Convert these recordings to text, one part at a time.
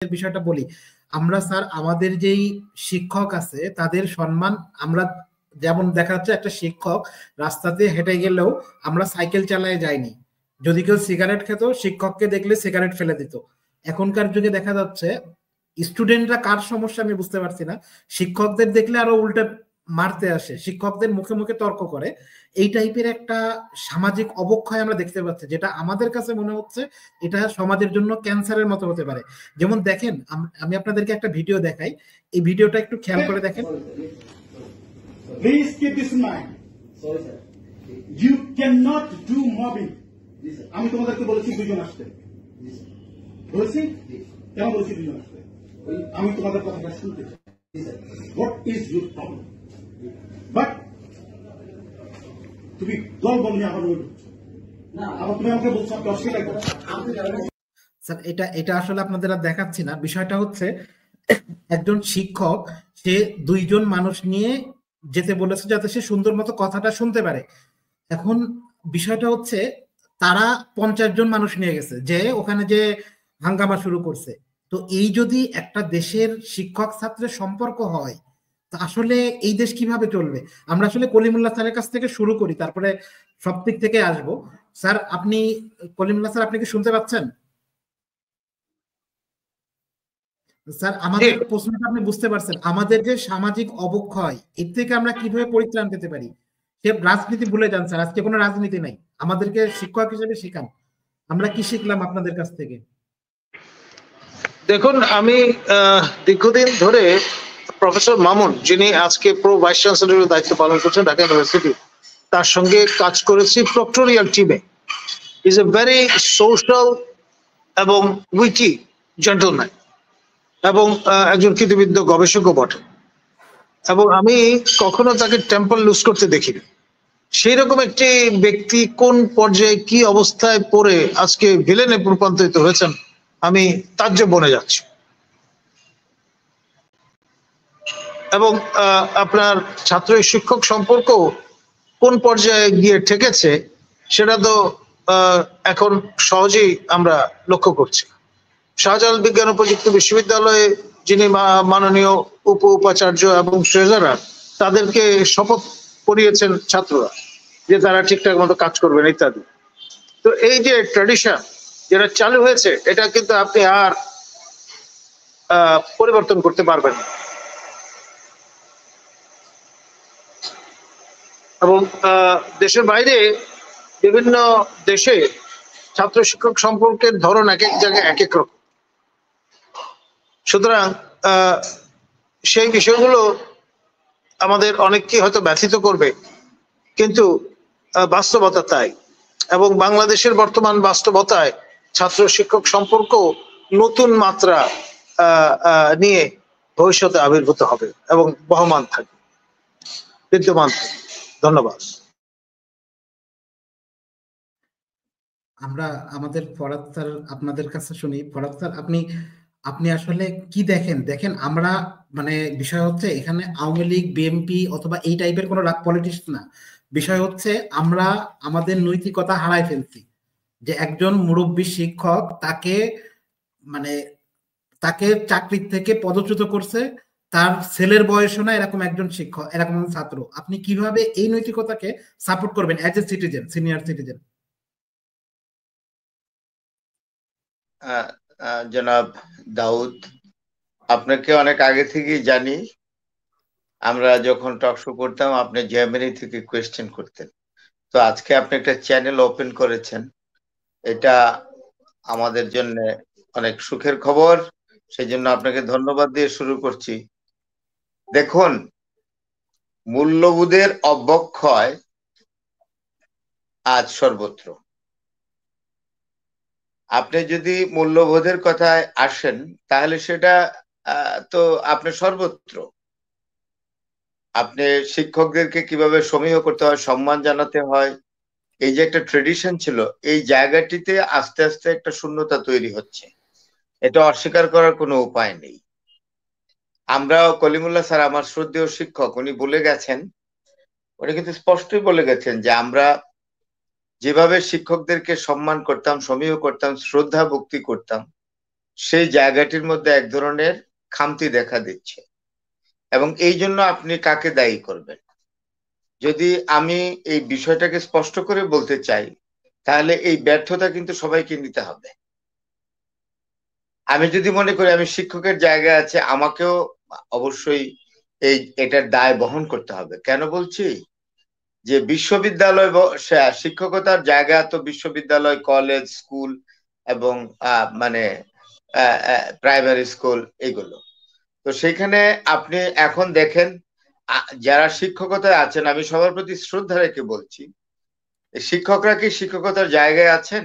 বিষয়টা বলি। আমরা স্যার আমাদের যেই শিক্ষক আছে তাদের সম্মান আমরা, যেমন দেখা যাচ্ছে একটা শিক্ষক রাস্তাতে হেঁটে গেলেও আমরা সাইকেল চালায় যাইনি, যদি কেউ সিগারেট খেত শিক্ষককে দেখলে সিগারেট ফেলে দিত। এখনকার যুগে দেখা যাচ্ছে স্টুডেন্টরা কার সমস্যা আমি বুঝতে পারছি না, শিক্ষকদের দেখলে আরো উল্টে মারতে আসে, শিক্ষকদের মুখে মুখে তর্ক করে। এই টাইপের একটা সামাজিক অবক্ষয় আমরা দেখতে পাচ্ছি, যেটা আমাদের কাছে মনে হচ্ছে এটা সমাজের জন্য ক্যান্সারের মতো হতে পারে। যেমন দেখেন, আমি আপনাদেরকে একটা ভিডিও দেখাই, এই ভিডিওটা একটু খেয়াল করে দেখেন। Please keep this in mind. Sorry, sir. You cannot do mobbing. আমি তোমাদেরকে বলেছি দুজন আসতে, বলেছি কেন বলেছি দুজন আসতে? আমি তোমাদের কথাটা শুনতে চাই। What is your problem? But তুমি দল বলনি আবার আবার তুমি আমাকে বলছো আপনি অস্বীকার করছো। স্যার এটা আসলে আপনাদের আর দেখাচ্ছি না। বিষয়টা হচ্ছে একজন শিক্ষক সে দুইজন মানুষ নিয়ে যেতে বলেছে যাতে সে সুন্দর মতো কথাটা শুনতে পারে। এখন বিষয়টা হচ্ছে তারা 50 জন মানুষ নিয়ে গেছে, যে ওখানে যে হাঙ্গামা শুরু করছে। তো এই যদি একটা দেশের শিক্ষক ছাত্রের সম্পর্ক হয়, তা আসলে এই দেশ কিভাবে চলবে? আমরা আসলে কলিমুল্লাহ স্যারের কাছ থেকে শুরু করি, তারপরে সব দিক থেকে আসবো। স্যার আপনি, কলিমুল্লাহ স্যার আপনি কি শুনতে পাচ্ছেন? স্যার আমাদের প্রশ্নটা আপনি বুঝতে পারছেন, আমাদের যে সামাজিক অবক্ষয় এর থেকে আমরা কিভাবে পরিত্রাণ পেতে পারি? সে রাজনীতি ভুলে যান স্যার, আজকে কোনো রাজনীতি নাই, আমাদেরকে শিক্ষক হিসেবে শেখান। আমরা কি শিখলাম আপনাদের কাছ থেকে? দেখুন, আমি দীর্ঘদিন ধরে প্রফেসর মামুন, যিনি আজকে প্রো ভাইস চ্যান্সেলরের দায়িত্ব পালন করছেন ঢাকা ইউনিভার্সিটি, তার সঙ্গে কাজ করেছি প্রক্টোরিয়াল টিমে। ইজ এ ভেরি সোশ্যাল এবং উইটি জেন্টলম্যান এবং একজন কৃতিবিদ্ধ গবেষকও বটে, এবং আমি কখনো তাকে টেম্পল লুজ করতে দেখিনি। সেই রকম একটি ব্যক্তি কোন পর্যায়ে কি অবস্থায় পড়ে আজকে ভিলেনে রূপান্তরিত হয়েছেন, আমি তাজ্জব বনে যাচ্ছি। এবং আপনার ছাত্র শিক্ষক সম্পর্ক কোন পর্যায়ে গিয়ে ঠেকেছে সেটা তো এখন সহজেই আমরা লক্ষ্য করছি। শাহজালাল বিজ্ঞান ও প্রযুক্তি বিশ্ববিদ্যালয়ে যিনি মাননীয় উপাচার্য এবং ট্রেজারার, তাদেরকে শপথ করিয়েছেন ছাত্ররা যে তারা ঠিকঠাক মতো কাজ করবেন ইত্যাদি। তো এই যে ট্র্যাডিশন যেটা চালু হয়েছে, এটা কিন্তু আপনি আর পরিবর্তন করতে পারবেন না। এবং দেশের বাইরে বিভিন্ন দেশে ছাত্র শিক্ষক সম্পর্কের ধরন এক এক জায়গায় এক এক রকম। সুতরাং সেই বিষয়গুলো আমাদের অনেককে হয়তো ব্যথিত করবে, কিন্তু বাস্তবতা তাই। এবং বাংলাদেশের বর্তমান বাস্তবতায় ছাত্র শিক্ষক সম্পর্ক নতুন মাত্রা নিয়ে ভবিষ্যতে আবির্ভূত হবে এবং বহমান থাকবে, বিদ্যমান থাকবে। ধন্যবাদ। আমরা আমাদের ফরাদ স্যার আপনাদের কাছে শুনি। ফরাদ স্যার আপনি আপনি আসলে কি দেখেন আমরা, মানে বিষয় হচ্ছে এখানে আওয়ামী লীগ বিএনপি অথবা এই টাইপের কোনো পলিটিক্স না। বিষয় হচ্ছে আমরা আমাদের নৈতিকতা হারাই ফেলছি, যে একজন মুরব্বী শিক্ষক তাকে, মানে তাকে চাকরির থেকে পদচ্যুত করছে, তার ছেলের বয়সও না এরকম একজন শিক্ষক, এরকম ছাত্র। আপনি কিভাবে এই নৈতিকতাকে সাপোর্ট করবেন as a citizen, senior citizen? জনাব দাউদ, আপনাকে অনেক আগে থেকেই জানি। আমরা যখন টক শো করতাম আপনি জার্মানি থেকে কোয়েশ্চেন করতেন। তো আজকে আপনি একটা চ্যানেল ওপেন করেছেন, এটা আমাদের জন্য অনেক সুখের খবর। সেই জন্য আপনাকে ধন্যবাদ দিয়ে শুরু করছি। দেখুন, মূল্যবোধের অবক্ষয় আজ সর্বত্র। আপনি যদি মূল্যবোধের কথায় আসেন তাহলে সেটা তো আপনি সর্বত্র। আপনি শিক্ষকদেরকে কিভাবে সমীহ করতে হয়, সম্মান জানাতে হয়, এই যে একটা ট্রেডিশন ছিল, এই জায়গাটিতে আস্তে আস্তে একটা শূন্যতা তৈরি হচ্ছে, এটা অস্বীকার করার কোনো উপায় নেই। আমরা কলিমুল্লাহ স্যার আমার শ্রদ্ধেয় শিক্ষক, উনি বলে গেছেন, উনি কিন্তু স্পষ্টই বলে গেছেন যে আমরা যেভাবে শিক্ষকদেরকে সম্মান করতাম, সমীহ করতাম, শ্রদ্ধা ভক্তি করতাম, সেই জায়গাটির মধ্যে এক ধরনের খামতি দেখা দিচ্ছে, এবং এই জন্য আপনি কাকে দায়ী করবেন? যদি আমি এই বিষয়টাকে স্পষ্ট করে বলতে চাই, তাহলে এই ব্যর্থতা কিন্তু সবাইকে নিতে হবে। আমি যদি মনে করি আমি শিক্ষকের জায়গায় আছে, আমাকেও অবশ্যই এটার দায় বহন করতে হবে। কেন বলছি? যে বিশ্ববিদ্যালয় শিক্ষকতার জায়গা তো বিশ্ববিদ্যালয়, কলেজ, স্কুল এবং মানে প্রাইমারি স্কুল, এগুলো। তো সেখানে আপনি এখন দেখেন যারা শিক্ষকতায় আছেন, আমি সবার প্রতি শ্রদ্ধা রেখে বলছি, শিক্ষকরা কি শিক্ষকতার জায়গায় আছেন?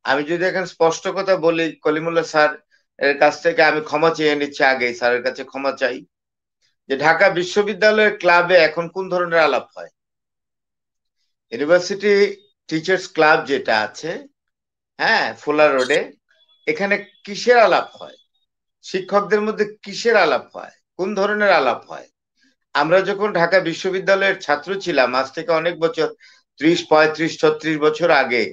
আমি যদি এখন স্পষ্ট কথা বলি, কলিমুল্লাহ স্যার এর কাছ থেকে আমি ক্ষমা চেয়ে নিচ্ছি, আগেই স্যারের কাছে ক্ষমা চাই, যে ঢাকা বিশ্ববিদ্যালয়ের ক্লাবে এখন কোন ধরনের আলাপ হয়? ইউনিভার্সিটি টিচার্স ক্লাব যেটা আছে, হ্যাঁ, ফুলার রোডে, এখানে কিসের আলাপ হয়? শিক্ষকদের মধ্যে কিসের আলাপ হয়? কোন ধরনের আলাপ হয়? আমরা যখন ঢাকা বিশ্ববিদ্যালয়ের ছাত্র ছিলাম, আজ থেকে অনেক বছর, 30, 35, 36 বছর আগে,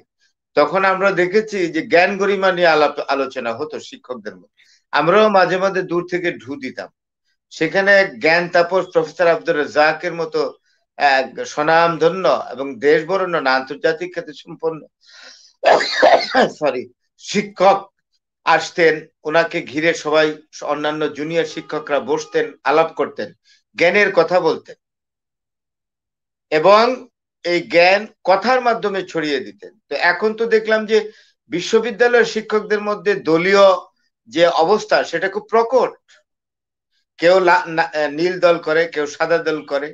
তখন আমরা দেখেছি যে জ্ঞান গরিমা নিয়ে আলোচনা হতো শিক্ষকদের মধ্যে। আমরাও মাঝে মাঝে দূর থেকে ঢু দিতাম। সেখানে জ্ঞান তাপস প্রফেসর আব্দুর রাজ্জাকের মতো এক স্বনামধন্য এবং দেশ বরণ্য না আন্তর্জাতিক খ্যাতি সম্পন্ন শিক্ষক আসতেন, ওনাকে ঘিরে সবাই অন্যান্য জুনিয়র শিক্ষকরা বসতেন, আলাপ করতেন, জ্ঞানের কথা বলতেন, এবং এই জ্ঞান কথার মাধ্যমে ছড়িয়ে দিতেন। তো এখন তো দেখলাম যে বিশ্ববিদ্যালয়ের শিক্ষকদের মধ্যে দলীয় যে অবস্থা, সেটা খুব প্রকট। কেউ নীল দল করে, কেউ সাদা দল করে,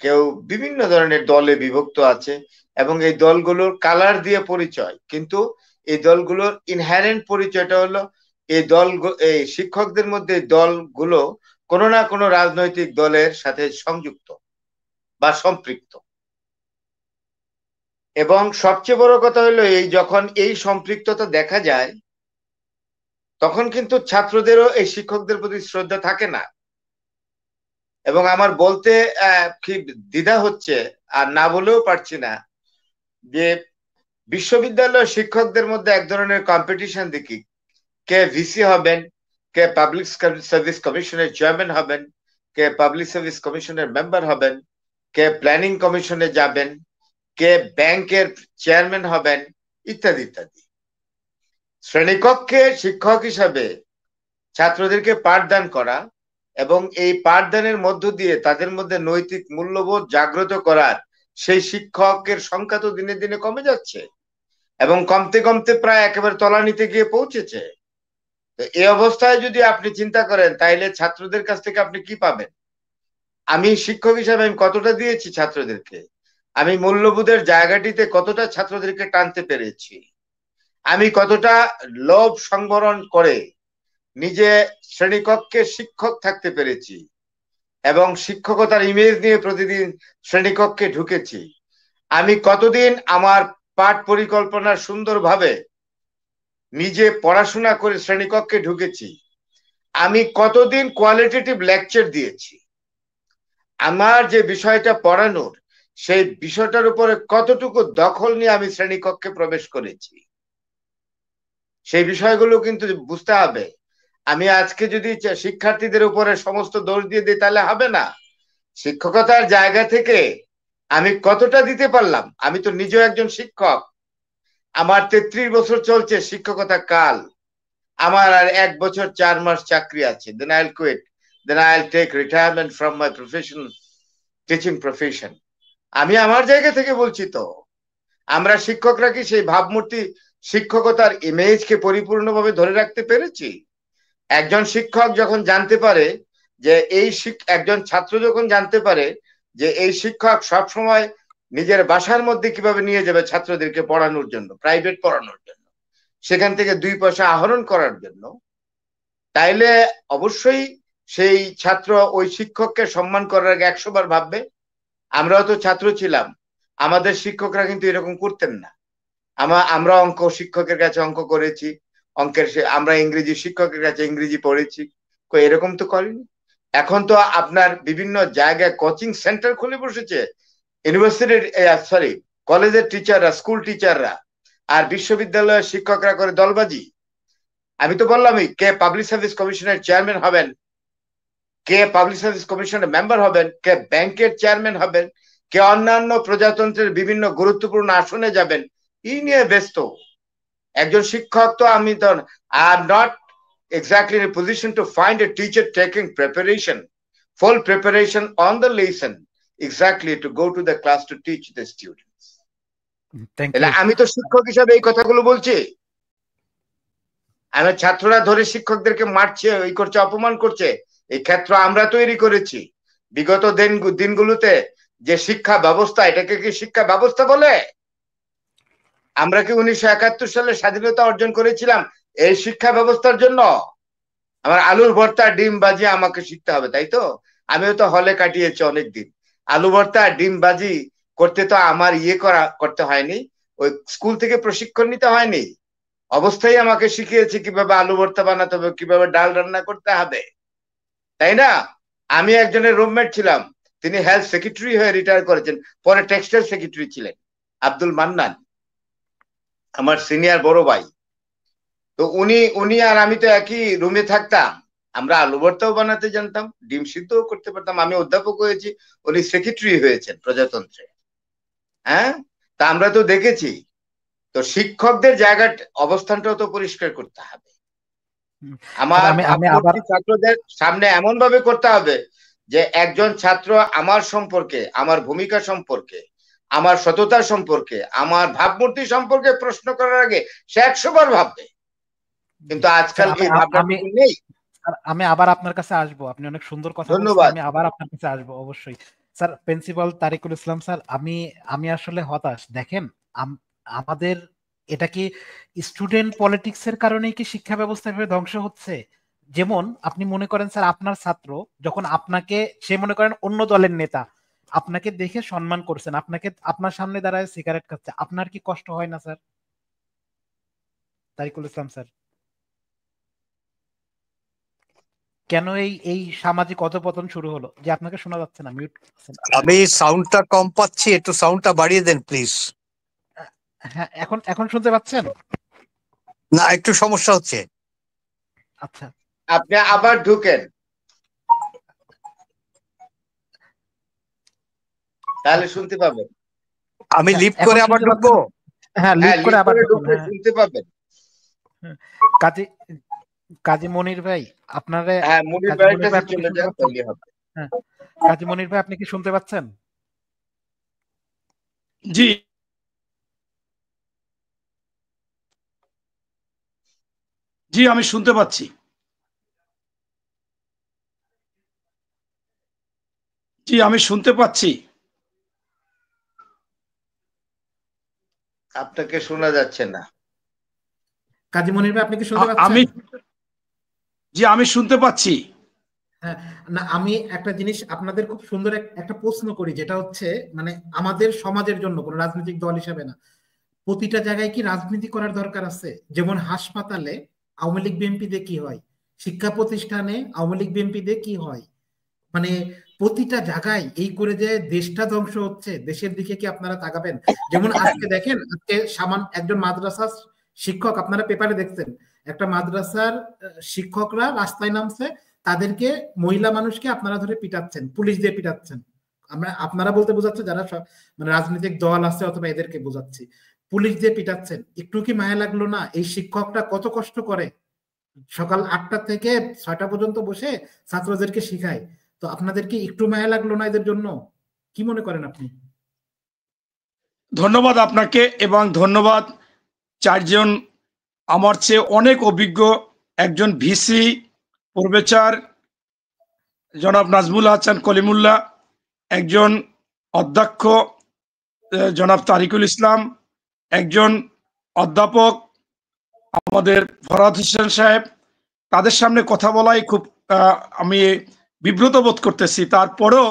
কেউ বিভিন্ন ধরনের দলে বিভক্ত আছে, এবং এই দলগুলোর কালার দিয়ে পরিচয়, কিন্তু এই দলগুলোর ইনহারেন্ট পরিচয়টা হলো এই শিক্ষকদের মধ্যে দলগুলো কোনো না কোনো রাজনৈতিক দলের সাথে সংযুক্ত বা সম্পৃক্ত। এবং সবচেয়ে বড় কথা হলো, যখন এই সম্পৃক্ততা দেখা যায়, তখন কিন্তু ছাত্রদেরও এই শিক্ষকদের প্রতি শ্রদ্ধা থাকে না। এবং আমার বলতে কি দ্বিধা হচ্ছে, আর না বলেও পারছি না, যে বিশ্ববিদ্যালয় শিক্ষকদের মধ্যে এক ধরনের কম্পিটিশন দেখি। কে ভিসি হবেন, কে পাবলিক সার্ভিস কমিশনের চেয়ারম্যান হবেন, কে পাবলিক সার্ভিস কমিশনের মেম্বার হবেন, কে প্ল্যানিং কমিশনে যাবেন, কে ব্যাংকের চেয়ারম্যান হবেন, ইত্যাদি ইত্যাদি। শ্রেণীকক্ষে শিক্ষক হিসাবে ছাত্রদেরকে পাঠদান করা এবং এই পাঠদানের মধ্য দিয়ে তাদের মধ্যে নৈতিক মূল্যবোধ জাগ্রত করার সেই শিক্ষকের সংখ্যা তো দিনে দিনে কমে যাচ্ছে, এবং কমতে কমতে প্রায় একেবারে তলানিতে গিয়ে পৌঁছেছে। তো এই অবস্থায় যদি আপনি চিন্তা করেন, তাইলে ছাত্রদের কাছ থেকে আপনি কি পাবেন? আমি শিক্ষক হিসাবে আমি কতটা দিয়েছি ছাত্রদেরকে? আমি মূল্যবোধের জায়গাটিতে কতটা ছাত্রদেরকে টানতে পেরেছি? আমি কতটা লোভ সংবরণ করে নিজে শ্রেণীকক্ষে শিক্ষক থাকতে পেরেছি এবং শিক্ষকতার ইমেজ নিয়ে প্রতিদিন শ্রেণীকক্ষে ঢুকেছি? আমি কতদিন আমার পাঠ পরিকল্পনা সুন্দরভাবে নিজে পড়াশোনা করে শ্রেণীকক্ষে ঢুকেছি? আমি কতদিন কোয়ালিটেটিভ লেকচার দিয়েছি? আমার যে বিষয়টা পড়ানোর, সেই বিষয়টার উপরে কতটুকু দখল নিয়ে আমি শ্রেণীকক্ষে প্রবেশ করেছি, সেই বিষয়গুলো কিন্তু বুঝতে হবে। আমি আজকে যদি শিক্ষার্থীদের উপরে সমস্ত দোষ দিয়ে দিই, তাহলে হবে না। শিক্ষকতার জায়গা থেকে আমি কতটা দিতে পারলাম? আমি তো নিজেও একজন শিক্ষক। আমার 33 বছর চলছে শিক্ষকতা কাল। আমার আর 1 বছর 4 মাস চাকরি আছে, then I'll quit, then I'll take retirement from my profession, teaching profession. আমি আমার জায়গা থেকে বলছি। তো আমরা শিক্ষকরা কি সেই ভাবমূর্তি শিক্ষকতার ইমেজকে পরিপূর্ণভাবে ধরে রাখতে পেরেছি? একজন শিক্ষক যখন জানতে পারে যে একজন ছাত্র যখন জানতে পারে যে এই শিক্ষক সব সময় নিজের বাসার মধ্যে কিভাবে নিয়ে যাবে ছাত্রদেরকে পড়ানোর জন্য, প্রাইভেট পড়ানোর জন্য, সেখান থেকে 2 পয়সা আহরণ করার জন্য, তাইলে অবশ্যই সেই ছাত্র ওই শিক্ষককে সম্মান করার আগে 100 বার ভাববে। আমরাও তো ছাত্র ছিলাম, আমাদের শিক্ষকরা কিন্তু এরকম করতেন না। আমরা অঙ্ক শিক্ষকের কাছে অঙ্ক করেছি, আমরা ইংরেজি শিক্ষকের কাছে ইংরেজি পড়েছি, এরকম তো করেনি। এখন তো আপনার বিভিন্ন জায়গায় কোচিং সেন্টার খুলে বসেছে, ইউনিভার্সিটির কলেজের টিচাররা, স্কুল টিচাররা, আর বিশ্ববিদ্যালয়ের শিক্ষকরা করে দলবাজি। আমি তো বললামই, কে পাবলিক সার্ভিস কমিশনের চেয়ারম্যান হবেন, কে পাবলিক সার্ভিস কমিশনের মেম্বার হবেন, কে ব্যাংকের চেয়ারম্যান হবেন, কে অন্যান্য প্রজাতন্ত্রের বিভিন্ন গুরুত্বপূর্ণ আসনে যাবেন, এই নিয়ে ব্যস্ত। একজন শিক্ষক তো আমি তো I am not exactly in a position to find a teacher taking preparation, full preparation on the lesson, exactly to go to the class to teach the students. আমি তো শিক্ষক হিসাবে এই কথাগুলো বলছি। আমার ছাত্ররা ধরে শিক্ষকদেরকে মারছে, ওই করছে, অপমান করছে, এই ক্ষেত্র আমরা তৈরি করেছি। বিগত দিনগুলোতে যে শিক্ষা ব্যবস্থা, এটাকে কি শিক্ষা ব্যবস্থা বলে? আমরা কি 1971 সালে স্বাধীনতা অর্জন করেছিলাম এই শিক্ষা ব্যবস্থার জন্য? আমার আলুর ভর্তা ডিম বাজি আমাকে শিখতে হবে, তাই তো? আমিও তো হলে কাটিয়েছি অনেকদিন। আলু ভর্তা ডিম বাজি করতে তো আমার করতে হয়নি, ওই স্কুল থেকে প্রশিক্ষণ নিতে হয়নি, অবস্থায় আমাকে শিখিয়েছে কিভাবে আলু ভর্তা বানাতে হবে, কিভাবে ডাল রান্না করতে হবে, তাই না? আমি একজনের রুমমেট ছিলাম, তিনি হেলথ সেক্রেটারি হয়ে রিটায়ার করেছেন, পরে টেক্সটাইল সেক্রেটারি ছিলেন, আব্দুল মান্নান, আমার সিনিয়র বড় ভাই। তো উনি আর আমি তো একই রুমে থাকতাম, আমরা আলু ভর্তাও বানাতে জানতাম, ডিম সিদ্ধও করতে পারতাম। আমি অধ্যাপক হয়েছি, উনি সেক্রেটারি হয়েছেন প্রজাতন্ত্রে। হ্যাঁ, তা আমরা তো দেখেছি। তো শিক্ষকদের জায়গার অবস্থানটাও তো পরিষ্কার করতে হবে। আমার ছাত্রদের সামনে এমন ভাবে করতে হবে যে একজন ছাত্র আমার সম্পর্কে, আমার ভূমিকা সম্পর্কে, আমার সততা সম্পর্কে, আমার ভাবমূর্তি সম্পর্কে প্রশ্ন করার আগে সে 100 বার ভাববে। কিন্তু আজকাল এই ভাবনা নেই। আমি আবার আপনার কাছে আসবো, আপনি অনেক সুন্দর কথা বলছেন, আমি আবার আপনার কাছে আসবো অবশ্যই। স্যার প্রিন্সিপাল তারিকুল ইসলাম স্যার, আমি আসলে হতাশ। দেখেন আমাদের এটা কি স্টুডেন্ট পলিটিক্স এর কারণেই কি শিক্ষা ব্যবস্থা এভাবে ধ্বংস হচ্ছে? যেমন আপনি মনে করেন স্যার, আপনার ছাত্র যখন আপনাকে, সে মনে করেন অন্য দলের নেতা, আপনাকে দেখে সম্মান করছেন, আপনার সামনে দাঁড়ায় সিগারেট খাচ্ছে, আপনার কি কষ্ট হয় না স্যার? তারিকুল ইসলাম স্যার, কেন এই সামাজিক অধপতন শুরু হলো যে আপনাকে শোনা যাচ্ছে না? মিউট। আমি সাউন্ডটা কম পাচ্ছি, একটু সাউন্ডটা বাড়িয়ে দেন প্লিজ। হ্যাঁ, এখন শুনতে পাচ্ছেন? না, একটু সমস্যা হচ্ছে। আচ্ছা, আপনি আবার ঢুকেন, তাহলে শুনতে পাবেন। আমি লিফট করে আবার ঢুকবো? হ্যাঁ, লিফট করে আবার ঢুকলে শুনতে পাবেন। কাজী মনির ভাই, আপনারে, হ্যাঁ, মনির ভাইয়ের কাছে চলে যান, তাহলে হবে। হ্যাঁ, কাজী মনির ভাই, আপনি কি শুনতে পাচ্ছেন? জি জি, আমি শুনতে পাচ্ছি। জি, আমি শুনতে পাচ্ছি। আপনাকে শোনা যাচ্ছে না। কাজী মনির ভাই, আপনি কি শুনতে পাচ্ছেন? জি, আমি শুনতে পাচ্ছি। হ্যাঁ, না, আমি একটা জিনিস আপনাদের খুব সুন্দর একটা প্রশ্ন করি, যেটা হচ্ছে মানে আমাদের সমাজের জন্য, কোনো রাজনৈতিক দল হিসেবে না, প্রতিটা জায়গায় কি রাজনীতি করার দরকার আছে? যেমন হাসপাতালে আওয়ামী লীগ বিএনপি দিয়ে কি হয়, শিক্ষা প্রতিষ্ঠানে আওয়ামী লীগ বিএনপি দিয়ে কি হয়, মানে প্রতিটা জায়গায় এই করে যে দেশটা ধ্বংস হচ্ছে, দেশের দিকে কি আপনারা তাকাবেন? যেমন আজকে দেখেন, আজকে একজন মাদ্রাসার শিক্ষক, আপনারা পেপারে দেখছেন, একটা মাদ্রাসার শিক্ষকরা রাস্তায় নামছে, তাদেরকে, মহিলা মানুষকে আপনারা ধরে পিটাচ্ছেন, পুলিশ দিয়ে পিটাচ্ছেন। আপনারা বলতে বোঝাচ্ছে যারা মানে রাজনৈতিক দল আছে অথবা এদেরকে বোঝাচ্ছি, পুলিশ দিয়ে পিটাচ্ছেন। একটু কি মায়া লাগলো না? এই শিক্ষকটা কত কষ্ট করে, সকাল 8টা থেকে 6টা পর্যন্ত বসে ছাত্রদেরকে শিখায়। তো আপনাদের কি একটু মায়া লাগলো না এদের জন্য? কি মনে করেন আপনি? ধন্যবাদ আপনাকে, এবং ধন্যবাদ 4 জন আমার চেয়ে অনেক অভিজ্ঞ, একজন ভিসি প্রফেসর জনাব নাজমুল হাসান কলিমুল্লাহ, একজন অধ্যক্ষ জনাব তারিকুল ইসলাম, একজন অধ্যাপক আমাদের ফরহাদ হোসেন সাহেব। তাদের সামনে কথা বলাই খুব আমি বিব্রত বোধ করতেছি। তারপরেও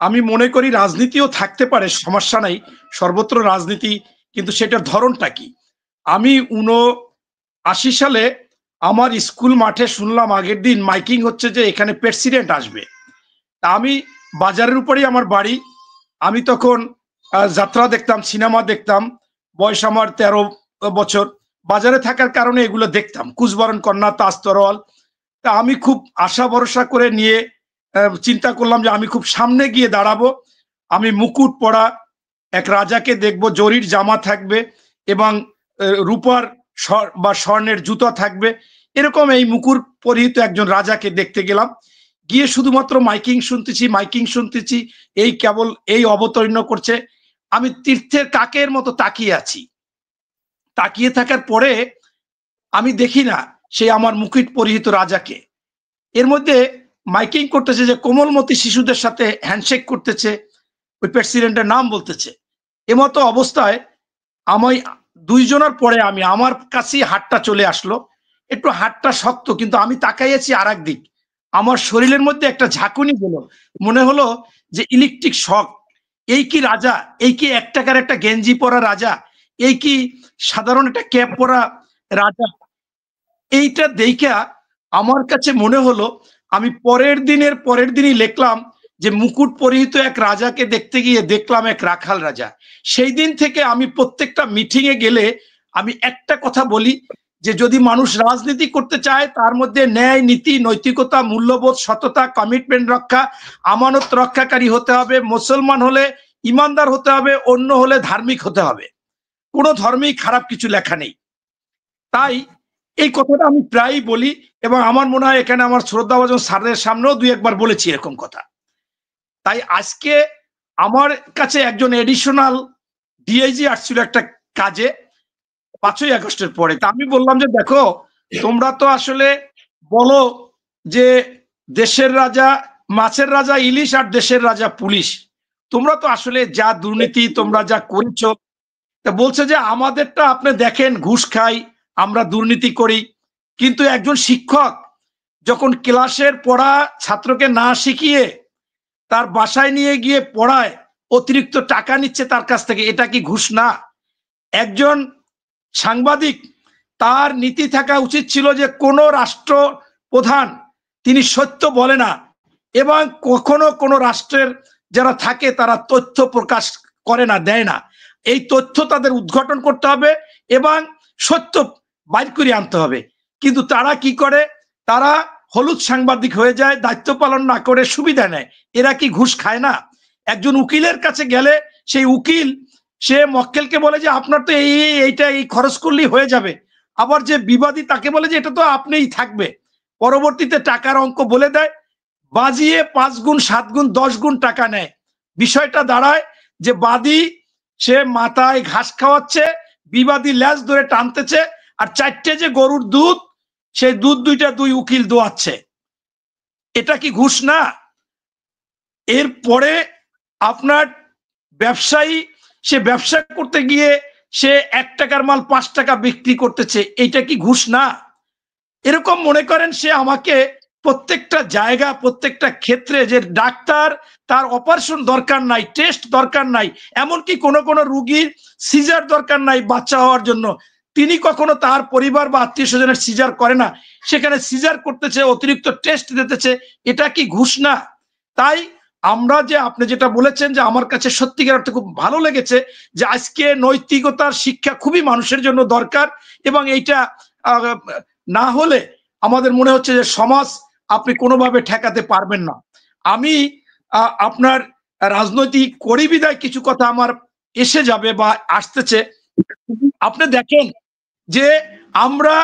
আমি মনে করি রাজনীতিও থাকতে পারে, সমস্যা নাই, সর্বত্র রাজনীতি, কিন্তু সেটার ধরনটা কি? আমি 79 সালে আমার স্কুল মাঠে শুনলাম আগের দিন মাইকিং হচ্ছে যে এখানে প্রেসিডেন্ট আসবে। তা আমি, বাজারের উপরেই আমার বাড়ি, আমি তখন যাত্রা দেখতাম, সিনেমা দেখতাম, বয়স আমার 13 বছর। বাজারে থাকার কারণে এগুলো দেখতাম, কুচবরণ কন্যা, তাজতরল। তা আমি খুব আশা ভরসা করে নিয়ে চিন্তা করলাম যে আমি খুব সামনে গিয়ে দাঁড়াবো, আমি মুকুট পরা এক রাজাকে দেখবো, জরির জামা থাকবে এবং রূপার বা স্বর্ণের জুতো থাকবে, এরকম এই মুকুট পরিহিত একজন রাজাকে দেখতে গেলাম। গিয়ে শুধুমাত্র মাইকিং শুনতেছি, এই কেবল এই অবতীর্ণ করছে। আমি তীর্থের কাকের মতো তাকিয়ে আছি। তাকিয়ে থাকার পরে আমি দেখি না সে আমার মুকুট পরিহিত রাজাকে। এর মধ্যে মাইকিং করতেছে যে কোমলমতি শিশুদের সাথে হ্যান্ডশেক করতেছে, ওই প্রেসিডেন্টের নাম বলতেছে। এমতো অবস্থায় আমি দুইজনের পরে আমার কাছেই হাতটা চলে আসলো। একটু হাতটা শক্ত, কিন্তু আমি তাকাইয়াছি আর এক দিক। আমার শরীরের মধ্যে একটা ঝাঁকুনি গেল, মনে হলো যে ইলেকট্রিক শক। এই কি রাজা? এই কি 1 টাকার একটা গেঞ্জি পরা রাজা? এই কি সাধারণ একটা ক্যাপ পরা রাজা? এইটা দেখা আমার কাছে মনে হলো, আমি পরের দিনই লিখলাম যে মুকুট পরিহিত এক রাজাকে দেখতে গিয়ে দেখলাম এক রাখাল রাজা। সেই দিন থেকে আমি প্রত্যেকটা মিটিং এ গেলে আমি একটা কথা বলি যে যদি মানুষ রাজনীতি করতে চায় তার মধ্যে ন্যায়, নীতি, নৈতিকতা, মূল্যবোধ, সততা, কমিটমেন্ট রক্ষা, আমানত রক্ষাকারী হতে হবে। মুসলমান হলে ইমানদার হতে হবে, অন্য হলে ধার্মিক হতে হবে। কোনো ধর্মেই খারাপ কিছু লেখা নেই। তাই এই কথাটা আমি প্রায়ই বলি এবং আমার মনে হয় এখানে আমার শ্রদ্ধাভাজন স্যারদের সামনেও 2 একবার বলেছি এরকম কথা। তাই আজকে আমার কাছে একজন এডিশনাল ডিআইজি আসছিল একটা কাজে 5ই আগস্টের পরে। তা আমি বললাম যে দেখো, তোমরা তো আসলে বলো যে দেশের রাজা মাছের রাজা ইলিশ আর দেশের রাজা পুলিশ, তোমরা তো আসলে যা দুর্নীতি তোমরা যা করেছো। তা বলছে যে আমাদেরটা আপনি দেখেন, ঘুষ খাই, আমরা দুর্নীতি করি। কিন্তু একজন শিক্ষক যখন ক্লাসের পড়া ছাত্রকে না শিখিয়ে তার বাসায় নিয়ে গিয়ে পড়ায়, অতিরিক্ত টাকা নিচ্ছে তার কাছ থেকে, এটা কি ঘুষ না? একজন সাংবাদিক, তার নীতি থাকা উচিত ছিল যে কোন রাষ্ট্র প্রধান তিনি সত্য বলে না এবং কখনো কোনো রাষ্ট্রের যারা থাকে তারা তথ্য প্রকাশ করে না, দেয় না। এই তথ্য তাদের উদ্ঘাটন করতে হবে এবং সত্য বাইর করে আনতে হবে। কিন্তু তারা কি করে? তারা হলুদ সাংবাদিক হয়ে যায়, দায়িত্ব পালন না করে সুবিধা নেয়। এরা কি ঘুষ খায় না? একজন উকিলের কাছে গেলে সেই উকিল সে মক্কেলকে বলে যে আপনার তো এইটা এই খরচ করলেই হয়ে যাবে। আবার যে বিবাদী তাকে বলে যে এটা তো আপনিই থাকবে। পরবর্তীতে টাকার অঙ্ক বলে দেয়, বাজিয়ে 5 গুণ 7 গুণ 10 গুণ টাকা নেয়। বিষয়টা দাঁড়ায় যে বাদী সে মাথায় ঘাস খাওয়াচ্ছে, বিবাদী ল্যাজ ধরে টানতেছে, আর 4টে যে গরুর দুধ, সেই দুধ 2টা 2 উকিল দোয়াচ্ছে। এটা কি ঘুষ না? এরপরে আপনার ব্যবসায়ী, সে ব্যবসা করতে গিয়ে সে 1 টাকার মাল 5 টাকা বিক্রি করতেছে, এইটা কি ঘুষ না? এরকম মনে করেন সে আমাকে প্রত্যেকটা জায়গা, প্রত্যেকটা ক্ষেত্রে, যে ডাক্তার তার অপারেশন দরকার নাই, টেস্ট দরকার নাই, এমনকি কোনো রুগীর সিজার দরকার নাই বাচ্চা হওয়ার জন্য, তিনি কখনো তার পরিবার বা আত্মীয় স্বজনের সিজার করে না, সেখানে সিজার করতেছে, অতিরিক্ত টেস্ট দিতেছে, এটা কি ঘুষ না? তাই আমরা যে আপনি যেটা বলেছেন যে আমার কাছে সত্যিকার অর্থে খুব ভালো লেগেছে যে আজকে নৈতিকতার শিক্ষা খুবই মানুষের জন্য দরকার এবং এইটা না হলে আমাদের মনে হচ্ছে যে সমাজ আপনি কোনোভাবে ঠেকাতে পারবেন না। আমি আপনার রাজনৈতিক করি বিদায় কিছু কথা আমার এসে যাবে বা আসতেছে। আপনি দেখেন যে আমরা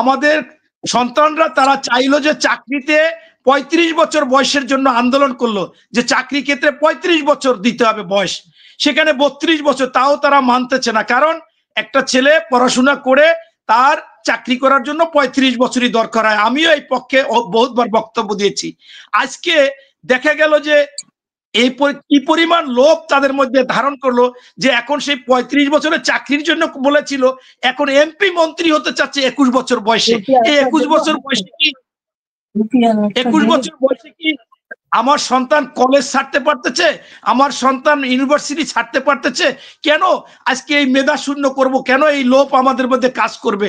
আমাদের সন্তানরা তারা চাইলো যে চাকরিতে 35 বছর বয়সের জন্য আন্দোলন করলো যে চাকরি ক্ষেত্রে 35 বছর দিতে হবে বয়স, সেখানে 32 বছর, তাও তারা মানতেছে না। কারণ একটা ছেলে পড়াশোনা করে তার চাকরি করার জন্য 35 বছরই দরকার হয়। আমিও এই পক্ষে বহুতবার বক্তব্য দিয়েছি। আজকে দেখা গেল যে এই কি পরিমাণ লোভ তাদের মধ্যে ধারণ করলো যে এখন সেই 35 বছরের চাকরির জন্য বলেছিল, এখন এমপি মন্ত্রী হতে চাচ্ছে 21 বছর বয়সে। এই 21 বছর বয়সে কি 21 বছর বয়সে কি আমার সন্তান কলেজ ছাড়তে পারতেছে? আমার সন্তান ইউনিভার্সিটি ছাড়তে পারতেছে? কেন আজকে এই মেধা শূন্য করব? কেন এই লোভ আমাদের মধ্যে কাজ করবে?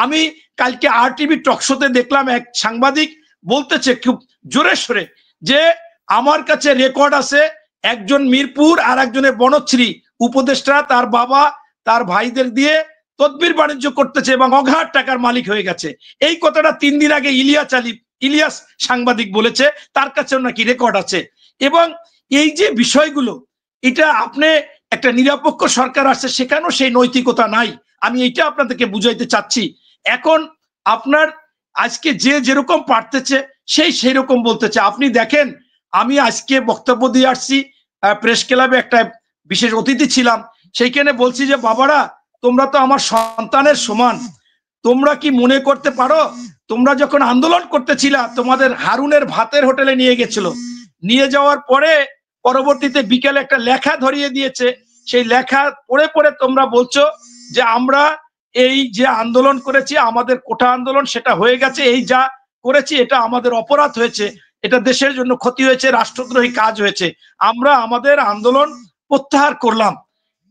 আমি কালকে RTV টকশোতে দেখলাম এক সাংবাদিক বলতেছে খুব জোরে সোরে যে আমার কাছে রেকর্ড আছে, একজন মিরপুর আর একজনের বনশ্রী উপদেষ্টা তার বাবা তার ভাইদের দিয়ে তদবির বাণিজ্য করতেছে এবং অগাধ টাকার মালিক হয়ে গেছে। এই কথাটা 3 দিন আগে ইলিয়াস সাংবাদিক বলেছে, তার কাছেও নাকি রেকর্ড আছে। এবং এই যে বিষয়গুলো, এটা আপনি একটা নিরপেক্ষ সরকার আসছে, সেখানেও সেই নৈতিকতা নাই। আমি এটা আপনাদেরকে বুঝাইতে চাচ্ছি। এখন আপনার আজকে যে যেরকম পারতেছে সেই রকম বলতেছে। আপনি দেখেন, আমি আজকে বক্তব্য দিয়ে আসছি প্রেস ক্লাবে, একটা বিশেষ অতিথি ছিলাম, সেইখানে বলছি যে বাবারা, তোমরা তো আমার সন্তানের সমান, তোমরা কি মনে করতে পারো তোমরা যখন আন্দোলন করতেছিলা তোমাদের হারুনের ভাতের হোটেলে নিয়ে গেছিল, নিয়ে যাওয়ার পরে পরবর্তীতে বিকেলে একটা লেখা ধরিয়ে দিয়েছে, সেই লেখা পড়ে পড়ে তোমরা বলছো যে আমরা এই যে আন্দোলন করেছি, আমাদের কোটা আন্দোলন সেটা হয়ে গেছে, এই যা করেছি এটা আমাদের অপরাধ হয়েছে, এটা দেশের জন্য ক্ষতি হয়েছে, রাষ্ট্রদ্রোহী কাজ হয়েছে, আমরা আমাদের আন্দোলন প্রত্যাহার করলাম,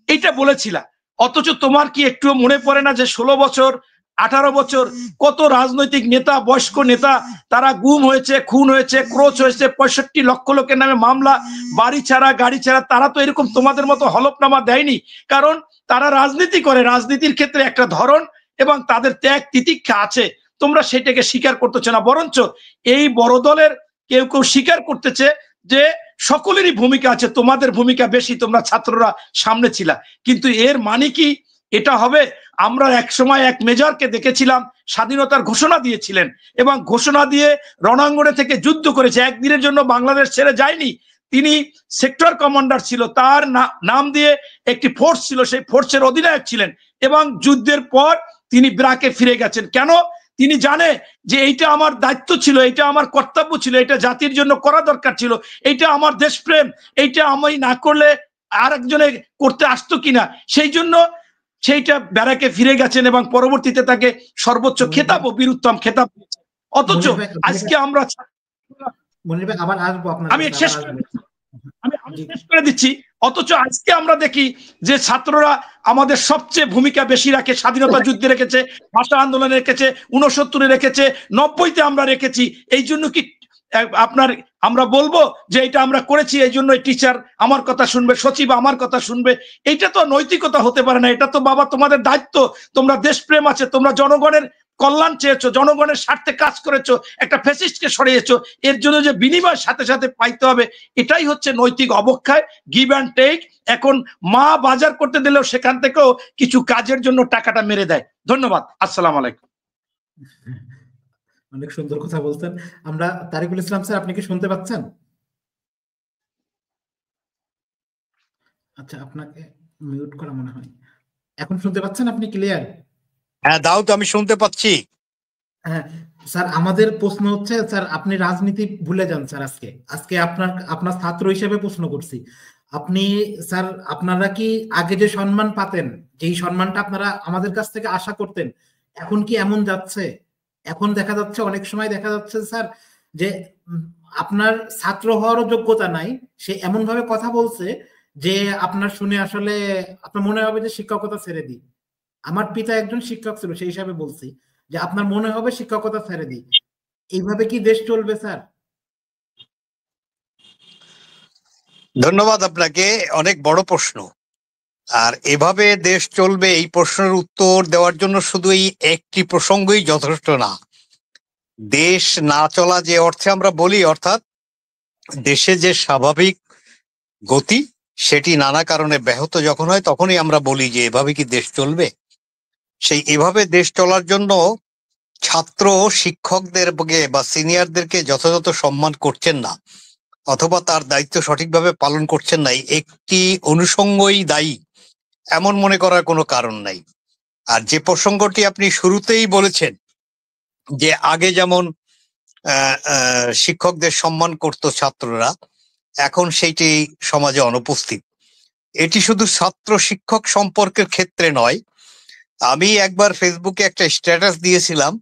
এইটা বলেছিলা। অথচ তোমার কি একটুও মনে পড়ে না যে 16 বছর 18 বছর কত রাজনৈতিক নেতা, বয়স্ক নেতা, তারা গুম হয়েছে, খুন হয়েছে, ক্রোচ হয়েছে, 65 লক্ষ লোকের নামে মামলা, বাড়ি ছাড়া, গাড়ি ছাড়া। তারা তো এরকম তোমাদের মতো হলফনামা দেয়নি, কারণ তারা রাজনীতি করে, রাজনীতির ক্ষেত্রে একটা ধরন এবং তাদের ত্যাগ তিতিক্ষা আছে। তোমরা সেটাকে স্বীকার করতেছো না, বরঞ্চ এই বড় দলের কেউ কেউ স্বীকার করতেছে যে সকলেরই ভূমিকা আছে, তোমাদের ভূমিকা বেশি, তোমরা ছাত্ররা সামনে ছিলা। কিন্তু এর মানে কি এটা হবে? আমরা এক সময় এক মেজরকে দেখেছিলাম স্বাধীনতার ঘোষণা দিয়েছিলেন এবং ঘোষণা দিয়ে রণাঙ্গনে থেকে যুদ্ধ করেছে, একদিনের জন্য বাংলাদেশ ছেড়ে যায়নি। তিনি সেক্টর কমান্ডার ছিল, তার নাম দিয়ে একটি ফোর্স ছিল, সেই ফোর্সের অধিনায়ক ছিলেন এবং যুদ্ধের পর তিনি ব্রাকে ফিরে গেছেন। কেন? তিনি জানে যে এইটা আমার দায়িত্ব ছিল, এটা আমার কর্তব্য ছিল, এটা জাতির জন্য করা দরকার ছিল, এইটা আমার দেশপ্রেম, এইটা আমি না করলে আর একজনে করতে আসতো কিনা, সেই জন্য সেইটা ব্যারাকে ফিরে গেছেন এবং পরবর্তীতে তাকে সর্বোচ্চ খেতাব ও বীরুত্তম খেতাব। অথচ আজকে আমরা আমি শেষ করে দিচ্ছি। অথচ আজকে আমরা দেখি যে ছাত্ররা আমাদের সবচেয়ে ভূমিকা বেশি রাখে, স্বাধীনতা যুদ্ধে রেখেছে, ভাষা আন্দোলনে রেখেছে, 69-এ রেখেছে, 90-তে আমরা রেখেছি। এই জন্য কি আপনার আমরা বলবো যে এটা আমরা করেছি, এই জন্য টিচার আমার কথা শুনবে, সচিব আমার কথা শুনবে? এইটা তো নৈতিকতা হতে পারে না। এটা তো বাবা তোমাদের দায়িত্ব, তোমরা দেশপ্রেম আছে, তোমরা জনগণের কল্যাণ চেয়েছো, জনগণের স্বার্থে কাজ করেছো, একটা ফ্যাসিস্টকে সরিয়েছো, এর জন্য যে বিনিময় সাথে সাথে পাইতে হবে, এটাই হচ্ছে নৈতিক অবক্ষয়, গিভ অ্যান্ড টেক। এখন মা বাজার করতে দিলেও সেখান থেকেও কিছু কাজের জন্য টাকাটা মেরে দেয়। ধন্যবাদ, আসসালামু আলাইকুম। অনেক সুন্দর কথা বলছেন। আমরা তারিকুল ইসলাম স্যার, আপনি কি শুনতে পাচ্ছেন? আচ্ছা, আপনাকে মিউট করা মনে হয়। এখন শুনতে পাচ্ছেন আপনি ক্লিয়ার? হ্যাঁ দাউদ, আমি শুনতে পাচ্ছি। হ্যাঁ স্যার, আমাদের প্রশ্ন হচ্ছে স্যার, আপনি রাজনীতি ভুলে যান স্যার। আজকে আপনার ছাত্র হিসেবে প্রশ্ন করছি। আপনি স্যার, আপনারা কি আগে যে সম্মান পাতেন, যেই সম্মানটা আপনারা আমাদের কাছ থেকে আশা করতেন, এখন কি এমন যাচ্ছে? এখন দেখা যাচ্ছে, অনেক সময় দেখা যাচ্ছে স্যার যে আপনার ছাত্র হওয়ারও যোগ্যতা নাই, সে এমন ভাবে কথা বলছে যে আপনার শুনে আসলে আপনার মনে হবে যে শিক্ষকতা ছেড়ে দিই। আমার পিতা একজন শিক্ষক ছিল, সেই হিসাবে বলছি যে আপনার মনে হবে শিক্ষকতা ছেড়ে দিই। এইভাবে কি দেশ চলবে স্যার? ধন্যবাদ আপনাকে, অনেক বড় প্রশ্ন। আর এভাবে দেশ চলবে এই প্রশ্নের উত্তর দেওয়ার জন্য শুধু এই একটি প্রসঙ্গই যথেষ্ট না। দেশ না চলা যে অর্থে আমরা বলি, অর্থাৎ দেশে যে স্বাভাবিক গতি সেটি নানা কারণে ব্যাহত যখন হয়, তখনই আমরা বলি যে এভাবে কি দেশ চলবে। সেই এভাবে দেশ চলার জন্য ছাত্র শিক্ষকদেরকে বা সিনিয়রদেরকে যথাযথ সম্মান করছেন না, অথবা তার দায়িত্ব সঠিকভাবে পালন করছেন না, একটি অনুষঙ্গই দায়ী এমন মনে করার কোনো কারণ নাই। আর যে প্রসঙ্গটি আপনি শুরুতেই বলেছেন যে আগে যেমন শিক্ষকদের সম্মান করত ছাত্ররা, এখন সেইটি সমাজে অনুপস্থিত। এটি শুধু ছাত্র শিক্ষক সম্পর্কের ক্ষেত্রে নয়। আমি একবার ফেসবুকে একটা স্ট্যাটাস দিয়েছিলাম,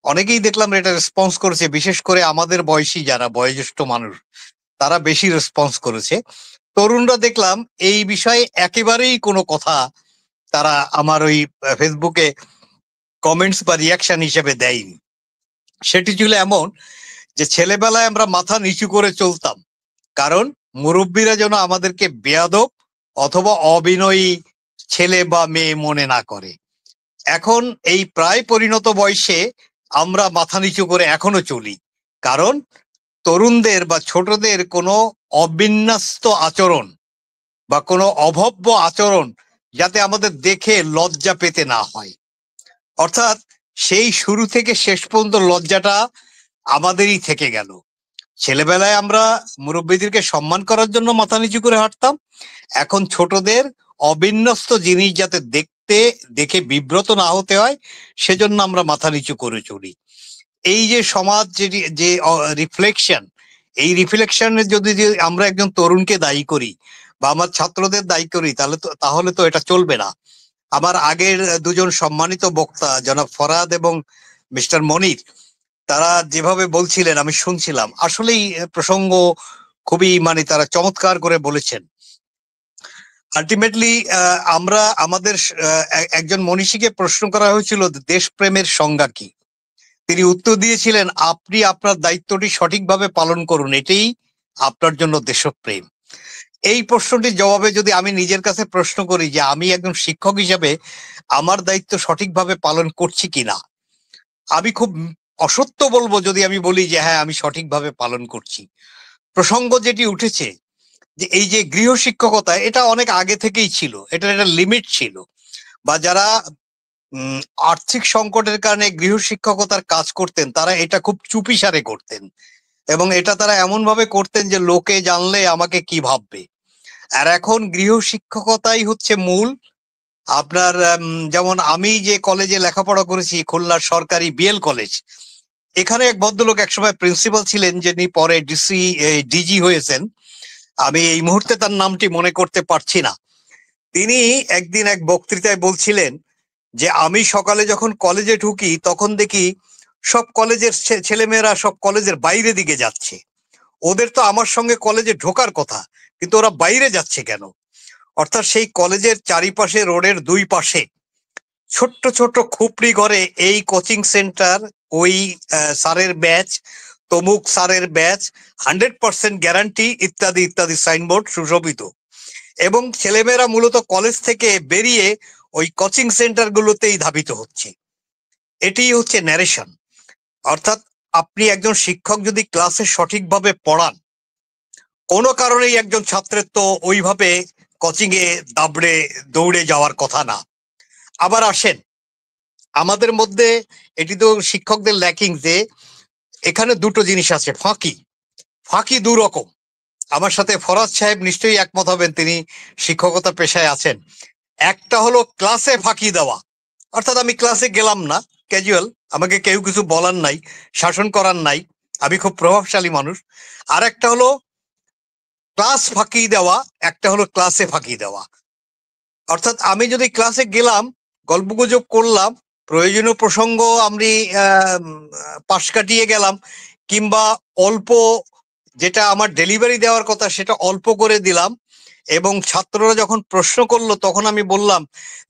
অনেকেই দেখলাম এটা রেসপন্স করেছে, বিশেষ করে আমাদের বয়সী যারা বয়োজ্যেষ্ঠ মানুষ তারা বেশি রেসপন্স করেছে। তরুণরা দেখলাম এই বিষয়ে একেবারেই কোনো কথা তারা আমার ওই ফেসবুকে কমেন্টস বা রিয়াকশন হিসেবে দেয়নি। সেটি ছিল এমন যে ছেলেবেলায় আমরা মাথা নিচু করে চলতাম, কারণ মুরব্বীরা যেন আমাদেরকে বেয়াদব অথবা অবিনয়ী ছেলে বা মেয়ে মনে না করে। এখন এই প্রায় পরিণত বয়সে আমরা মাথা নিচু করে এখনো চলি, কারণ তরুণদের বা ছোটদের কোনো অবিন্যস্ত আচরণ বা কোনো অভব্য আচরণ যাতে আমাদের দেখে লজ্জা পেতে না হয়। অর্থাৎ সেই শুরু থেকে শেষ পর্যন্ত লজ্জাটা আমাদেরই থেকে গেল। ছেলেবেলায় আমরা মুরব্বীদেরকে সম্মান করার জন্য মাথা নিচু করে হাঁটতাম, এখন ছোটদের অবিন্যস্ত জিনিস যাতে দেখে বিব্রত না হতে হয় সেজন্য আমরা মাথা নিচু করে চলি। এই যে সমাজ যে রিফ্লেকশন, এই রিফ্লেকশনের যদি আমরা একজন তরুণকে দায়ী করি বা আমার ছাত্রদের দায়ী করি তাহলে তো এটা চলবে না। আমার আগের দুজন সম্মানিত বক্তা জনাব ফরহাদ এবং মিস্টার মনির, তারা যেভাবে বলছিলেন আমি শুনছিলাম, আসলেই প্রসঙ্গ খুবই তারা চমৎকার করে বলেছেন। আলটিমেটলি আমরা আমাদের একজন মনীষীকে প্রশ্ন করা হয়েছিল দেশপ্রেমের সংজ্ঞা কি, তিনি উত্তর দিয়েছিলেন আপনি আপনার দায়িত্বটি সঠিকভাবে পালন করুন, এটাই আপনার জন্য দেশপ্রেম। এই প্রশ্নটির জবাবে যদি আমি নিজের কাছে প্রশ্ন করি যে আমি একজন শিক্ষক হিসেবে আমার দায়িত্ব সঠিকভাবে পালন করছি কিনা, আমি খুব অসত্য বলবো যদি আমি বলি যে হ্যাঁ আমি সঠিকভাবে পালন করছি। প্রসঙ্গ যেটি উঠেছে যে এই যে গৃহ শিক্ষকতা, এটা অনেক আগে থেকেই ছিল, এটার একটা লিমিট ছিল, বা যারা আর্থিক সংকটের কারণে গৃহ শিক্ষকতার কাজ করতেন তারা এটা খুব চুপিসারে করতেন, এবং এটা তারা এমন ভাবে করতেন যে লোকে জানলে আমাকে কি ভাববে। আর এখন গৃহ শিক্ষকতাই হচ্ছে মূল। আপনার যেমন আমি যে কলেজে লেখাপড়া করেছি, খুলনার সরকারি বিএল কলেজ, এখানে এক ভদ্রলোক একসময় প্রিন্সিপাল ছিলেন, যিনি পরে ডিজি হয়েছেন, আমি এই মুহূর্তে তার নামটি মনে করতে পারছি না। তিনি একদিন এক বক্তৃতায় বলছিলেন যে আমি সকালে যখন কলেজে ঢুকি তখন দেখি সব কলেজের ছেলেমেয়েরা সব কলেজের বাইরে দিকে যাচ্ছে, ওদের তো আমার সঙ্গে কলেজে ঢোকার কথা, কিন্তু ওরা বাইরে যাচ্ছে কেন? অর্থাৎ সেই কলেজের চারিপাশে, রোডের দুই পাশে ছোট্ট ছোট্ট খুপড়ি ঘরে এই কোচিং সেন্টার, ওই স্যারের ব্যাচ, তমুক স্যারের ব্যাচ, 100% গ্যারান্টি ইত্যাদি ইত্যাদি সাইনবোর্ড সুশোভিত, এবং ছেলেমেয়েরা মূলত কলেজ থেকে বেরিয়ে ওই কোচিং সেন্টার গুলোতেই ধাবিত হচ্ছে। এটি হচ্ছে ন্যারেশন। অর্থাৎ আপনি একজন শিক্ষক যদি ক্লাসে সঠিকভাবে পড়ান, কোনো কারণেই একজন ছাত্রের তো ওইভাবে কোচিং এ দাবড়ে দৌড়ে যাওয়ার কথা না। আবার আসেন, আমাদের মধ্যে এটি তো শিক্ষকদের ল্যাকিং যে এখানে দুটো জিনিস আছে, ফাঁকি দু রকম। আমার সাথে ফরাজ সাহেব নিশ্চয়ই একমত হবেন, তিনি শিক্ষকতা পেশায় আছেন। একটা হলো ক্লাসে ফাঁকি দেওয়া, অর্থাৎ আমি ক্লাসে গেলাম না, ক্যাজুয়াল, আমাকে কেউ কিছু বলার নাই, শাসন করার নাই, আমি খুব প্রভাবশালী মানুষ। আর একটা হলো ক্লাস ফাঁকি দেওয়া, একটা হলো ক্লাসে ফাঁকি দেওয়া। অর্থাৎ আমি যদি ক্লাসে গেলাম, গল্পগুজব করলাম, প্রয়োজনীয় প্রসঙ্গ আমি পাশ কাটিয়ে গেলাম, কিংবা অল্প যেটা আমার ডেলিভারি দেওয়ার কথা সেটা অল্প করে দিলাম, এবং ছাত্ররা যখন প্রশ্ন করলো তখন আমি বললাম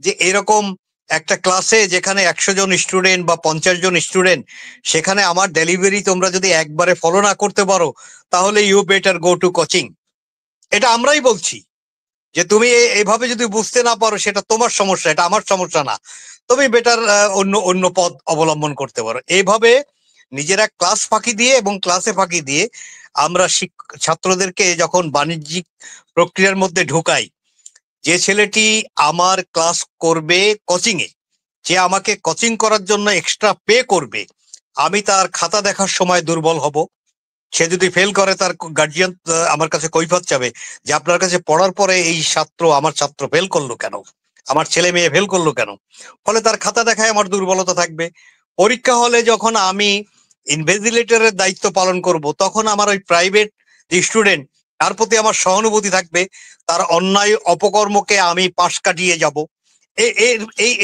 যে এরকম একটা ক্লাসে যেখানে 100 জন স্টুডেন্ট বা 50 জন স্টুডেন্ট, সেখানে আমার ডেলিভারি তোমরা যদি একবারে ফলো না করতে পারো তাহলে you better go to coaching. এটা আমরাই বলছি যে তুমি এইভাবে যদি বুঝতে না পারো সেটা তোমার সমস্যা, এটা আমার সমস্যা না, তুমি বেটার অন্য পথ অবলম্বন করতে পারো। এইভাবে নিজেরা ক্লাস ফাঁকি দিয়ে এবং ক্লাসে ফাঁকি দিয়ে আমরা ছাত্রদেরকে যখন বাণিজ্যিক প্রক্রিয়ার মধ্যে ঢোকাই, যে ছেলেটি আমার ক্লাস করবে কোচিং এ, যে আমাকে কোচিং করার জন্য এক্সট্রা পে করবে, আমি তার খাতা দেখার সময় দুর্বল হব। সে যদি ফেল করে তার গার্জিয়ান আমার কাছে কৈফিয়ত চাবে যে আপনার কাছে পড়ার পরে এই আমার ছাত্র ফেল করলো কেন, আমার ছেলে মেয়ে ফেল করলো কেন। ফলে তার খাতা দেখায় আমার দুর্বলতা থাকবে। পরীক্ষা হলে যখন আমি ইনভিজিলেটরের দায়িত্ব পালন করব, তখন আমার ওই প্রাইভেট যে স্টুডেন্ট, তার প্রতি আমার সহানুভূতি থাকবে, তার অন্যায় অপকর্মকে আমি পাশ কাটিয়ে যাব।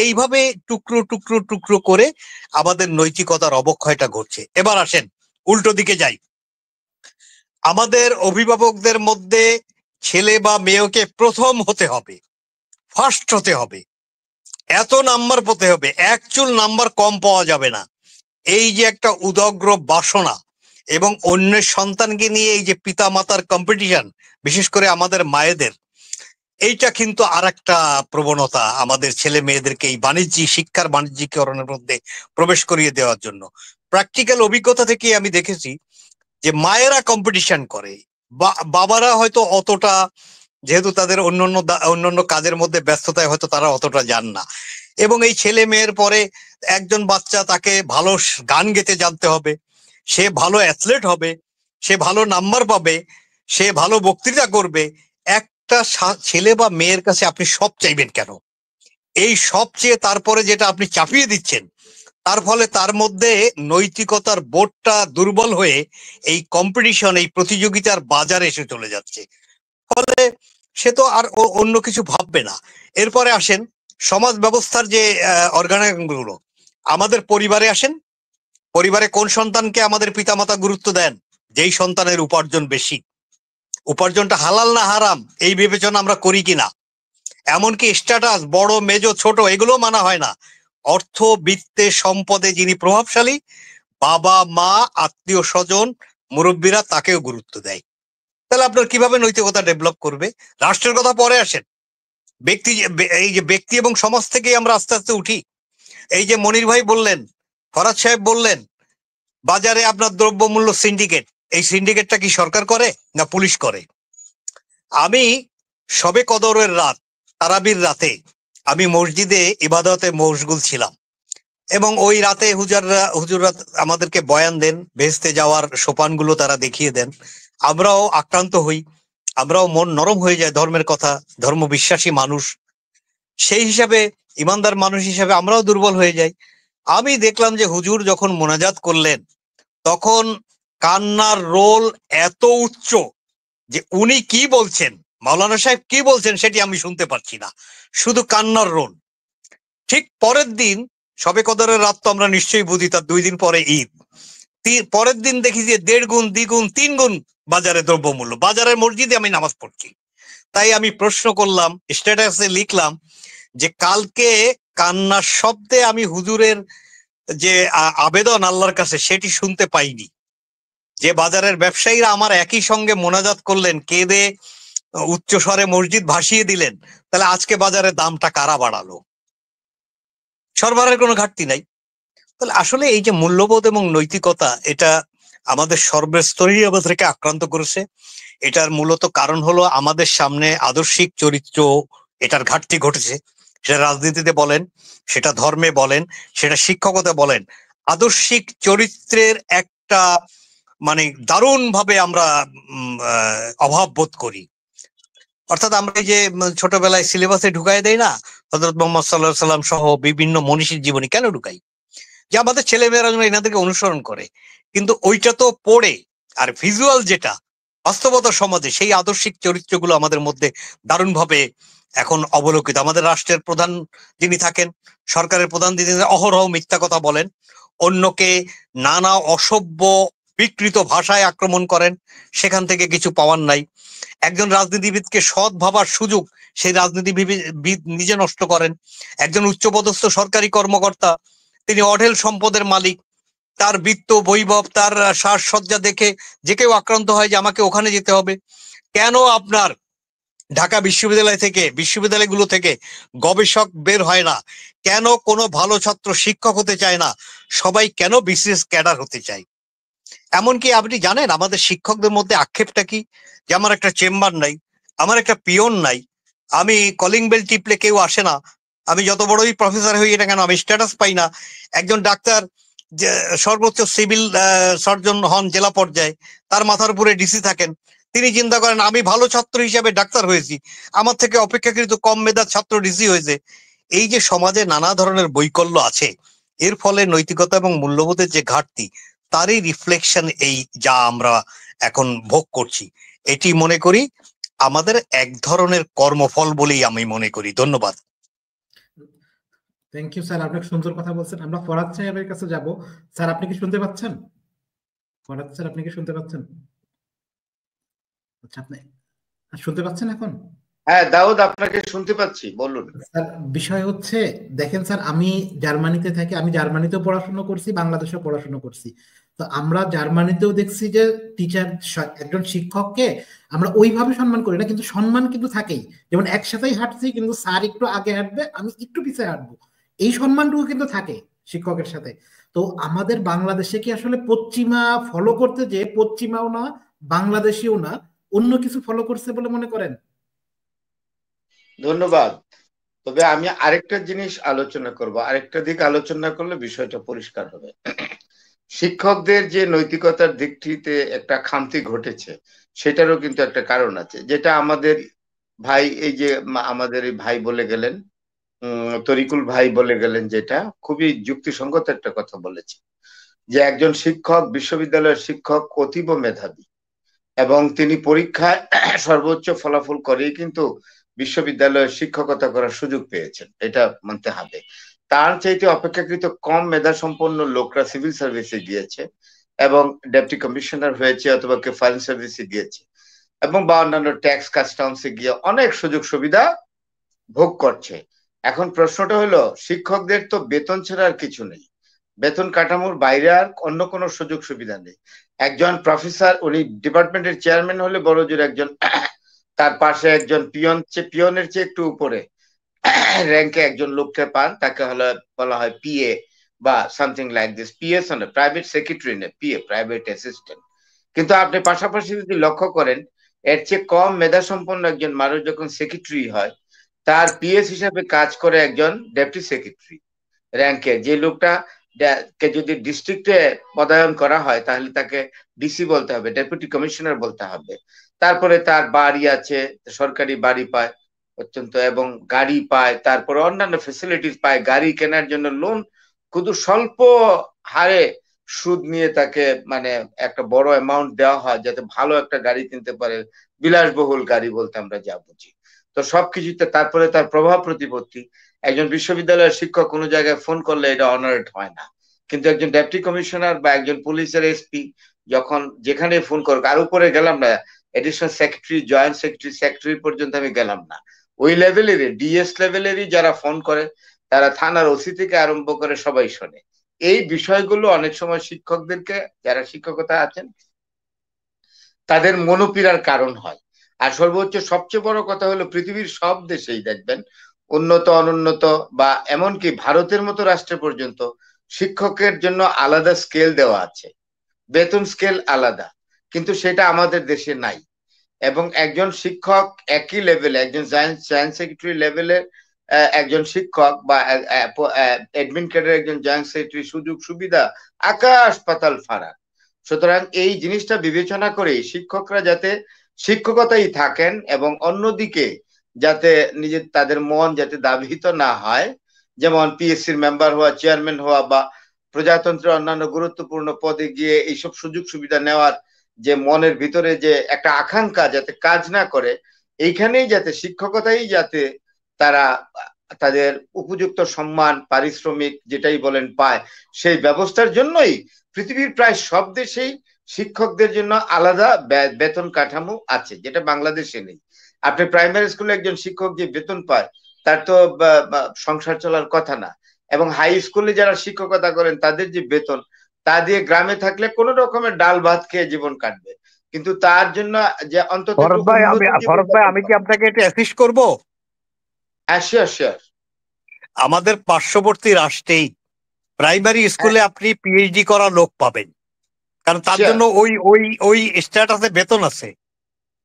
এইভাবে টুকরো টুকরো টুকরো করে আমাদের নৈতিকতার অবক্ষয়টা ঘটছে। এবার আসেন উল্টো দিকে যাই, আমাদের অভিভাবকদের মধ্যে ছেলে বা মেয়েকে প্রথম হতে হবে, ফার্স্ট হতে হবে, এত নাম্বার পেতে হবে, একচুল নাম্বার কম পাওয়া যাবে না। এই যে একটা উদগ্র বাসনা, এবং অন্যের সন্তানকে নিয়ে এই যে পিতা মাতার কম্পিটিশন, বিশেষ করে আমাদের মায়েদের, এইটা কিন্তু আর একটা প্রবণতা আমাদের ছেলে মেয়েদেরকে এই শিক্ষার বাণিজ্যিকরণের মধ্যে প্রবেশ করিয়ে দেওয়ার জন্য। প্র্যাকটিক্যাল অভিজ্ঞতা থেকে আমি দেখেছি যে মায়েরা কম্পিটিশন করে, বাবারা হয়তো অতটা, যেহেতু তাদের অন্যান্য কাজের মধ্যে ব্যস্ততায় হয়তো তারা অতটা যান না। এবং এই ছেলে মেয়ের পরে একজন বাচ্চা, তাকে ভালো গান গেতে জানতে হবে, সে ভালো অ্যাথলেট হবে, সে ভালো নাম্বার পাবে, সে ভালো বক্তৃতা করবে। একটা ছেলে বা মেয়ের কাছে আপনি সব চাইবেন কেন? এই সব চেয়ে তারপরে যেটা আপনি চাপিয়ে দিচ্ছেন, তার ফলে তার মধ্যে নৈতিকতার বোধটা দুর্বল হয়ে এই কম্পিটিশন, এই প্রতিযোগিতার বাজারে এসে চলে যাচ্ছে। ফলে সে তো আর অন্য কিছু ভাববে না। এরপরে আসেন সমাজ ব্যবস্থার যে অর্গানাইজেশন গুলো। আমাদের পরিবারে আসেন, পরিবারে কোন সন্তানকে আমাদের পিতামাতা গুরুত্ব দেন? যেই সন্তানের উপার্জন বেশি। উপার্জনটা হালাল না হারাম এই বিবেচনা আমরা করি কিনা? এমনকি স্ট্যাটাস, বড় মেজো ছোট, এগুলো মানা হয় না। অর্থ বৃত্তে সম্পদে যিনি প্রভাবশালী, বাবা মা আত্মীয় স্বজন মুরব্বীরা তাকেও গুরুত্ব দেয়। তাহলে আপনার কিভাবে নৈতিকতা ডেভেলপ করবে? রাষ্ট্রের কথা পরে আসেন, এই যে ব্যক্তি এবং সমাজ থেকেই আমরা আস্তে আস্তে উঠি। এই যে মনির ভাই বললেন, ফরাদ সাহেব বললেন, বাজারে আপনার দ্রব্যমূল্য সিন্ডিকেট, এই সিন্ডিকেটটা কি সরকার করে না পুলিশ করে? আমি সবে কদরের রাত, তারাবির রাতে আমি মসজিদে ইবাদতে মশগুল ছিলাম, এবং ওই রাতে হুজুররা আমাদেরকে বয়ান দেন, ভেস্তে যাওয়ার সোপানগুলো তারা দেখিয়ে দেন। আমরাও আক্রান্ত হই, আমরাও মন নরম হয়ে যায় ধর্মের কথা, ধর্ম বিশ্বাসী মানুষ, সেই হিসাবে ইমানদার মানুষ হিসাবে আমরাও দুর্বল হয়ে যাই। আমি দেখলাম যে হুজুর যখন মোনাজাত করলেন, তখন কান্নার রোল এত উচ্চ যে উনি কি বলছেন, মাওলানা সাহেব কি বলছেন সেটি আমি শুনতে পাচ্ছি না, শুধু কান্নার রোল। ঠিক পরের দিন, সবে কদরের রাত তো আমরা নিশ্চয়ই বুঝি, তার 2 দিন পরে ঈদ। পরের দিন দেখি যে 1.5 গুণ 2 গুণ 3 গুণ বাজারে দ্রব্যমূল্য। বাজারের মসজিদে আমি নামাজ পড়ছি। তাই আমি প্রশ্ন করলাম, স্ট্যাটাসে লিখলাম যে কালকে কান্নার শব্দে আমি হুজুরের যে আবেদন আল্লাহর কাছে সেটি শুনতে পাইনি। যে বাজারের ব্যবসায়ীরা আমার একই সঙ্গে মোনাজাত করলেন, কেঁদে উচ্চ স্বরে মসজিদ ভাসিয়ে দিলেন, তাহলে আজকে বাজারের দামটা কারা বাড়ালো? সরবরাহের কোনো ঘাটতি নাই। তাহলে আসলে এই যে মূল্যবোধ এবং নৈতিকতা, এটা আমাদের সর্বস্তরেই আমাদেরকে আক্রান্ত করেছে। এটার মূলত কারণ হলো আমাদের সামনে আদর্শিক চরিত্র, এটার ঘাটতি ঘটেছে। সেটা রাজনীতিতে বলেন, সেটা ধর্মে বলেন, সেটা শিক্ষকতা বলেন, আদর্শিক চরিত্রের একটা মানে দারুণ ভাবে আমরা অভাব বোধ করি। অর্থাৎ আমরা এই যে ছোটবেলায় সিলেবাসে ঢুকাই দেয় না, হযরত মুহাম্মদ সাল্লাল্লাহু আলাইহি সাল্লাম সহ বিভিন্ন মনীষীর জীবনী কেন ঢুকাই? যে আমাদের ছেলেমেয়েরা যেন এনাদেরকে অনুসরণ করে। কিন্তু ওইটা তো পড়ে, আর ভিজুয়াল যেটা বাস্তবতা সমাজে, সেই আদর্শিক চরিত্রগুলো আমাদের মধ্যে দারুণভাবে এখন অবলোকিত। আমাদের রাষ্ট্রের প্রধান যিনি থাকেন, সরকারের প্রধান যিনি, অহরহ মিথ্যা কথা বলেন, অন্যকে নানা অসভ্য বিকৃত ভাষায় আক্রমণ করেন, সেখান থেকে কিছু পাওয়ার নাই। একজন রাজনীতিবিদকে সৎ ভাবার সুযোগ সেই রাজনীতিবিদ নিজে নষ্ট করেন। একজন উচ্চপদস্থ সরকারি কর্মকর্তা, তিনি অঢেল সম্পদের মালিক, তার বৃত্ত বৈভব, তার সাজসজ্জা দেখে যে কেউ আক্রান্ত হয় যে আমাকে ওখানে যেতে হবে। কেন আপনার ঢাকা বিশ্ববিদ্যালয়গুলো থেকে গবেষক বের হয় না? কেন কোনো ভালো ছাত্র শিক্ষক হতে চায় না? সবাই কেন বিসিএস ক্যাডার হতে চায়? এমনকি আপনি জানেন আমাদের শিক্ষকদের মধ্যে আক্ষেপটা কি? যে আমার একটা চেম্বার নাই, আমার একটা পিয়ন নাই, আমি কলিং বেল টিপলে কেউ আসে না, আমি যত বড়ই প্রফেসর হই এটা কেন আমি স্ট্যাটাস পাই না। একজন ডাক্তার যে সর্বোচ্চ সিভিল সার্জন হন জেলা পর্যায়ে, তার মাথার উপরে ডিসি থাকেন, তিনি চিন্তা করেন আমি ভালো ছাত্র হিসাবে ডাক্তার হয়েছি, আমার থেকে অপেক্ষাকৃত কম মেধার ছাত্র ডিসি হয়েছে। এই যে সমাজে নানা ধরনের বৈকল্য আছে, এর ফলে নৈতিকতা এবং মূল্যবোধের যে ঘাটতি, তারই রিফ্লেকশন এই যা আমরা এখন ভোগ করছি। এটি মনে করি আমাদের এক ধরনের কর্মফল বলেই আমি মনে করি। ধন্যবাদ। থ্যাংক ইউ স্যার, আপনি সুন্দর কথা বলছেন। আমরা ফরাদ সাহেবের কাছে যাব। স্যার আপনি কি শুনতে পাচ্ছেন? ফরাদ স্যার আপনি কি শুনতে পাচ্ছেন? আচ্ছা, আপনি শুনতে পাচ্ছেন এখন? হ্যাঁ দাউদ, আপনাকে শুনতে পাচ্ছি, বলুন। স্যার বিষয় হচ্ছে, দেখেন স্যার, আমি জার্মানিতে থাকি, আমি জার্মানিতেও পড়াশোনা করছি, বাংলাদেশেও পড়াশোনা করছি। তো আমরা জার্মানিতেও দেখছি যে টিচার, একজন শিক্ষককে আমরা ওইভাবে সম্মান করি না, কিন্তু সম্মান কিন্তু থাকেই। যেমন একসাথেই হাঁটছি, কিন্তু স্যার একটু আগে হাঁটবে, আমি একটু পিছিয়ে হাঁটবো, এই সম্মানটুকু কিন্তু থাকে শিক্ষকের সাথে। তো আমাদের বাংলাদেশে কি আসলে পশ্চিমা ফলো করতে, যে পশ্চিমাও না বাংলাদেশিও না, অন্য কিছু ফলো করছে বলে মনে করেন? ধন্যবাদ। তবে আমি আরেকটা জিনিস আলোচনা করব, আরেকটা দিক আলোচনা করলে বিষয়টা পরিষ্কার হবে। শিক্ষকদের যে নৈতিকতার দিকটিতে একটা খামতি ঘটেছে, সেটারও কিন্তু একটা কারণ আছে, যেটা আমাদের ভাই, এই যে আমাদের এই ভাই বলে গেলেন, তরিকুল ভাই বলে গেলেন, যেটা খুবই যুক্তিসঙ্গত একটা কথা বলেছে, যে একজন শিক্ষক, বিশ্ববিদ্যালয়ের শিক্ষক অতীব মেধাবী এবং তিনি পরীক্ষায় সর্বোচ্চ ফলাফল করেই কিন্তু বিশ্ববিদ্যালয়ের শিক্ষকতা করার সুযোগ পেয়েছেন, এটা মানতে হবে। তার চাইতে অপেক্ষাকৃত কম মেধা সম্পন্ন লোকরা সিভিল সার্ভিসে গিয়েছে এবং ডেপুটি কমিশনার হয়েছে অথবা কেউ ফরেন সার্ভিসে গিয়েছে এবং বা অন্যান্য ট্যাক্স কাস্টমসে গিয়ে অনেক সুযোগ সুবিধা ভোগ করছে। এখন প্রশ্নটা হলো, শিক্ষকদের তো বেতন ছাড়া আর কিছু নেই, বেতন কাঠামোর বাইরে আর অন্য কোনো সুযোগ সুবিধা নেই। একজন প্রফেসর, উনি ডিপার্টমেন্টের চেয়ারম্যান হলে বড় জোর একজন, তার পাশে একজন পিয়নের চেয়ে একটু উপরে র্যাঙ্কে একজন লোককে পান, তাকে হলো বলা হয় পিএ বা সামথিং লাইক দিস। পিএ মানে প্রাইভেট সেক্রেটারি না, পিএ প্রাইভেট অ্যাসিস্ট্যান্ট। কিন্তু আপনি পাশাপাশি যদি লক্ষ্য করেন, এর চেয়ে কম মেধা সম্পন্ন একজন মানুষ যখন সেক্রেটারি হয়, তার পিএস হিসাবে কাজ করে একজন ডেপুটি সেক্রেটারি র্যাঙ্কে। যে লোকটা কে যদি ডিস্ট্রিক্টে পদায়ন করা হয়, তাহলে তাকে ডিসি বলতে হবে, ডেপুটি কমিশনার বলতে হবে। তারপরে তার বাড়ি আছে, সরকারি বাড়ি পায় অত্যন্ত, এবং গাড়ি পায়, তারপরে অন্যান্য ফেসিলিটিস পায়, গাড়ি কেনার জন্য লোন খুব স্বল্প হারে সুদ নিয়ে তাকে মানে একটা বড় অ্যামাউন্ট দেওয়া হয় যাতে ভালো একটা গাড়ি কিনতে পারে, বিলাসবহুল গাড়ি বলতে আমরা যা বুঝি। তো সবকিছুতে তারপরে তার প্রভাব প্রতিপত্তি। একজন বিশ্ববিদ্যালয়ের শিক্ষক কোনো জায়গায় ফোন করলে এটা অনারেট হয় না, কিন্তু একজন ডেপুটি কমিশনার বা একজন পুলিশের এসপি যখন যেখানে ফোন করুক, আর উপরে গেলাম না, additional secretary, joint secretary, secretary পর্যন্ত আমি গেলাম না, ওই লেভেলেরই ডিএস লেভেলেরই যারা ফোন করে, তারা থানার ওসি থেকে আরম্ভ করে সবাই শোনে। এই বিষয়গুলো অনেক সময় শিক্ষকদেরকে, যারা শিক্ষকতা আছেন, তাদের মনোপীড়ার কারণ হয়। আর সর্বোচ্চ সবচেয়ে বড় কথা হলো, পৃথিবীর সব দেশেই দেখবেন, উন্নত অনুন্নত বা এমনকি ভারতের মতো রাষ্ট্রে পর্যন্ত শিক্ষকের জন্য আলাদা স্কেল দেওয়া আছে, বেতন স্কেল আলাদা, কিন্তু সেটা আমাদের দেশে নাই। এবং একজন শিক্ষক একই লেভেলে, একজন জয়েন্ট সেক্রেটারি লেভেলের একজন শিক্ষক বা অ্যাডমিন ক্যাডারের একজন জয়েন্ট সেক্রেটারি, সুযোগ সুবিধা আকাশ পাতাল ফারাক। সুতরাং এই জিনিসটা বিবেচনা করে শিক্ষকরা যাতে শিক্ষকতাই থাকেন এবং অন্যদিকে যাতে নিজের তাদের মন যাতে দাবিত না হয়, যেমন পিএসসির মেম্বার হওয়া, চেয়ারম্যান হওয়া বা প্রজাতন্ত্রের অন্যান্য গুরুত্বপূর্ণ পদে গিয়ে এইসব সুযোগ সুবিধা নেওয়ার যে মনের ভিতরে যে একটা আকাঙ্ক্ষা যাতে কাজ না করে, এইখানেই যাতে শিক্ষকতাই যাতে তারা তাদের উপযুক্ত সম্মান, পারিশ্রমিক যেটাই বলেন পায়, সেই ব্যবস্থার জন্যই পৃথিবীর প্রায় সব দেশেই শিক্ষকদের জন্য আলাদা বেতন কাঠামো আছে, যেটা বাংলাদেশে নেই। আপনি প্রাইমারি স্কুলে একজন শিক্ষক যে বেতন পায়, তার তো সংসার চলার কথা না। এবং হাই স্কুলে যারা শিক্ষকতা করেন, তাদের যে বেতন, তা দিয়ে গ্রামে থাকলে কোন রকমের ডাল ভাত খেয়ে জীবন কাটবে, কিন্তু তার জন্য যে অন্তত আমি কি আপনাকে এটা অ্যাসিস্ট করব? আমাদের পার্শ্ববর্তী রাষ্ট্রেই প্রাইমারি স্কুলে আপনি পিএইচডি করা লোক পাবেন, কারণ তার জন্য ওই ওই ওই স্ট্যাটাসে বেতন আছে।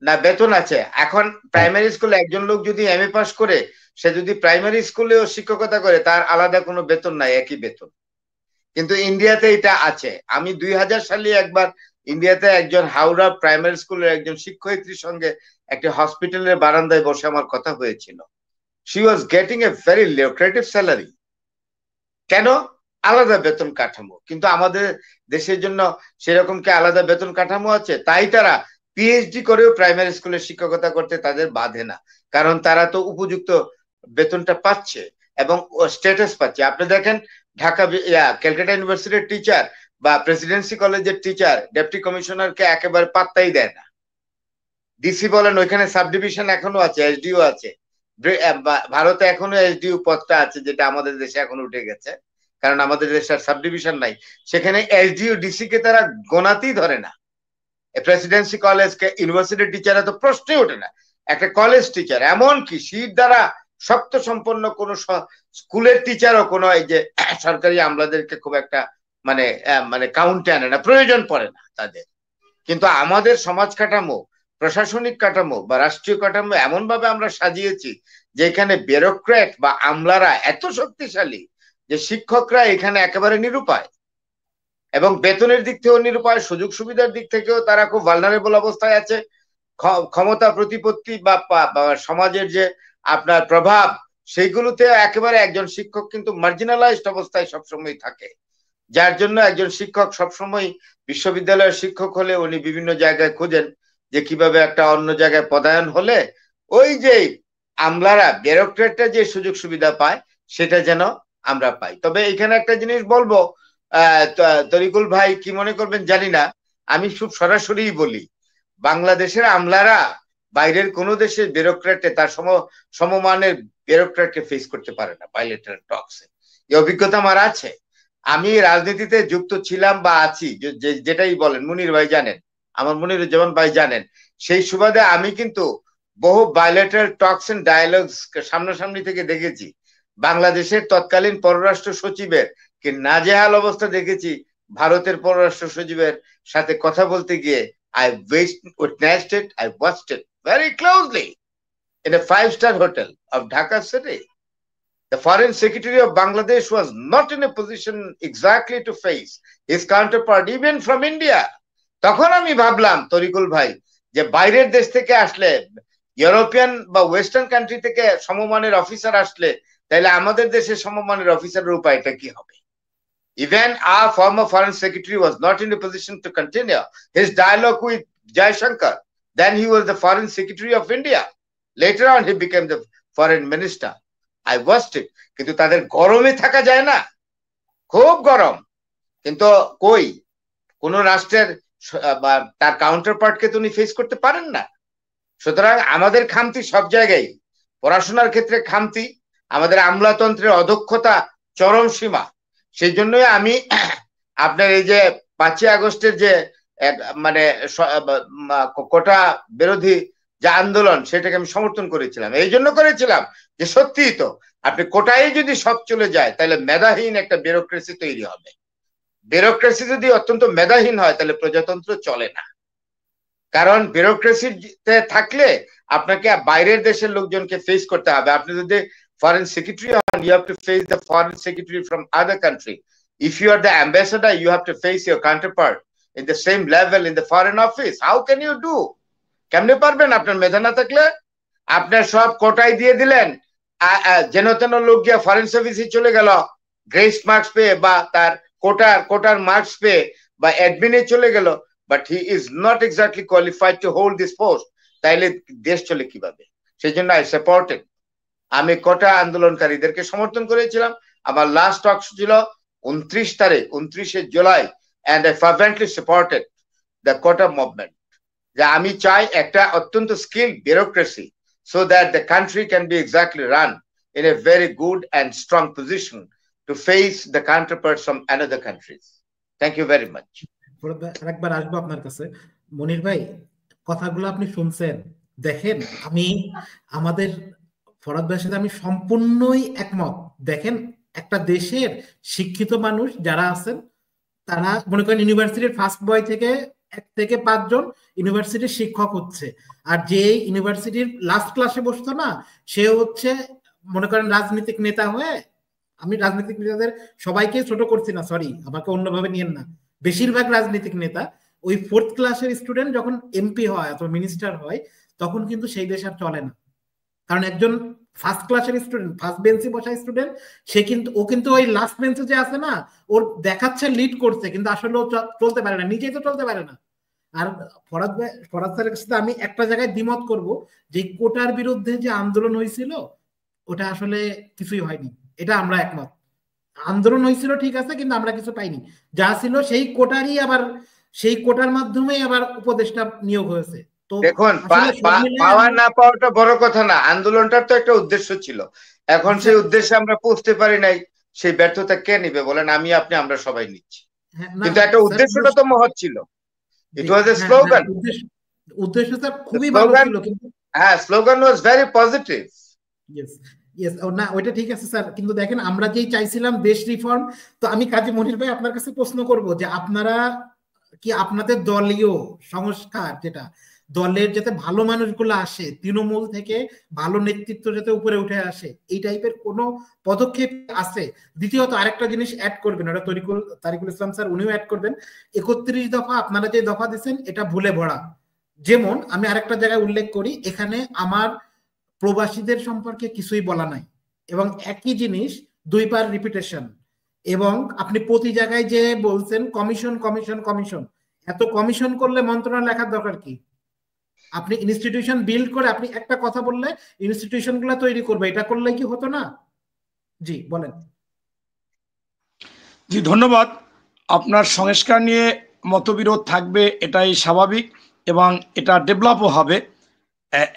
না, বেতন আছে। এখন প্রাইমারি স্কুলে একজন লোক যদি এমএ পাস করে, সে যদি প্রাইমারি স্কুলেও শিক্ষকতা করে, তার আলাদা কোনো বেতন নাই, একই বেতন। কিন্তু ইন্ডিয়াতে এটা আছে। আমি 2000 সালে একবার ইন্ডিয়াতে একজন হাওড়া প্রাইমারি স্কুলের একজন শিক্ষয়িত্রীর সঙ্গে একটা হসপিটালের বারান্দায় বসে আমার কথা হয়েছিল। She was getting a very lucrative salary. কেন? আলাদা বেতন কাঠামো। কিন্তু আমাদের দেশের জন্য সেরকম কি আলাদা বেতন কাঠামো আছে? তাই তারা পিএইচডি করেও প্রাইমারি স্কুলে শিক্ষকতা করতে তাদের বাধে না, কারণ তারা তো উপযুক্ত বেতনটা পাচ্ছে এবং স্ট্যাটাস পাচ্ছে। আপনি দেখেন ঢাকা ক্যালকাটা ইউনিভার্সিটির টিচার বা প্রেসিডেন্সি কলেজের টিচার ডেপুটি কমিশনারকে একেবারে পাত্তাই দেয় না। ডিসি বলেন, ওইখানে সাব ডিভিশন এখনো আছে, এসডিও আছে। ভারতে এখনো এসডিও পদটা আছে, যেটা আমাদের দেশে এখন উঠে গেছে। কারণ আমাদের দেশের সাব ডিভিশন নাই, সেখানে এসডিও ডিসি কে তারা গোনাতেই ধরে না। প্রেসিডেন্সি কলেজ কে ইউনিভার্সিটির টিচার তো প্রশ্নই ওঠে না। একটা কলেজ টিচার, এমনকি শীত দ্বারা শক্ত সম্পন্ন কোন স্কুলের টিচারও কোনো এই যে সরকারি আমলাদেরকে খুব একটা মানে কাউন্টে আনে না, প্রয়োজন পড়ে না তাদের। কিন্তু আমাদের সমাজ কাঠামো, প্রশাসনিক কাঠামো বা রাষ্ট্রীয় কাঠামো এমন ভাবে আমরা সাজিয়েছি যে এখানে ব্যুরোক্র্যাট বা আমলারা এত শক্তিশালী যে শিক্ষকরা এখানে একেবারে নিরুপায়, এবং বেতনের দিক থেকেও নিরুপায়, সুযোগ সুবিধার দিক থেকেও তারা খুব ভালনারেবল অবস্থায় আছে। ক্ষমতা প্রতিপত্তি বা সমাজের যে আপনার প্রভাব, সেইগুলোতে একেবারে একজন শিক্ষক কিন্তু মার্জিনালাইজড অবস্থায় সবসময় থাকে। যার জন্য একজন শিক্ষক সবসময় বিশ্ববিদ্যালয়ের শিক্ষক হলে উনি বিভিন্ন জায়গায় খোঁজেন যে কিভাবে একটা অন্য জায়গায় পদায়ন হলে ওই যে আমলারা ব্যুরোক্রেটরা যে সুযোগ সুবিধা পায় সেটা যেন আমরা পাই। তবে এখানে একটা জিনিস বলবো, তরিকুল ভাই কি মনে করবেন জানি না, আমি খুব সরাসরি বলি, বাংলাদেশের আমলারা বাইরের কোন দেশের ব্যুরোক্রেটে তার সমমানের ব্যুরোক্রেটকে ফেস করতে পারে না বাইলেটারাল টকসে। এই অভিজ্ঞতা আমার আছে। আমি রাজনীতিতে যুক্ত ছিলাম বা আছি, যেটাই বলেন, মুনির ভাই জানেন, আমার মনিরুজ্জামান ভাই জানেন, সেই সুবাদে আমি কিন্তু বহু বাইলেটারাল টকস এন্ড ডায়ালগস সামনাসামনি থেকে দেখেছি। বাংলাদেশের তৎকালীন পররাষ্ট্র সচিবের কি নাজেহাল অবস্থা দেখেছি ভারতের পররাষ্ট্র সচিবের সাথে কথা বলতে গিয়ে। I witnessed it, I watched it very closely in a 5-star hotel of Dhaka city. The foreign secretary of Bangladesh was not in a position exactly to face his counterpart even from India. তখন আমি ভাবলাম তরিকুল ভাই যে বাইরের দেশ থেকে আসলে, European বা ওয়েস্টার্ন কান্ট্রি থেকে সমমানের অফিসার আসলে তাহলে আমাদের দেশের সমমানের অফিসারের উপায়টা কি হবে? Even our former foreign secretary was not in a position to continue his dialogue with Jaishankar. Then he was the foreign secretary of India. Later on he became the foreign minister. I watched it. কিন্তু তাদের গরমে থাকা যায় না, খুব গরম, কিন্তু কই কোন রাষ্ট্রের তার কাউন্টারপার্টকে তো উনি ফেস করতে পারেন না। সুতরাং আমাদের খামতি সব জায়গায়, পড়াশোনার ক্ষেত্রে খামতি, আমাদের আমলাতন্ত্রের অদক্ষতা চরম সীমা। সেই জন্যই আমি আপনার এই যে 5ই আগস্টের যে মানে কোটা বিরোধী যে আন্দোলন, সেটাকে আমি সমর্থন করেছিলাম। এই জন্য করেছিলাম যে সত্যিই তো আপনি কোটায় যদি সব চলে যায় তাহলে মেধাহীন একটা ব্যুরোক্রেসি তৈরি হবে। ব্যুরোক্রেসি যদি অত্যন্ত মেধাহীন হয় তাহলে প্রজাতন্ত্র চলে না। কারণ ব্যুরোক্রেসিতে থাকলে আপনাকে বাইরের দেশের লোকজনকে ফেস করতে হবে। আপনি যদি foreign secretary on, you have to face the foreign secretary from other country. If you are the ambassador, you have to face your counterpart in the same level in the foreign office. How can you do? কেমনে পারবেন? আপনার মেধা না থাকলে আপনার সব কোটায় দিয়ে দিলেন, যেন তেন লোক গিয়ে ফরেন সার্ভিসে চলে গেল গ্রেস মার্কস পেয়ে বা তার কোটার মার্কস পেয়ে বা অ্যাডমিনে চলে গেল, but he is not exactly qualified to hold this post. তাইলে দেশ চলে কিভাবে? সেই জন্য আই সাপোর্টেড, আমি কোটা আন্দোলনকারীদেরকে সমর্থন করেছিলাম। আমার লাস্ট টক ছিল 29 July, and I fervently supported the quota movement. যে আমি চাই একটা অত্যন্ত skill bureaucracy so that the country can be exactly run in a very good and strong position to face the counterparts from another countries. Thank you very much. আরেকবার আসবো আপনার কাছে। মনির ভাই, কথাগুলো আপনি শুনছেন, দেখেন আমি আমাদের ফরাদ ভাইয়ের সাথে আমি সম্পূর্ণই একমত। দেখেন একটা দেশের শিক্ষিত মানুষ যারা আছেন তারা মনে করেন ইউনিভার্সিটির ফার্স্ট বয় থেকে 1 থেকে 5 জন ইউনিভার্সিটির শিক্ষক হচ্ছে, আর যে ইউনিভার্সিটির লাস্ট ক্লাসে বসতো না সে হচ্ছে মনে করেন রাজনৈতিক নেতা হয়ে, আমি রাজনৈতিক নেতাদের সবাইকে ছোট করছি না, সরি আমাকে অন্যভাবে নিয়েন না, বেশিরভাগ রাজনৈতিক নেতা ওই 4th ক্লাসের স্টুডেন্ট যখন এমপি হয় অথবা মিনিস্টার হয় তখন কিন্তু সেই দেশ আর চলে না। কারণ একজন ফার্স্ট ক্লাসের স্টুডেন্ট, ফার্স্ট বেঞ্চে বসা স্টুডেন্ট, সে কিন্তু ওই লাস্ট বেঞ্চে যে আছে না, ওর দেখাচ্ছে লিড করছে কিন্তু আসলে ও চলতে পারে না, নিজেই তো চলতে পারে না। আর ফরাদ স্যারের সাথে আমি একটা জায়গায় দ্বিমত করব, যে কোটার বিরুদ্ধে যে আন্দোলন হয়েছিল ওটা আসলে কিছুই হয়নি, এটা আমরা একমত। আন্দোলন হয়েছিল ঠিক আছে, কিন্তু আমরা কিছু পাইনি। যা ছিল সেই কোটারই আবার সেই কোটার মাধ্যমেই আবার উপদেষ্টা নিয়োগ হয়েছে। দেখুন, পাওয়া না পাওয়াটা বড় কথা না, আন্দোলনটার তো একটা উদ্দেশ্য ছিল। এখন সেই উদ্দেশ্যে আমরা পৌঁছতে পারি নাই, সেই ব্যর্থতা কে নিবে বলেন? আমি আপনি আমরা সবাই নিচ্ছি, কিন্তু একটা উদ্দেশ্যটা তো মহৎ ছিল। ইট ওয়াজ এ স্লোগান। উদ্দেশ্য স্যার খুবই ভালো ছিল, কিন্তু হ্যাঁ, slogan was very positive. Yes yes, না ওইটা ঠিক আছে স্যার, কিন্তু দেখেন আমরা যেই চাইছিলাম দেশ রিফর্ম, তো আমি কাজী মনির ভাই আপনার কাছে প্রশ্ন করব যে আপনারা কি আপনাদের দলীয় সংস্কার, যেটা দলের যাতে ভালো মানুষগুলো আসে, তৃণমূল থেকে ভালো নেতৃত্ব যাতে উপরে উঠে আসে, এই টাইপের কোনো পদক্ষেপ আছে? দ্বিতীয়ত আরেকটা জিনিস অ্যাড করবেন, ওটা তারিকুল ইসলাম স্যার উনিও অ্যাড করবেন, 31 দফা আপনারা যে দফা দিচ্ছেন এটা ভুলে ভরা। যেমন আমি আরেকটা জায়গায় উল্লেখ করি, এখানে আমার প্রবাসীদের সম্পর্কে কিছুই বলা নাই, এবং একই জিনিস দুইবার রিপিটেশন, এবং আপনি প্রতি জায়গায় যে বলছেন কমিশন কমিশন কমিশন, এত কমিশন করলে মন্ত্রণালয় লেখার দরকার কি? আপনি ইনস্টিটিউশন বিল্ড করে আপনি একটা কথা বললে ইনস্টিটিউশন গুলা তৈরি করবে, এটা করলে কি হতো না? জি বলেন। জি ধন্যবাদ। আপনার সংস্কার নিয়ে মতবিরোধ থাকবে, এটাই স্বাভাবিক, এবং এটা ডেভেলপও হবে।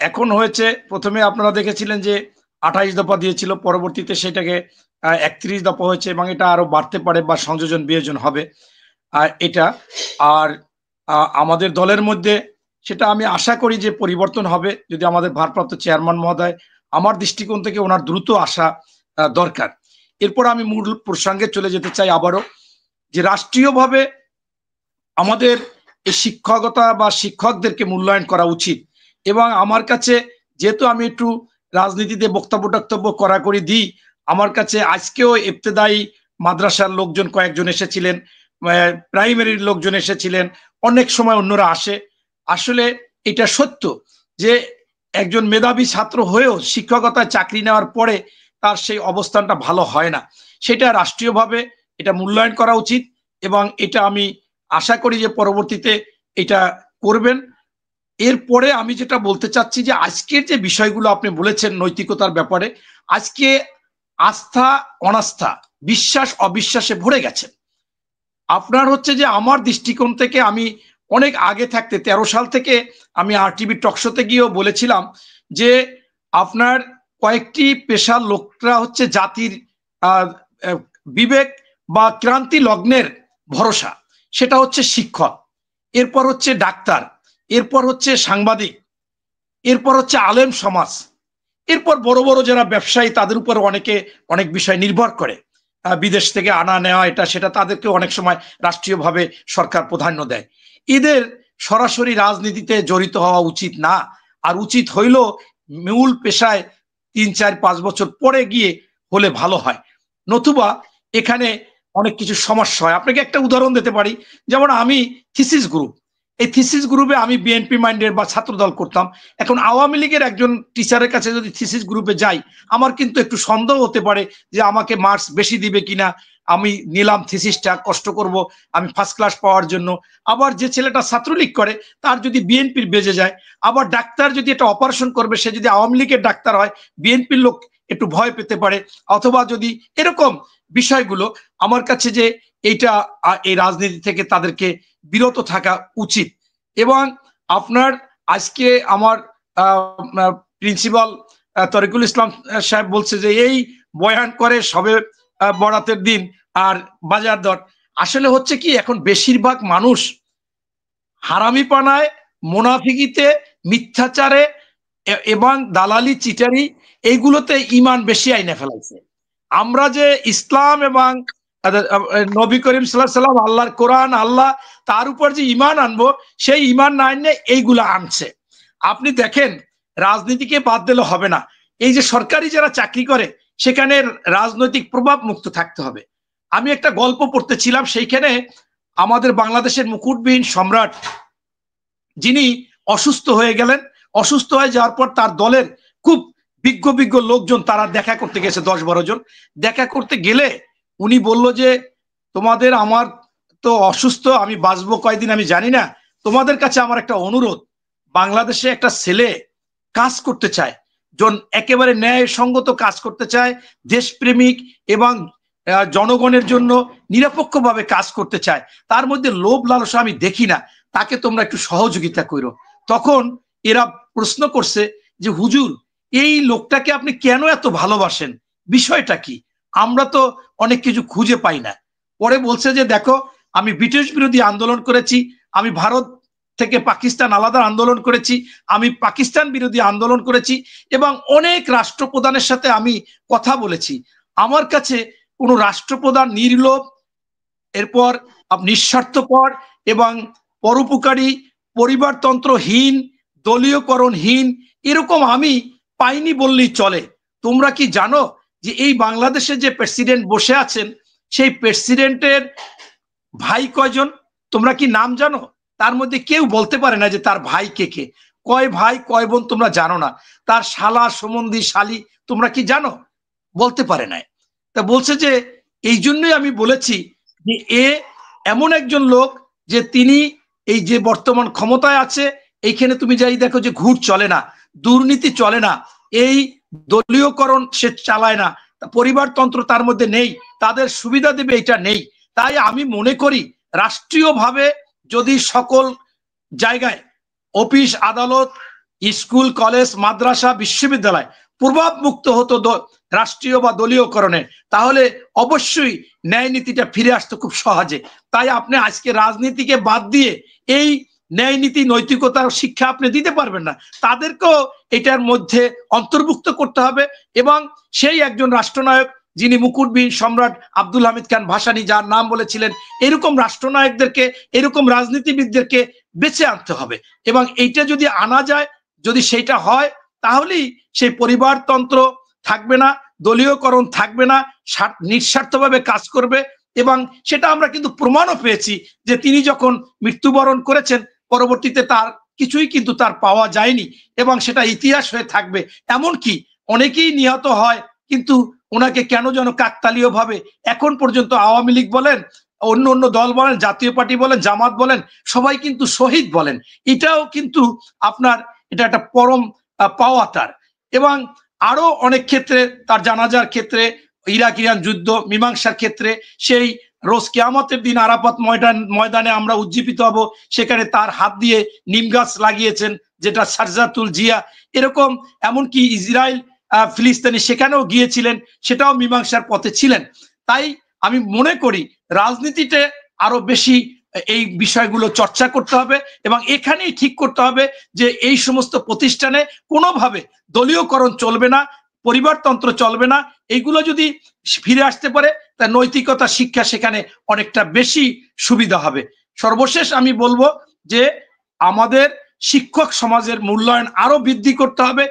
এখন হয়েছে, প্রথমে আপনারা দেখেছিলেন যে 28 দফা দিয়েছিল, পরবর্তীতে সেটাকে 31 দফা হয়েছে, এবং এটা আরো বাড়তে পারে বা সংযোজন বিয়োজন হবে এটা। আর আমাদের দলের মধ্যে সেটা আমি আশা করি যে পরিবর্তন হবে, যদি আমাদের ভারপ্রাপ্ত চেয়ারম্যান মহোদয়, আমার দৃষ্টিকোণ থেকে ওনার দ্রুত আসা দরকার। এরপর আমি মূল প্রসঙ্গে চলে যেতে চাই আবারও, যে রাষ্ট্রীয়ভাবে আমাদের এই শিক্ষকতা বা শিক্ষকদেরকে মূল্যায়ন করা উচিত। এবং আমার কাছে, যেহেতু আমি একটু রাজনীতিতে বক্তব্য করাকরি দিই, আমার কাছে আজকেও ইবতেদায়ী মাদ্রাসার লোকজন কয়েকজন এসেছিলেন, প্রাইমারির লোকজন এসেছিলেন, অনেক সময় অন্যরা আসে। আসলে এটা সত্য যে একজন মেধাবী ছাত্র হয়েও শিক্ষকতায় চাকরি নেওয়ার পরে তার সেই অবস্থানটা ভালো হয় না। সেটা রাষ্ট্রীয়ভাবে এটা মূল্যায়ন করা উচিত, এবং এটা আমি আশা করি যে পরবর্তীতে এটা করবেন। এরপরে আমি যেটা বলতে চাচ্ছি, যে আজকের যে বিষয়গুলো আপনি বলেছেন নৈতিকতার ব্যাপারে, আজকে আস্থা অনাস্থা, বিশ্বাস অবিশ্বাসে ভরে গেছে। আপনার হচ্ছে যে আমার দৃষ্টিকোণ থেকে আমি অনেক আগে থাকতে 13 সাল থেকে আমি RTV টকশোতে গিয়েও বলেছিলাম যে আপনার কয়েকটি পেশার লোকরা হচ্ছে জাতির বিবেক বা ক্রান্তি লগ্নের ভরসা। সেটা হচ্ছে শিক্ষক, এরপর হচ্ছে ডাক্তার, এরপর হচ্ছে সাংবাদিক, এরপর হচ্ছে আলেম সমাজ, এরপর বড় বড় যারা ব্যবসায়ী, তাদের উপর অনেক বিষয় নির্ভর করে, বিদেশ থেকে আনা নেওয়া এটা সেটা, তাদেরকে অনেক সময় রাষ্ট্রীয়ভাবে সরকার প্রাধান্য দেয়। এদের সরাসরি রাজনীতিতে জড়িত হওয়া উচিত না, আর উচিত হইল মূল পেশায় 3, 4, 5 বছর পরে গিয়ে হলে ভালো হয়, নতুবা এখানে অনেক কিছু সমস্যা হয়। আপনাকে একটা উদাহরণ দিতে পারি, যেমন আমি থিসিস গ্রুপ, এই থিসিস গ্রুপে আমি বিএনপি মাইন্ডের বা ছাত্রদল করতাম। এখন আওয়ামী লীগের একজন টিচারের কাছে যদি থিসিস গ্রুপে যাই, আমার কিন্তু একটু সন্দেহ হতে পারে যে আমাকে মার্কস বেশি দিবে কিনা। আমি নিলাম থিসিসটা, কষ্ট করব আমি ফার্স্ট ক্লাস পাওয়ার জন্য। আবার যে ছেলেটা ছাত্রলীগ করে তার যদি বিএনপির বেজে যায়, আবার ডাক্তার যদি একটা অপারেশন করবে, সে যদি আওয়ামী লীগের ডাক্তার হয়, বিএনপির লোক একটু ভয় পেতে পারে। অথবা যদি এরকম বিষয়গুলো, আমার কাছে যে এইটা এই রাজনীতি থেকে তাদেরকে বিরত থাকা উচিত। এবং আপনার আজকে আমার প্রিন্সিপাল তরিকুল ইসলাম সাহেব বলছে যে এই বয়ান করে সবে বরাতের দিন আর বাজার দর। আসলে হচ্ছে কি, এখন বেশিরভাগ মানুষ হারামিপানায়, মুনাফিকিতে, মিথ্যাচারে এবং দালালি চিটারি এইগুলোতে ইমান বেশি আইনে ফেলাইছে। আমরা যে ইসলাম এবং নবী করিম সাল্লাল্লাহু আলাইহি ওয়াসাল্লাম, আল্লাহর কোরআন, আল্লাহ, তার উপর যে ইমান আনবো, সেই ইমান না আনলে এইগুলো আনছে। আপনি দেখেন, রাজনীতিকে বাদ দিলে হবে না। এই যে সরকারি যারা চাকরি করে, সেখানে রাজনৈতিক প্রভাব মুক্ত থাকতে হবে। আমি একটা গল্প পড়তেছিলাম, সেইখানে আমাদের বাংলাদেশের মুকুটবিহীন সম্রাট, যিনি অসুস্থ হয়ে গেলেন, অসুস্থ হয়ে যাওয়ার পর তার দলের খুব বিজ্ঞ লোকজন তারা দেখা করতে গেছে, 10-12 জন দেখা করতে গেলে উনি বলল যে তোমাদের, আমার তো অসুস্থ, আমি বাঁচবো কয়দিন আমি জানি না, তোমাদের কাছে আমার একটা অনুরোধ, বাংলাদেশে একটা ছেলে কাজ করতে চায়, একেবারে ন্যায়সঙ্গত কাজ করতে চায়, দেশপ্রেমিক এবং জনগণের জন্য নিরপেক্ষভাবে কাজ করতে চায়, তার মধ্যে লোভ লালসা আমি দেখি না, তাকে তোমরা একটু সহযোগিতা করো। তখন এরা প্রশ্ন করছে যে হুজুর, এই লোকটাকে আপনি কেন এত ভালোবাসেন, বিষয়টা কি? আমরা তো অনেক কিছু খুঁজে পাই না। পরে বলছে যে দেখো আমি ব্রিটিশ বিরোধী আন্দোলন করেছি, আমি ভারত থেকে পাকিস্তান আলাদা আন্দোলন করেছি, আমি পাকিস্তান বিরোধী আন্দোলন করেছি এবং অনেক রাষ্ট্রপ্রধানের সাথে আমি কথা বলেছি। আমার কাছে কোনো রাষ্ট্রপ্রধান নির্লোভ, এরপর নিঃস্বার্থপর এবং পরোপকারী, পরিবারতন্ত্রহীন, দলীয়করণহীন এরকম আমি পাইনি বললেই চলে। তোমরা কি জানো যে এই বাংলাদেশে যে প্রেসিডেন্ট বসে আছেন সেই প্রেসিডেন্টের ভাই কয়জন? তোমরা কি নাম জানো? তার মধ্যে কেউ বলতে পারে না যে তার ভাই কে কে, কয় ভাই কয় বোন তোমরা জানো না। তার শালা সম্বন্ধী শালী তোমরা কি জানো? বলতে পারে না। তা বলছে যে এই জন্যই আমি বলেছি যে এ এমন একজন লোক যে তিনি এই যে বর্তমান ক্ষমতায় আছে এইখানে তুমি যাই দেখো যে ঘুট চলে না, দুর্নীতি চলে না, এই দলীয়করণ সে চালায় না, পরিবারতন্ত্র তার মধ্যে নেই, তাদের সুবিধা দেবে এটা নেই। তাই আমি মনে করি রাষ্ট্রীয়ভাবে যদি সকল জায়গায় অফিস আদালত স্কুল কলেজ মাদ্রাসা বিশ্ববিদ্যালয় প্রভাব মুক্ত হতো রাষ্ট্রীয় বা দলীয়করণে, তাহলে অবশ্যই ন্যায় নীতিটা ফিরে আসতো খুব সহজে। তাই আপনি আজকে রাজনীতিকে বাদ দিয়ে এই ন্যায় নীতি নৈতিকতার শিক্ষা আপনি দিতে পারবেন না, তাদেরকেও এটার মধ্যে অন্তর্ভুক্ত করতে হবে। এবং সেই একজন রাষ্ট্রনায়ক যিনি মুকুটবিহীন সম্রাট আব্দুল হামিদ খান ভাসানী যার নাম বলেছিলেন, এরকম রাষ্ট্রনায়কদেরকে এরকম রাজনীতিবিদদেরকে বেছে আনতে হবে। এবং এইটা যদি আনা যায়, যদি সেইটা হয়, তাহলেই সেই পরিবারতন্ত্র থাকবে না, দলীয়করণ থাকবে না, নিঃস্বার্থভাবে কাজ করবে। এবং সেটা আমরা কিন্তু প্রমাণও পেয়েছি যে তিনি যখন মৃত্যুবরণ করেছেন পরবর্তীতে তার কিছুই কিন্তু তার পাওয়া যায়নি এবং সেটা ইতিহাস হয়ে থাকবে। এমনকি অনেকেই নিহত হয় কিন্তু ওনাকে কেন যেন কাকতালীয় ভাবে এখন পর্যন্ত আওয়ামী লীগ বলেন, অন্য অন্য দল বলেন, জাতীয় পার্টি বলেন, জামাত বলেন, সবাই কিন্তু শহীদ বলেন। এটাও কিন্তু আপনার এটা একটা পরম পাওয়া তার। এবং আরো অনেক ক্ষেত্রে তার জানাজার ক্ষেত্রে, ইরাক ইরান যুদ্ধ মীমাংসার ক্ষেত্রে, সেই রোজ কিয়ামতের দিন আরাফাত ময়দানে আমরা উজ্জীবিত হব, সেখানে তার হাত দিয়ে নিম গাছ লাগিয়েছেন যেটা সারজাতুল জিয়া, এরকম এমনকি ইসরায়েল ফিলিস্তিনি সেখানেও গিয়েছিলেন, সেটাও মীমাংসার পথে ছিলেন। তাই আমি মনে করি রাজনীতিতে আরো বেশি এই বিষয়গুলো চর্চা করতে হবে এবং এখানেই ঠিক করতে হবে যে এই সমস্ত প্রতিষ্ঠানে কোনোভাবে দলীয়করণ চলবে না, পরিবারতন্ত্র চলবে না। এইগুলো যদি ফিরে আসতে পারে তা নৈতিকতা শিক্ষা সেখানে অনেকটা বেশি সুবিধা হবে। সর্বশেষ আমি বলবো যে আমাদের শিক্ষক সমাজের মূল্যায়ন আরো বৃদ্ধি করতে হবে।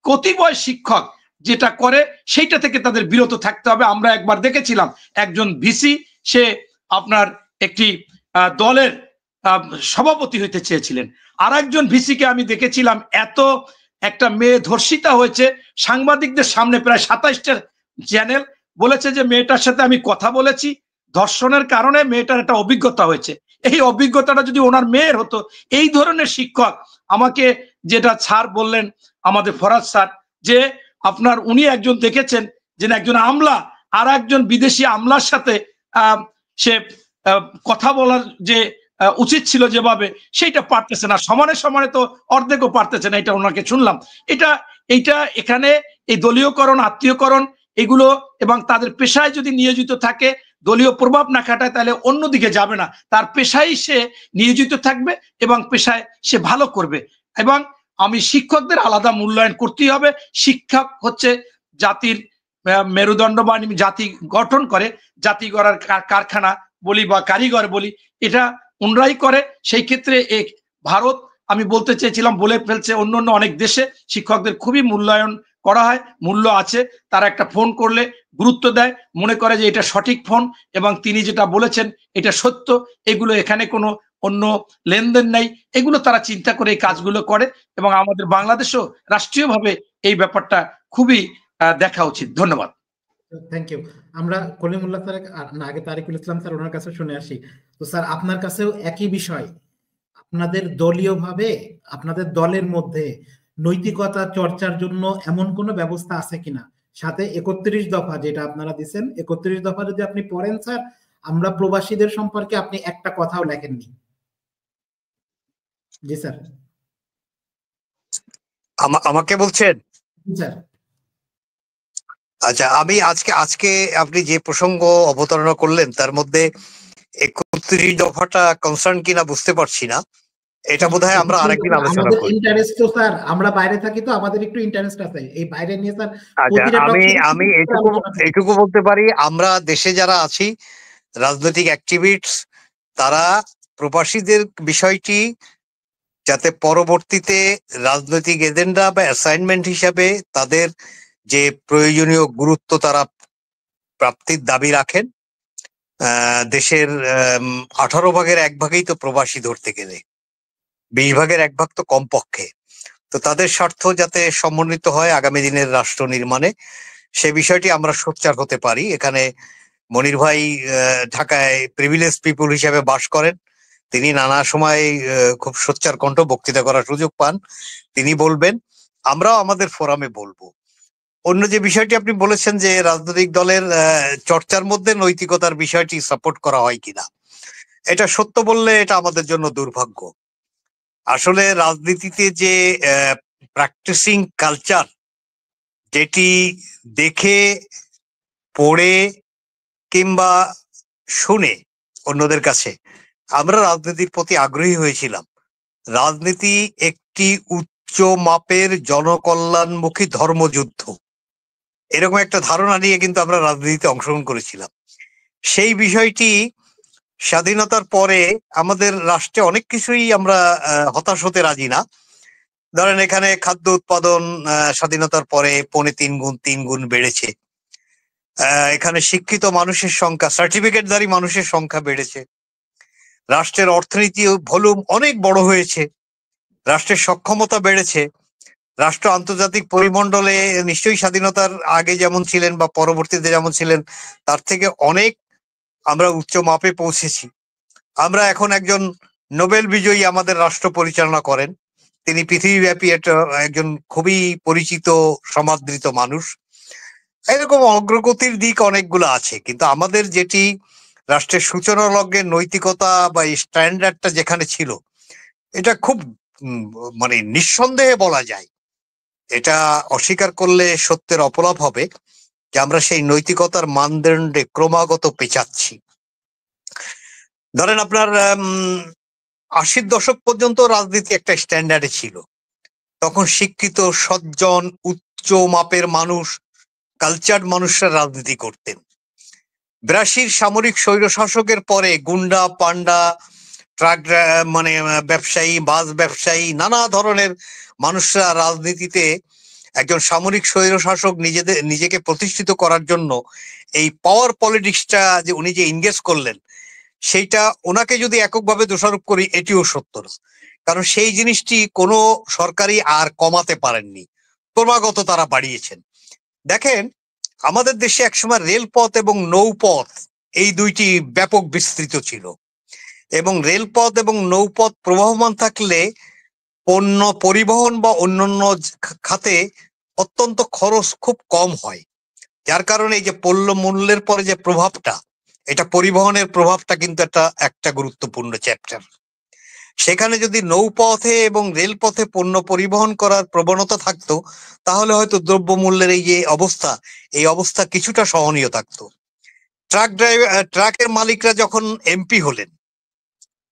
কতিপয় শিক্ষক যেটা করে সেইটা থেকে তাদের বিরত থাকতে হবে। আমরা একবার দেখেছিলাম একজন ভিসি, সে আপনার একটি দলের সভাপতি হইতে চেয়েছিলেন। আর একজন ভিসিকে আমি দেখেছিলাম, এত একটা মেয়ে ধর্ষিতা হয়েছে, সাংবাদিকদের সামনে প্রায় 27টা চ্যানেল বলেছে যে মেয়েটার সাথে আমি কথা বলেছি, ধর্ষণের কারণে মেয়েটার একটা অভিজ্ঞতা হয়েছে। এই অভিজ্ঞতাটা যদি ওনার মেয়ের হতো, এই ধরনের শিক্ষক আমাকে যেটা স্যার বললেন আমাদের ফরাজ স্যার, যে আপনার উনি একজন দেখেছেন যে একজন আমলা আর একজন বিদেশি আমলার সাথে সে কথা বলার যে উচিত ছিল যেভাবে, সেইটা পারতেছে না, সমানে সমানে তো অর্ধেকও পারতেছে না, এটা ওনাকে শুনলাম। এইটা এখানে এই দলীয়করণ আত্মীয়করণ এগুলো এবং তাদের পেশায় যদি নিয়োজিত থাকে, দলীয় প্রভাব না খাটায়, তাহলে অন্যদিকে যাবে না, তার পেশায় সে নিয়োজিত থাকবে এবং পেশায় সে ভালো করবে। এবং আমি শিক্ষকদের আলাদা মূল্যায়ন করতেই হবে। শিক্ষক হচ্ছে জাতির মেরুদণ্ড বা জাতি গঠন করে, জাতি গড়ার কারখানা বলি বা কারিগর বলি, এটা ওনরাই করে। সেই ক্ষেত্রে ভারত, আমি বলতে চেয়েছিলাম বলে ফেলছে, অন্য অন্য অনেক দেশে শিক্ষকদের খুবই মূল্যায়ন করা হয়, মূল্য আছে। তারা একটা ফোন করলে গুরুত্ব দেয়, মনে করে যে এটা সঠিক ফোন এবং তিনি যেটা বলেছেন এটা সত্য, এগুলো এখানে কোনো অন্য লেনদেন নেই, এগুলো তারা চিন্তা করে এই কাজগুলো করে। এবং আমাদের বাংলাদেশেও রাষ্ট্রীয়ভাবে এই ব্যাপারটা খুবই দেখা উচিত। ধন্যবাদ। Thank you. আমরা কলিমুল্লাহ স্যার না, আগে তারিকুল ইসলাম স্যার, ওনার কাছে শুনে আসি। তো স্যার আপনার কাছেও একই বিষয়, আপনাদের দলীয়ভাবে আপনাদের দলের মধ্যে নৈতিকতা চর্চার জন্য এমন কোনো ব্যবস্থা আছে কিনা? সাথে 31 দফা যেটা আপনারা দিচ্ছেন, 31 দফা যদি আপনি পড়েন স্যার, আমরা প্রবাসীদের সম্পর্কে আপনি একটা কথাও লেখেননি। জি স্যার। আমাকে বলছেন? স্যার আচ্ছা, আমি আজকে আপনি যে প্রসঙ্গ অবতারণা করলেন তার মধ্যে 31 দফাটা কনসার্ন কিনা বুঝতে পারছি না, এটা বোধহয় আমরা আরেকদিন আলোচনা আমাদের করব। ইন্টারেস্ট তো স্যার, আমরা বাইরে থাকি তো আমাদের একটু ইন্টারেস্ট আছে এই বাইরে নিয়ে স্যার। আচ্ছা, আমি এটুকু বলতে পারি, আমরা দেশে যারা আছি রাজনৈতিক অ্যাক্টিভিস্ট, তারা প্রবাসীদের বিষয়টি যাতে পরবর্তীতে রাজনৈতিক এজেন্ডা বা অ্যাসাইনমেন্ট হিসাবে তাদের যে প্রয়োজনীয় গুরুত্ব তারা প্রাপ্তির দাবি রাখেন। দেশের 18 ভাগের 1 ভাগেই তো প্রবাসী ধরতে গেলে, 20 ভাগের 1 ভাগ তো কমপক্ষে। তো তাদের স্বার্থ যাতে সমন্বিত হয় আগামী দিনের রাষ্ট্র নির্মাণে, সে বিষয়টি আমরা সোচ্চার হতে পারি। এখানে মনির ভাই ঢাকায় প্রিভিলেজ পিপুল হিসেবে বাস করেন, তিনি নানা সময় খুব সোচ্চার কণ্ঠ বক্তৃতা করার সুযোগ পান, তিনি বলবেন, আমরাও আমাদের ফোরামে বলবো। অন্য যে বিষয়টি আপনি বলেছেন যে রাজনৈতিক দলের চর্চার মধ্যে নৈতিকতার বিষয়টি সাপোর্ট করা হয় কিনা, এটা সত্য বললে এটা আমাদের জন্য দুর্ভাগ্য। আসলে রাজনীতিতে যে প্র্যাকটিসিং কালচার, যেটি দেখে পড়ে কিংবা শুনে অন্যদের কাছে আমরা রাজনীতির প্রতি আগ্রহী হয়েছিলাম, রাজনীতি একটি উচ্চ মাপের জনকল্যাণমুখী ধর্মযুদ্ধ, এরকম একটা ধারণা নিয়ে কিন্তু আমরা রাজনীতিতে অংশগ্রহণ করেছিলাম। সেই বিষয়টি স্বাধীনতার পরে আমাদের রাষ্ট্রে অনেক কিছুই আমরা হতাশ হতে রাজি না। ধরেন এখানে খাদ্য উৎপাদন স্বাধীনতার পরে 3 গুণ বেড়েছে, এখানে শিক্ষিত মানুষের সংখ্যা, সার্টিফিকেটধারী মানুষের সংখ্যা বেড়েছে, রাষ্ট্রের অর্থনীতি ভলিউম অনেক বড় হয়েছে, রাষ্ট্রের সক্ষমতা বেড়েছে, রাষ্ট্র আন্তর্জাতিক পরিমণ্ডলে নিশ্চয়ই স্বাধীনতার আগে যেমন ছিলেন বা পরবর্তীতে যেমন ছিলেন তার থেকে অনেক আমরা উচ্চ মাপে পৌঁছেছি। আমরা এখন একজন নোবেল বিজয়ী আমাদের রাষ্ট্র পরিচালনা করেন, তিনি পৃথিবীব্যাপী একজন খুবই পরিচিত সমাদৃত মানুষ। এরকম অগ্রগতির দিক অনেকগুলো আছে, কিন্তু আমাদের যেটি রাষ্ট্রের সূচনা লগ্নে নৈতিকতা বা স্ট্যান্ডার্ডটা যেখানে ছিল, এটা খুব মানে নিঃসন্দেহে বলা যায়, এটা অস্বীকার করলে সত্যের অপলাপ হবে যে আমরা সেই নৈতিকতার মানদণ্ডে ক্রমাগত পেঁচাচ্ছি। ধরেন আপনার 80-র দশক পর্যন্ত রাজনীতি একটা স্ট্যান্ডার্ডে ছিল, তখন শিক্ষিত সজ্জন উচ্চ মাপের মানুষ, কালচার্ড মানুষরা রাজনীতি করতেন। 82-র সামরিক স্বৈরশাসকের পরে গুন্ডা পান্ডা, ট্রাক মানে ব্যবসায়ী, বাস ব্যবসায়ী, নানা ধরনের মানুষরা রাজনীতিতে একজন সামরিক স্বৈরশাসক নিজেকে প্রতিষ্ঠিত করার জন্য এই পাওয়ার পলিটিক্সটা যে উনি যে ইনগেজ করলেন, সেইটা ওনাকে যদি এককভাবে দোষারোপ করি এটিও সত্য না, কারণ সেই জিনিসটি কোনো সরকারই আর কমাতে পারেননি, ক্রমাগত তারা বাড়িয়েছেন। দেখেন আমাদের দেশে একসময় রেলপথ এবং নৌপথ এই দুইটি ব্যাপক বিস্তৃত ছিল, এবং রেলপথ এবং নৌপথ প্রবাহমান থাকলে পণ্য পরিবহন বা অন্যান্য খাতে অত্যন্ত খরচ খুব কম হয়, যার কারণে এই যে পণ্য মূল্যের পরে যে প্রভাবটা, এটা পরিবহনের প্রভাবটা কিন্তু একটা গুরুত্বপূর্ণ চ্যাপ্টার। সেখানে যদি নৌপথে এবং রেলপথে পণ্য পরিবহন করার প্রবণতা থাকতো তাহলে হয়তো দ্রব্যমূল্যের এই অবস্থা কিছুটা সহনীয় থাকতো। ট্রাকের মালিকরা যখন এমপি হলেন,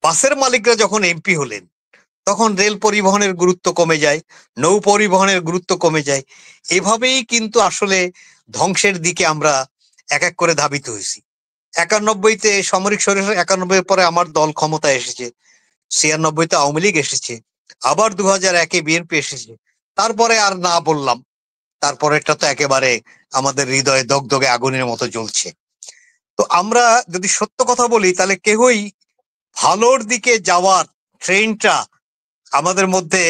বাসের মালিকরা যখন এমপি হলেন, তখন রেল পরিবহনের গুরুত্ব কমে যায়, নৌ পরিবহনের গুরুত্ব কমে যায়। এভাবেই কিন্তু আসলে ধ্বংসের দিকে আমরা এক এক করে ধাবিত হয়েছি। 91-তে সামরিক স্বৈরশাসন, 91-এর পরে আমার দল ক্ষমতায় এসেছে, 96-তে আওয়ামী লীগ এসেছে, আবার 2001-এ বিএনপি এসেছে, তারপরে আর না বললাম, তারপরেরটা তো একেবারে আমাদের হৃদয়ে দগদগে আগুনের মতো জ্বলছে। তো আমরা যদি সত্য কথা বলি তাহলে কেহই ভালোর দিকে যাওয়ার ট্রেনটা আমাদের মধ্যে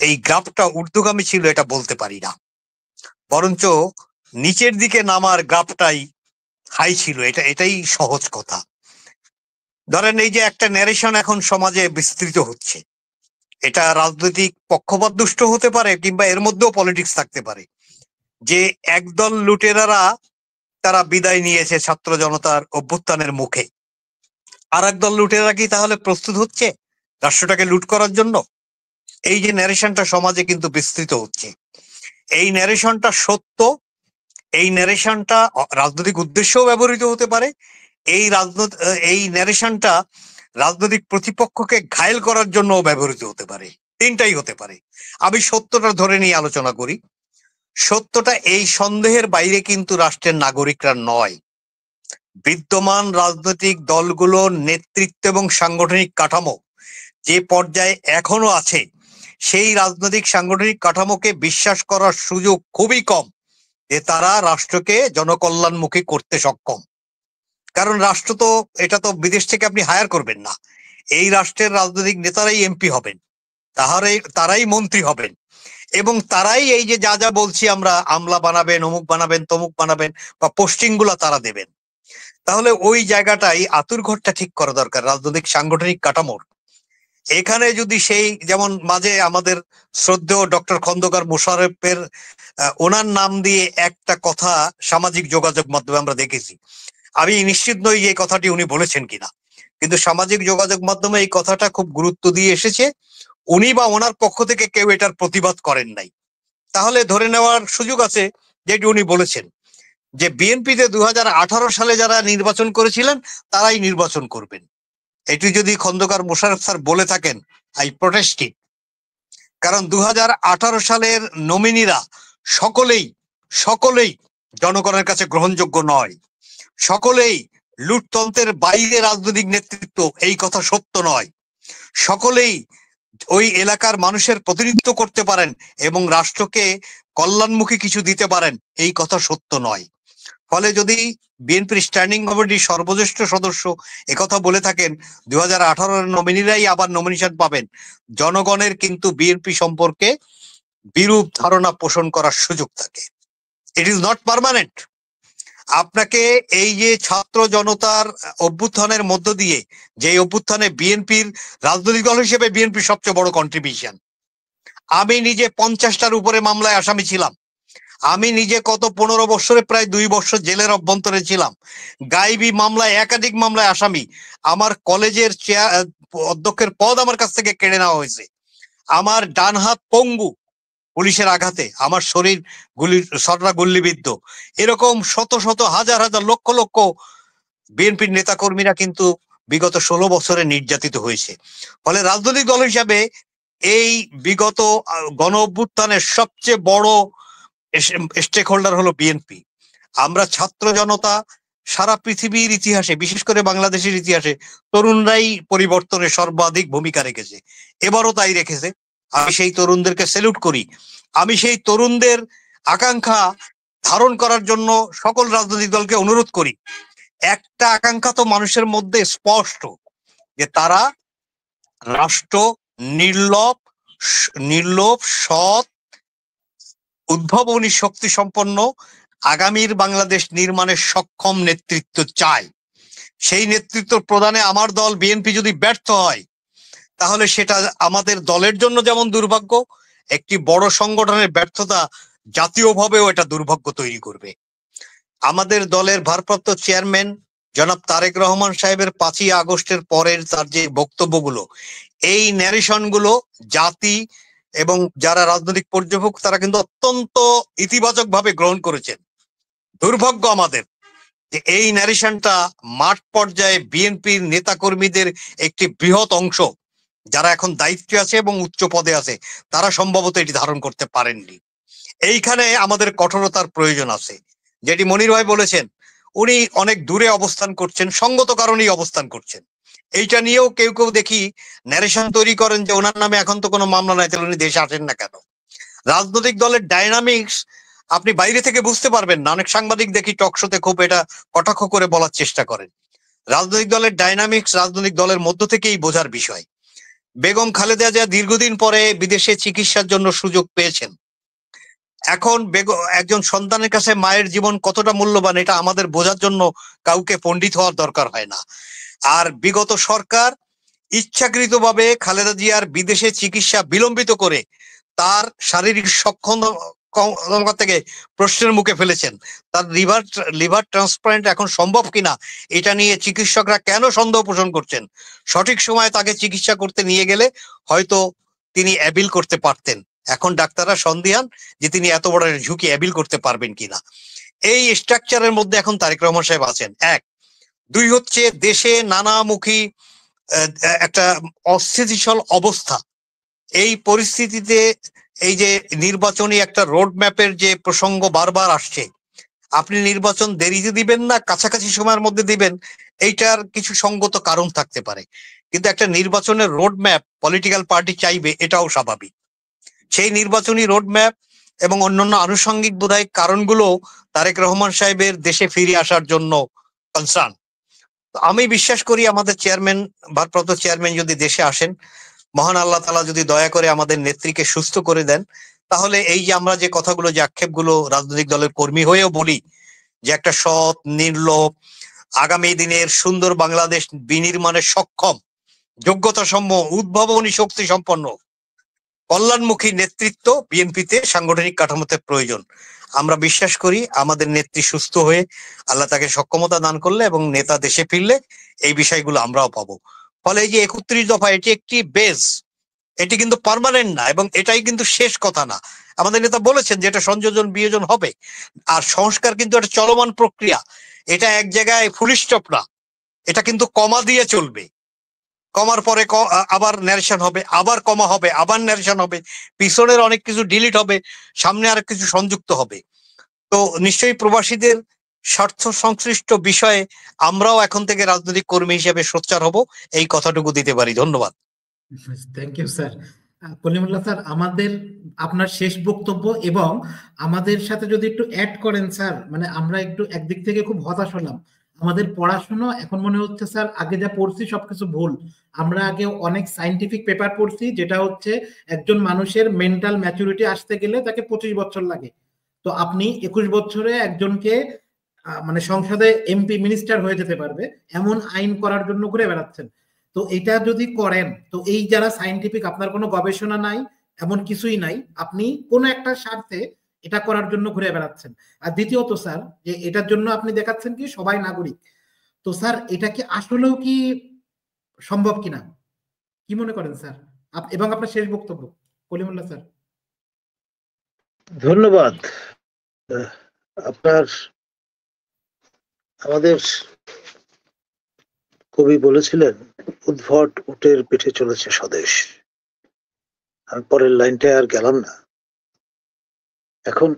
এই গ্রাফটা ঊর্ধ্বগামী ছিল এটা বলতে পারি না, বরঞ্চ নিচের দিকে নামার গ্রাফটাই হাই ছিল, এটাই সহজ কথা। ধরেন এই যে একটা ন্যারেশন এখন সমাজে বিস্তৃত হচ্ছে, এটা রাজনৈতিক পক্ষপাত দুষ্ট হতে পারে কিংবা এর মধ্যেও পলিটিক্স থাকতে পারে, যে একদল লুটেরারা তারা বিদায় নিয়েছে ছাত্র জনতার অভ্যুত্থানের মুখে, আর একদল লুটেরা কি তাহলে প্রস্তুত হচ্ছে রাষ্ট্রটাকে লুট করার জন্য? এই যে ন্যারেশনটা সমাজে কিন্তু বিস্তৃত হচ্ছে, এই ন্যারেশনটা সত্য, এই ন্যারেশনটা রাজনৈতিক উদ্দেশ্যেও ব্যবহৃত হতে পারে, এই ন্যারেশনটা রাজনৈতিক প্রতিপক্ষকে ঘায়েল করার জন্য ব্যবহৃত হতে পারে, তিনটাই হতে পারে। আমি সত্যটা ধরে নিয়ে আলোচনা করি। সত্যটা এই সন্দেহের বাইরে কিন্তু রাষ্ট্রের নাগরিকরা নয়। বিদ্যমান রাজনৈতিক দলগুলোর নেতৃত্ব এবং সাংগঠনিক কাঠামো যে পর্যায়ে এখনো আছে, সেই রাজনৈতিক সাংগঠনিক কাঠামোকে বিশ্বাস করার সুযোগ খুবই কম যে তারা রাষ্ট্রকে জনকল্যাণমুখী করতে সক্ষম। কারণ রাষ্ট্র তো, এটা তো বিদেশ থেকে আপনি হায়ার করবেন না। এই রাষ্ট্রের রাজনৈতিক নেতারাই এমপি হবেন, তারাই মন্ত্রী হবেন, এবং তারাই এই যে যা যা বলছি আমরা, আমলা বানাবেন, অমুক বানাবেন, তমুক বানাবেন, বা পোস্টিং গুলা তারা দেবেন। তাহলে ওই জায়গাটাই আতুর ঘরটা ঠিক করা দরকার রাজনৈতিক সাংগঠনিক কাঠামোর। এখানে যদি সেই, যেমন মাঝে আমাদের শ্রদ্ধেয় ডক্টর খন্দকার মোশাররফের ওনার নাম দিয়ে একটা কথা সামাজিক যোগাযোগ মাধ্যমে আমরা দেখেছি, আমি নিশ্চিত নই যে এই কথাটি উনি বলেছেন কিনা, কিন্তু সামাজিক যোগাযোগ মাধ্যমে এই কথাটা খুব গুরুত্ব দিয়ে এসেছে। উনি বা ওনার পক্ষ থেকে কেউ এটার প্রতিবাদ করেন নাই, তাহলে ধরে নেওয়ার সুযোগ আছে যেটি উনি বলেছেন যে বিএনপিতে 2018 সালে যারা নির্বাচন করেছিলেন তারাই নির্বাচন করবেন। এটি যদি খন্দকার মোশাররফ স্যার বলে থাকেন, আই প্রোটেস্ট ইট। কারণ 2018 সালের নমিনিরা সকলেই জনগণের কাছে গ্রহণযোগ্য নয়, সকলেই লুটতন্ত্রের বাইরে রাজনৈতিক নেতৃত্ব, এই কথা সত্য নয়। সকলেই ওই এলাকার মানুষের প্রতিনিধিত্ব করতে পারেন এবং রাষ্ট্রকে কল্যাণমুখী কিছু দিতে পারেন, এই কথা সত্য নয়। ফলে যদি বিএনপির স্ট্যান্ডিং কমিটির সর্বশ্রেষ্ঠ সদস্য একথা বলে থাকেন 2018 নমিনিরাই আবার নমিনেশন পাবেন, জনগণের কিন্তু বিএনপি সম্পর্কে বিরূপ ধারণা পোষণ করার সুযোগ থাকে। It is not permanent. আপনাকে এই যে ছাত্র জনতার অভ্যুত্থানের মধ্য দিয়ে, যে অভ্যুত্থানে বিএনপির রাজনৈতিক দল হিসেবে বিএনপির সবচেয়ে বড় কন্ট্রিবিউশন, আমি নিজে 50টার উপরে মামলায় আসামি ছিলাম। আমি নিজে কত 15 বছরে প্রায় 2 বছর জেলের অভ্যন্তরে ছিলাম। গাইবি মামলায়, একাধিক মামলায় আসামি। আমার কলেজের অধ্যক্ষের পদ আমার কাছ থেকে কেড়ে নেওয়া হয়েছে। আমার ডান হাত পঙ্গু পুলিশের আঘাতে, আমার শরীর সররা গুল্লিবিদ্ধ। এরকম শত শত হাজার হাজার লক্ষ লক্ষ বিএনপির নেতাকর্মীরা কিন্তু বিগত 16 বছরে নির্যাতিত হয়েছে। ফলে রাজনৈতিক দল হিসাবে এই বিগত গণ অভ্যুত্থানের সবচেয়ে বড় স্টেক হোল্ডার হলো বিএনপি। আমরা ছাত্র জনতা সারা পৃথিবীর ইতিহাসে, বিশেষ করে বাংলাদেশের ইতিহাসে তরুণরাই পরিবর্তনে সর্বাধিক ভূমিকা রেখেছে, এবারও তাই রেখেছে। আমি সেই তরুণদেরকে স্যালুট করি। আমি সেই তরুণদের আকাঙ্ক্ষা ধারণ করার জন্য সকল রাজনৈতিক দলকে অনুরোধ করি। একটা আকাঙ্ক্ষা তো মানুষের মধ্যে স্পষ্ট, যে তারা রাষ্ট্র নির্লোভ, সৎ, উদ্ভাবনী শক্তি সম্পন্ন আগামীর বাংলাদেশ নির্মাণের সক্ষম নেতৃত্ব চায়। সেই নেতৃত্ব প্রদানে আমার দল বিএনপি যদি ব্যর্থ হয়, তাহলে সেটা আমাদের দলের জন্য যেমন দুর্ভাগ্য, একটি বড় সংগঠনের ব্যর্থতা জাতীয়ভাবেও এটা দুর্ভাগ্য তৈরি করবে। আমাদের দলের ভারপ্রাপ্ত চেয়ারম্যান জনাব তারেক রহমান সাহেবের 5ই আগস্টের পরের তার যে বক্তব্যগুলো, এই ন্যারেশনগুলো জাতি এবং যারা রাজনৈতিক পর্যবেক্ষক তারা কিন্তু অত্যন্ত ইতিবাচক ভাবে গ্রহণ করেছেন। দুর্ভাগ্য আমাদের যে এই ন্যারেশনটা মাঠ পর্যায়ে বিএনপির নেতাকর্মীদের একটি বৃহৎ অংশ যারা এখন দায়িত্বে আছে এবং উচ্চ পদে আছে, তারা সম্ভবত এটি ধারণ করতে পারেননি। এইখানে আমাদের কঠোরতার প্রয়োজন আছে। যেটি মনির ভাই বলেছেন, উনি অনেক দূরে অবস্থান করছেন, সঙ্গত কারণেই অবস্থান করছেন। এইটা নিয়েও কেউ কেউ দেখি ন্যারেশন তৈরি করেন যে ওনার নামে এখন তো কোনো মামলা নাই, তাহলে উনি দেশে আসেন না কেন। রাজনৈতিক দলের ডাইনামিক্স আপনি বাইরে থেকে বুঝতে পারবেন না। অনেক সাংবাদিক দেখি টকশোতে খুব এটা কটাক্ষ করে বলার চেষ্টা করেন। রাজনৈতিক দলের ডাইনামিক্স রাজনৈতিক দলের মধ্য থেকেই বোঝার বিষয়। বেগম খালেদা জিয়া দীর্ঘদিন পরে বিদেশে চিকিৎসার জন্য সুযোগ পেয়েছেন। এখন একজন সন্তানের কাছে মায়ের জীবন কতটা মূল্যবান, এটা আমাদের বোঝার জন্য কাউকে পণ্ডিত হওয়ার দরকার হয় না। আর বিগত সরকার ইচ্ছাকৃতভাবে খালেদা জিয়ার বিদেশে চিকিৎসা বিলম্বিত করে তার শারীরিক সক্ষমতা থেকে প্রশ্নের মুখে ফেলেছেন। তার লিভার ট্রান্সপ্লান্ট এখন সম্ভব কিনা এটা নিয়ে চিকিৎসকরা কেন সন্দেহ পোষণ করছেন। সঠিক সময়ে তাকে চিকিৎসা করতে নিয়ে গেলে হয়তো তিনি অ্যাপিল করতে পারতেন। এখন ডাক্তাররা সন্দিহান যে তিনি এত বড় ঝুঁকি অ্যাপিল করতে পারবেন কিনা। এই স্ট্রাকচারের মধ্যে এখন তারেক রহমান সাহেব আছেন। এক, দুই হচ্ছে দেশে নানামুখী একটা অস্থিতিশীল অবস্থা। এই পরিস্থিতিতে এই যে নির্বাচনী একটা রোড ম্যাপের যে প্রসঙ্গ বারবার আসছে, আপনি নির্বাচন দেরিতে দিবেন না কাছাকাছি সময়ের মধ্যে দিবেন, এইটার কিছু সঙ্গত কারণ থাকতে পারে, কিন্তু একটা নির্বাচনের রোড ম্যাপ পলিটিক্যাল পার্টি চাইবে, এটাও স্বাভাবিক। সেই নির্বাচনী রোড ম্যাপ এবং অন্যান্য আনুষঙ্গিক বোধহয় কারণগুলো তারেক রহমান সাহেবের দেশে ফিরে আসার জন্য কনসার্ন। আমি বিশ্বাস করি আমাদের চেয়ারম্যান, ভারপ্রাপ্ত চেয়ারম্যান যদি দেশে আসেন, মহান আল্লাহ তাআলা যদি দয়া করে আমাদের নেত্রীকে সুস্থ করে দেন, তাহলে এই যে আমরা যে কথাগুলো, যে আক্ষেপগুলো রাজনৈতিক দলের কর্মী হয়েও বলি, যে একটা সৎ, নির্লোভ, আগামী দিনের সুন্দর বাংলাদেশ বিনির্মাণে সক্ষম, যোগ্যতা সম্পন্ন, উদ্ভাবনী শক্তি সম্পন্ন, কল্যাণমুখী নেতৃত্ব বিএনপিতে সাংগঠনিক কাঠামোতে প্রয়োজন। আমরা বিশ্বাস করি আমাদের নেত্রী সুস্থ হয়ে আল্লাহ তাকে সক্ষমতা দান করলে এবং নেতা দেশে ফিরলে এই বিষয়গুলো আমরাও পাবো। ফলে এই যে 31 দফা, এটি একটি বেস, এটি কিন্তু পার্মানেন্ট না এবং এটাই কিন্তু শেষ কথা না। আমাদের নেতা বলেছেন যে এটা সংযোজন বিয়োজন হবে, আর সংস্কার কিন্তু একটা চলমান প্রক্রিয়া, এটা এক জায়গায় ফুল স্টপ না, এটা কিন্তু কমা দিয়ে চলবে। কমার পরে আবার ন্যারেশন হবে, আবার কমা হবে, আবার ন্যারেশন হবে, পিছনের অনেক কিছু ডিলিট হবে, সামনে আর কিছু সংযুক্ত হবে। তো নিশ্চয়ই প্রবাসীদের স্বার্থ সংশ্লিষ্ট বিষয়ে আমরাও এখন থেকে রাজনৈতিক কর্মী হিসেবে সোচ্চার হব, এই কথাটুকু দিতে পারি। ধন্যবাদ। Thank you sir. Kalimullah sir, আমাদের আপনার শেষ বক্তব্য এবং আমাদের সাথে যদি একটু অ্যাড করেন স্যার, মানে আমরা একটু একদিক থেকে খুব হতাশ হলাম। আমাদের পড়াশোনা এখন মনে হচ্ছে স্যার আগে যা পড়ছি সবকিছু ভুল। আমরা আগে অনেক সায়েন্টিফিক পেপার পড়ছি, যেটা হচ্ছে একজন মানুষের মেন্টাল ম্যাচুরিটি আসতে গেলে তাকে 25 বছর লাগে। তো আপনি 21 বছরে একজনকে মানে সংসদে এমপি মিনিস্টার হয়ে যেতে পারবে এমন আইন করার জন্য ঘুরে বেড়াচ্ছেন। তো এটা যদি করেন, তো এই যারা সায়েন্টিফিক, আপনার কোনো গবেষণা নাই, এমন কিছুই নাই, আপনি কোনো একটা স্বার্থে এটা করার জন্য ঘুরে বেড়াচ্ছেন। আর দ্বিতীয়ত স্যার, যে এটার জন্য আপনি দেখাচ্ছেন কি সবাই নাগরিক। তো স্যার এটা কি আসলেও কি সম্ভব কিনা, কি মনে করেন স্যার? এবং আপনার শেষ বক্তব্য কলিমুল্লাহ স্যার। ধন্যবাদ। আপনার আমাদের কবি বলেছিলেন, উদ্ভট উটের পিঠে চলেছে স্বদেশ। আর পরের লাইনটা আর গেলাম না। এখন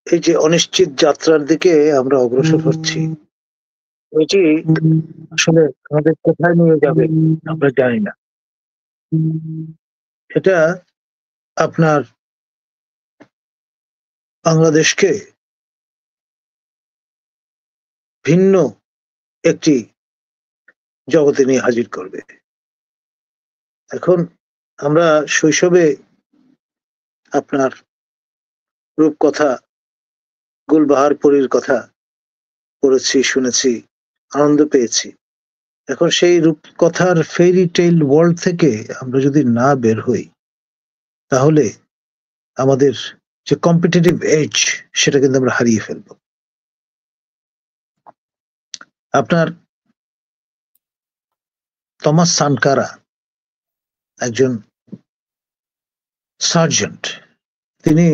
এই যে অনিশ্চিত যাত্রার দিকে আমরা অগ্রসর হচ্ছি, ওইটি আসলে আমাদের কোথায় নিয়ে যাবে আমরা জানি না। এটা আপনার বাংলাদেশকে ভিন্ন একটি জগতে নিয়ে হাজির করবে। এখন আমরা শৈশবে আপনার রূপকথা, গুলবাহারপুরীর কথা পড়েছি, শুনেছি, আনন্দ পেয়েছি। এখন সেই রূপকথার ফেরি টেইল ওয়ার্ল্ড থেকে আমরা যদি না বের হই, তাহলে আমাদের যে কম্পিটিটিভ এজ সেটা কিন্তু আমরা হারিয়ে ফেলব। আপনার থমাস সানকারা একজন সার্জেন্ট, তিনি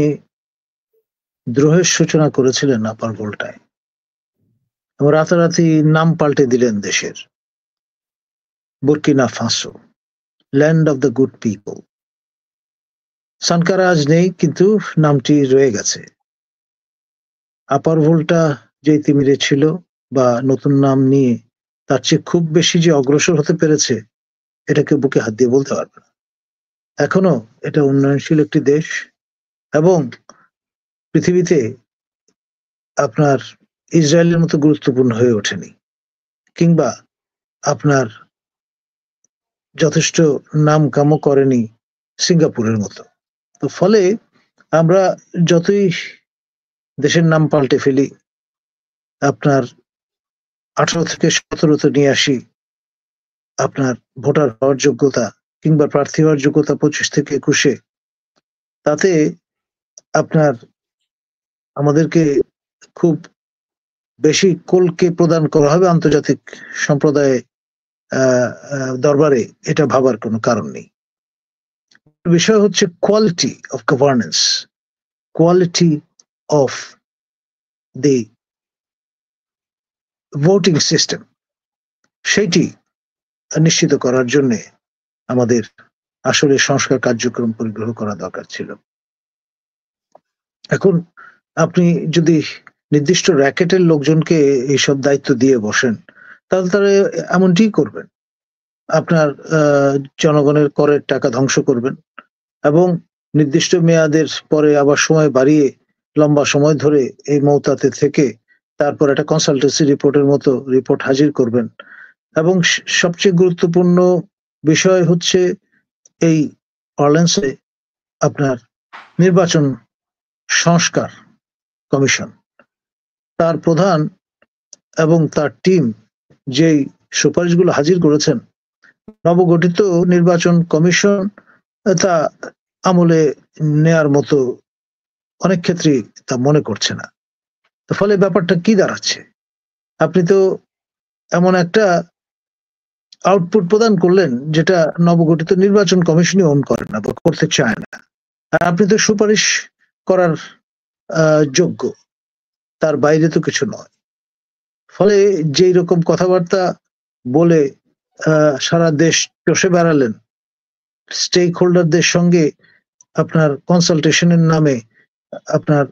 দ্রোহের সূচনা করেছিলেন আপার ভোল্টায় এবং রাতারাতি নাম পাল্টে দিলেন দেশের, Burkina Faso, land of the good people. Sankara আজ নেই, কিন্তু নামটি রয়ে গেছে। আপার ভোল্টা যে তিমিরে ছিল বা নতুন নাম নিয়ে তার চেয়ে খুব বেশি যে অগ্রসর হতে পেরেছে, এটাকে বুকে হাত দিয়ে বলতে পারবে না। এখনো এটা উন্নয়নশীল একটি দেশ এবং পৃথিবীতে আপনার ইসরায়েলের মতো গুরুত্বপূর্ণ হয়ে ওঠেনি, কিংবা আপনার যথেষ্ট নাম কামও করেনি সিঙ্গাপুরের মতো। তো ফলে আমরা যতই দেশের নাম পাল্টে ফেলি, আপনার 18 থেকে 17 নিয়ে আসি আপনার ভোটার হওয়ার যোগ্যতা কিংবা প্রার্থী হওয়ার যোগ্যতা 25 থেকে 21, তাতে আপনার আমাদেরকে খুব বেশি কোলকে প্রদান করা হবে আন্তর্জাতিক সম্প্রদায়ে দরবারে, এটা ভাবার কোনো কারণ নেই। বিষয় হচ্ছে quality of governance, quality of the voting system সেইটি নিশ্চিত করার জন্য আমাদের আসলে সংস্কার কার্যক্রম পরিগ্রহ করা দরকার ছিল। এখন আপনি যদি নির্দিষ্ট র্যাকেটের লোকজনকে এইসব দায়িত্ব দিয়ে বসেন, তাহলে তারা এমনটি করবেন, আপনার জনগণের করের টাকা ধ্বংস করবেন এবং নির্দিষ্ট মেয়াদের পরে আবার সময় বাড়িয়ে লম্বা সময় ধরে এই মৌতাতে থেকে তারপর একটা কনসালটেন্সি রিপোর্টের মতো রিপোর্ট হাজির করবেন। এবং সবচেয়ে গুরুত্বপূর্ণ বিষয় হচ্ছে এই অর্লেন্সে আপনার নির্বাচন সংস্কার কমিশন, তার প্রধান এবং তার টিম যেই সুপারিশগুলো হাজির করেছেন, নবগঠিত নির্বাচন কমিশন তা আমলে নেয়ার মতো অনেক ক্ষেত্রেই তা মনে করছে না। ফলে ব্যাপারটা কি দাঁড়াচ্ছে, আপনি তো এমন একটা আউটপুট প্রদান করলেন যেটা নবগঠিত নির্বাচন কমিশনই ওন করে না বা করতে চায় না, আর আপনি তো সুপারিশ করার যোগ্য, তার বাইরে তো কিছু নয়। ফলে যেই রকম কথাবার্তা বলে সারা দেশ চষে বেড়ালেন, স্টেক হোল্ডারদের সঙ্গে আপনার কনসালটেশনের নামে, আপনার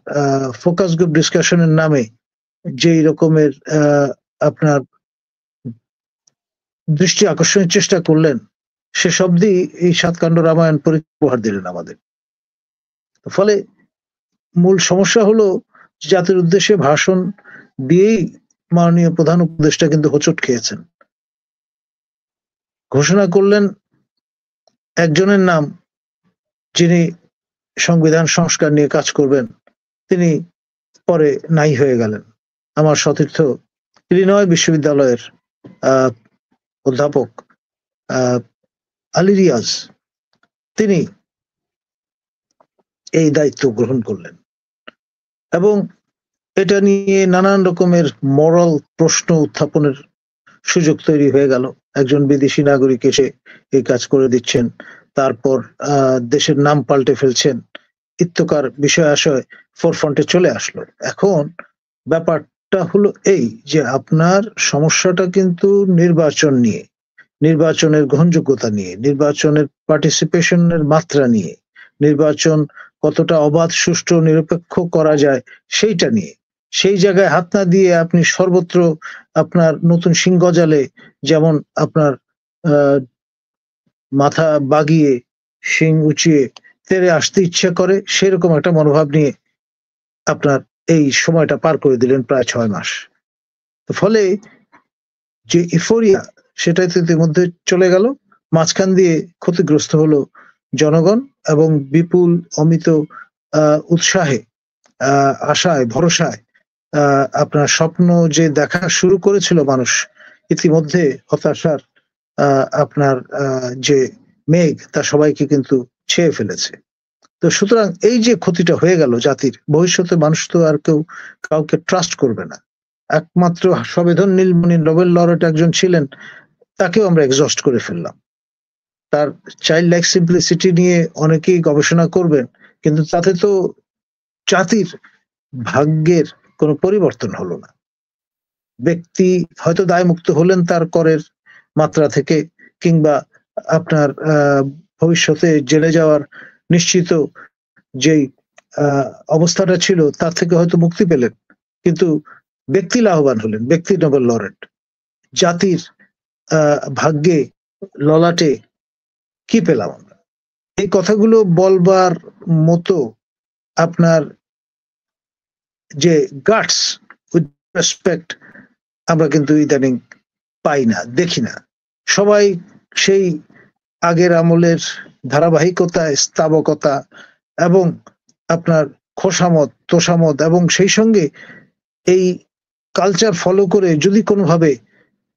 ফোকাস গ্রুপ ডিসকাশনের নামে যেই রকমের আপনার দৃষ্টি আকর্ষণের চেষ্টা করলেন, সে শব্দই এই সাতকাণ্ড রামায়ণ উপহার দিলেন আমাদের। ফলে মূল সমস্যা হলো জাতির উদ্দেশ্যে ভাষণ দিয়েই মাননীয় প্রধান উপদেষ্টা কিন্তু হোঁচট খেয়েছেন। ঘোষণা করলেন একজনের নাম যিনি সংবিধান সংস্কার নিয়ে কাজ করবেন, তিনি পরে নাই হয়ে গেলেন। আমার সতীর্থ ইলিনয় বিশ্ববিদ্যালয়ের অধ্যাপক আলী রিয়াজ, তিনি এই দায়িত্ব গ্রহণ করলেন এবং এটা নিয়ে নানান রকমের মরাল প্রশ্ন উত্থাপনের সুযোগ তৈরি হয়ে গেল। একজন বিদেশি নাগরিক এসে এই কাজ করে দিচ্ছেন, তারপর দেশের নাম পাল্টে ফেলছেন, ইত্যকার বিষয় আশয় ফোরফ্রন্টে চলে আসলো। এখন ব্যাপারটা হলো এই যে আপনার সমস্যাটা কিন্তু নির্বাচন নিয়ে, নির্বাচনের গ্রহণযোগ্যতা নিয়ে, নির্বাচনের পার্টিসিপেশনের মাত্রা নিয়ে, নির্বাচন কতটা অবাধ, সুষ্ঠু, নিরপেক্ষ করা যায় সেইটা নিয়ে। সেই জায়গায় হাত না দিয়ে আপনি সর্বত্র আপনার নতুন সিং গজালে যেমন আপনার মাথা বাগিয়ে শিং উঁচিয়ে তেরে আসতে ইচ্ছে করে, সেরকম একটা মনোভাব নিয়ে আপনার এই সময়টা পার করে দিলেন প্রায় 6 মাস। ফলে যে ইফোরিয়া সেটাই তো ইতিমধ্যে চলে গেল, মাঝখান দিয়ে ক্ষতিগ্রস্ত হলো জনগণ এবং বিপুল অমিত উৎসাহে, আশায়, ভরসায় আপনার স্বপ্ন যে দেখা শুরু করেছিল মানুষ, ইতিমধ্যে হতাশার আপনার যে মেঘ তা সবাইকে কিন্তু ছেয়ে ফেলেছে। তো সুতরাং এই যে ক্ষতিটা হয়ে গেল জাতির, ভবিষ্যতে মানুষ তো আর কাউকে ট্রাস্ট করবে না। একমাত্র সবেধন নীলমণি নোবেল লরেট একজন ছিলেন, তাকেও আমরা এক্সস্ট করে ফেললাম। তার চাইল্ড লাইক সিম্পলিসিটি নিয়ে অনেকেই গবেষণা করবেন, কিন্তু তাতে তো জাতির ভাগ্যের কোনো পরিবর্তন হলো না। ব্যক্তি হয়তো দায়মুক্ত হলেন তার করের মাত্রা থেকে, কিংবা আপনার ভবিষ্যতে জেলে যাওয়ার নিশ্চিত যেই অবস্থাটা ছিল তার থেকে হয়তো মুক্তি পেলেন, কিন্তু ব্যক্তি লাভবান হলেন, ব্যক্তি নোবেল লরেট। জাতির ভাগ্যে, ললাটে কি পেলাম আমরা? এই কথাগুলো বলবার মতো আপনার যে গাটস, উইথ রেসপেক্ট, আমরা কিন্তু ইদানিং পাই না, দেখি না। সবাই সেই আগের আমলের ধারাবাহিকতা, স্থাবকতা এবং আপনার খোসামত, তোষামত এবং সেই সঙ্গে এই কালচার ফলো করে যদি কোনোভাবে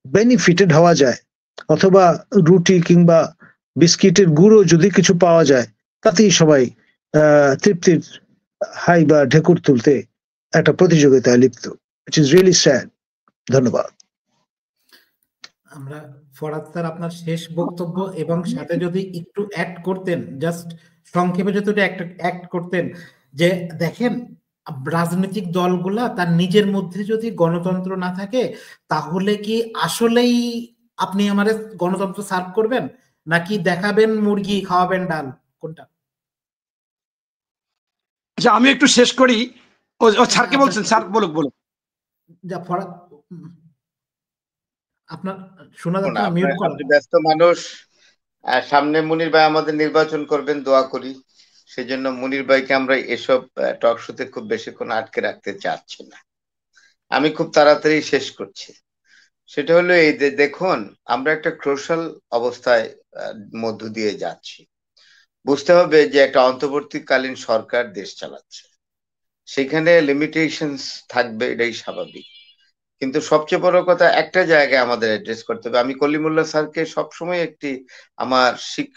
বেনিফিটেড হওয়া যায়, অথবা রুটি কিংবা বিস্কিটের গুঁড়ো যদি কিছু পাওয়া যায়, তাতেই সবাই তৃপ্তির হাই বা ঢেকুর তুলতে একটা প্রতিযোগিতায় লিপ্ত, which is really sad. ধন্যবাদ। আমরা ফরাদ স্যার আপনার শেষ বক্তব্য এবং সাথে যদি একটু অ্যাড করতেন, জাস্ট সংক্ষেপে যদি অ্যাড করতেন, যে দেখেন রাজনৈতিক দলগুলা তার নিজের মধ্যে যদি গণতন্ত্র না থাকে, তাহলে কি আসলেই আপনি আমারে গণতন্ত্র সার্ভ করবেন, নাকি দেখাবেন মুরগি খাওয়াবেন ডাল, কোনটা? আচ্ছা, আমি একটু শেষ করি। ও স্যারকে বলছেন, স্যার বলুক। যা ফরাক আপনার শোনা যাচ্ছে না, মিউট করা। আপনি ব্যস্ত মানুষ, সামনে মুনির ভাই আমাদের নির্বাচন করবেন, দোয়া করি। সেজন্য মুনির ভাইকে আমরা এসব টক শোতে খুব বেশিক্ষণ আটকে রাখতে চাচ্ছি না। আমি খুব তাড়াতাড়ি শেষ করছি। সেটা হলো এই যে দেখুন, আমরা একটা ক্রুশাল অবস্থায় মধ্য দিয়ে যাচ্ছি। বুঝতে হবে যে একটা অন্তর্বর্তীকালীন সরকার দেশ চালাচ্ছে, সেখানে লিমিটেশনস থাকবে, এটাই স্বাভাবিক। কিন্তু সবচেয়ে বড় কথা একটা জায়গায় আমাদের অ্যাড্রেস করতে হবে। আমি কলিমুল্লাহ স্যারকে সবসময় একটি আমার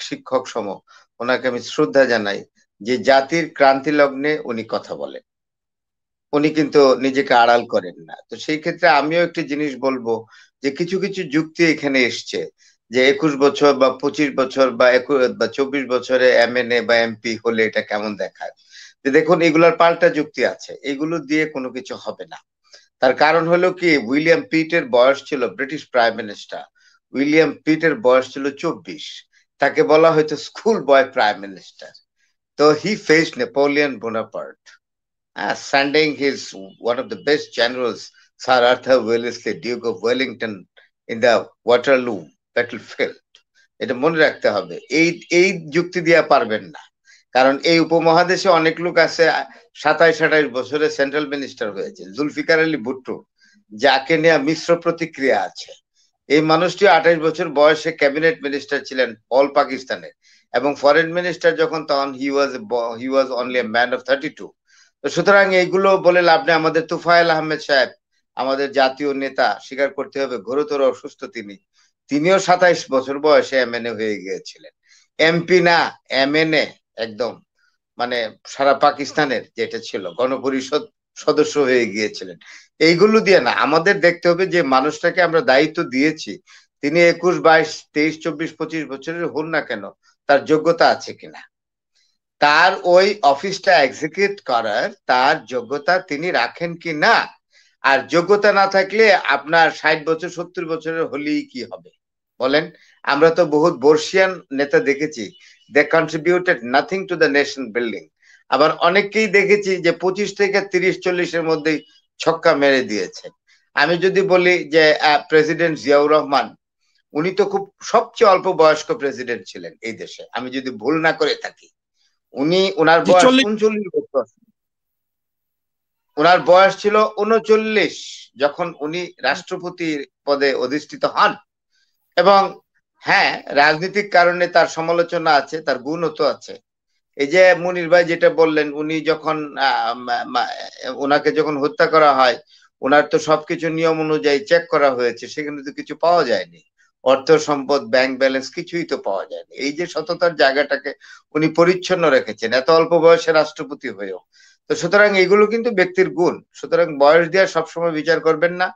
শিক্ষক সম ওনাকে আমি শ্রদ্ধা জানাই, যে জাতির ক্রান্তি লগ্নে উনি কথা বলেন, উনি কিন্তু নিজেকে আড়াল করেন না। তো সেই ক্ষেত্রে আমিও একটি জিনিস বলবো, যে কিছু কিছু যুক্তি এখানে এসছে যে 21 বছর বা 25 বছর বা 24 বছরে MNA বা MP হলে এটা কেমন দেখায়। দেখুন, এগুলোর পাল্টা যুক্তি আছে, এগুলো দিয়ে কোনো কিছু হবে না। তার কারণ হলো কি, উইলিয়াম পিটের বয়স ছিল, ব্রিটিশ প্রাইম মিনিস্টার উইলিয়াম পিটের বয়স ছিল 24, তাকে বলা হয়তো স্কুল বয় প্রাইম মিনিস্টার। তো he faced Napoleon Bonaparte, sending his one of the best generals, Sir Arthur Wellesley, Duke of Wellington, in the Waterloo battlefield. এটা মনে রাখতে হবে। এই যুক্তি দিয়ে পারবেন না, কারণ এই উপমহাদেশে অনেক লোক আছে 27-28 বছরে সেন্ট্রাল মিনিস্টার হয়েছে। জুলফিকার আলী ভুট্টো, যাকে নিয়ে মিশ্র প্রতিক্রিয়া আছে। এই মানুষটি 28 বছর বয়সে ক্যাবিনেট মিনিস্টার ছিলেন অল পাকিস্তানের, এবং ফরেন মিনিস্টার যখন, তখন he was only a man of 32। তো সুতরাং এইগুলো বলে লাভ নেই। আমাদের তুফাইল আহমেদ সাহেব, আমাদের জাতীয় নেতা, স্বীকার করতে হবে ঘোরতর অসুস্থ তিনিও 27 বছর বয়সে MNA হয়ে গিয়েছিলেন। MP না, MNA, একদম মানে সারা পাকিস্তানের যেটা ছিল গণপরিষদ সদস্য হয়ে গিয়েছিলেন। এইগুলো দিয়ে না, আমাদের দেখতে হবে যে মানুষটাকে আমরা দায়িত্ব দিয়েছি, তিনি 21, 22, 23, 24, 25 বছরের হন না কেন, তার যোগ্যতা আছে কিনা, তার ওই অফিসটা এক্সিকিউট করার তার যোগ্যতা তিনি রাখেন কি না। আর যোগ্যতা না থাকলে আপনার 60 বছর 70 বছরের হলেই কি হবে বলেন? আমরা তো বহুত বর্ষিয়ান নেতা দেখেছি, they contributed nothing to the nation building. আবার অনেককেই দেখেছি যে 25 থেকে 30-40 মধ্যেই ছক্কা মেরে দিয়েছে। আমি যদি বলি যে প্রেসিডেন্ট জিয়াউর রহমান, উনি তো খুব সবচেয়ে অল্প বয়স্ক প্রেসিডেন্ট ছিলেন এই দেশে, আমি যদি ভুল না করে থাকি। ওনার বয়স 39 বছর, ওনার বয়স ছিল 39 যখন উনি রাষ্ট্রপতির পদে অধিষ্ঠিত হন। এবং হ্যাঁ, রাজনৈতিক কারণে তার সমালোচনা আছে, তার গুণও তো আছে। এই যে মুনির ভাই যেটা বললেন, উনি যখন ওনাকে যখন হত্যা করা হয়, ওনার তো সবকিছু নিয়ম অনুযায়ী চেক করা হয়েছে, সেখানে তো কিছু পাওয়া যায়নি, অর্থ সম্পদ, ব্যাংক ব্যালেন্স কিছুই তো পাওয়া যায়নি। এই যে সততার জায়গাটাকে উনি পরিচ্ছন্ন রেখেছেন এত অল্প বয়সে রাষ্ট্রপতি হয়েও। তো সুতরাং এগুলো কিন্তু ব্যক্তির গুণ, সুতরাং বয়স দিয়ে সবসময় বিচার করবেন না।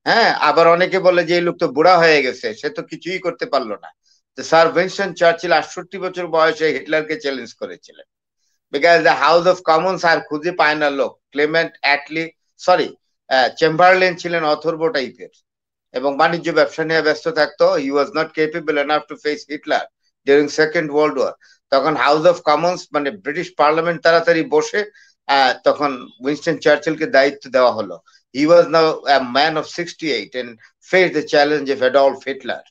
হ্যাঁ, আবার অনেকে বলে যে এই লোক তো বুড়া হয়ে গেছে, সে তো কিছুই করতে পারলো না। স্যার উইনস্টন চার্চিল 68 বছর বয়সে হিটলারকে চ্যালেঞ্জ করেছিলেন, because the House of Commons আর খুঁজে পায় না লোক। ক্লেমেন্ট অ্যাটলি, চেম্বারলেন ছিলেন অথর্ব টাইপের, এবং বাণিজ্য ব্যবসা নিয়ে ব্যস্ত থাকতো। He was not capable enough to face Hitler during second world war. তখন হাউস অফ কমন্স মানে ব্রিটিশ পার্লামেন্ট তাড়াতাড়ি বসে তখন উইনস্টন চার্চিলকে দায়িত্ব দেওয়া হলো। He was now a man of 68 and faced the challenge of Adolf Hitler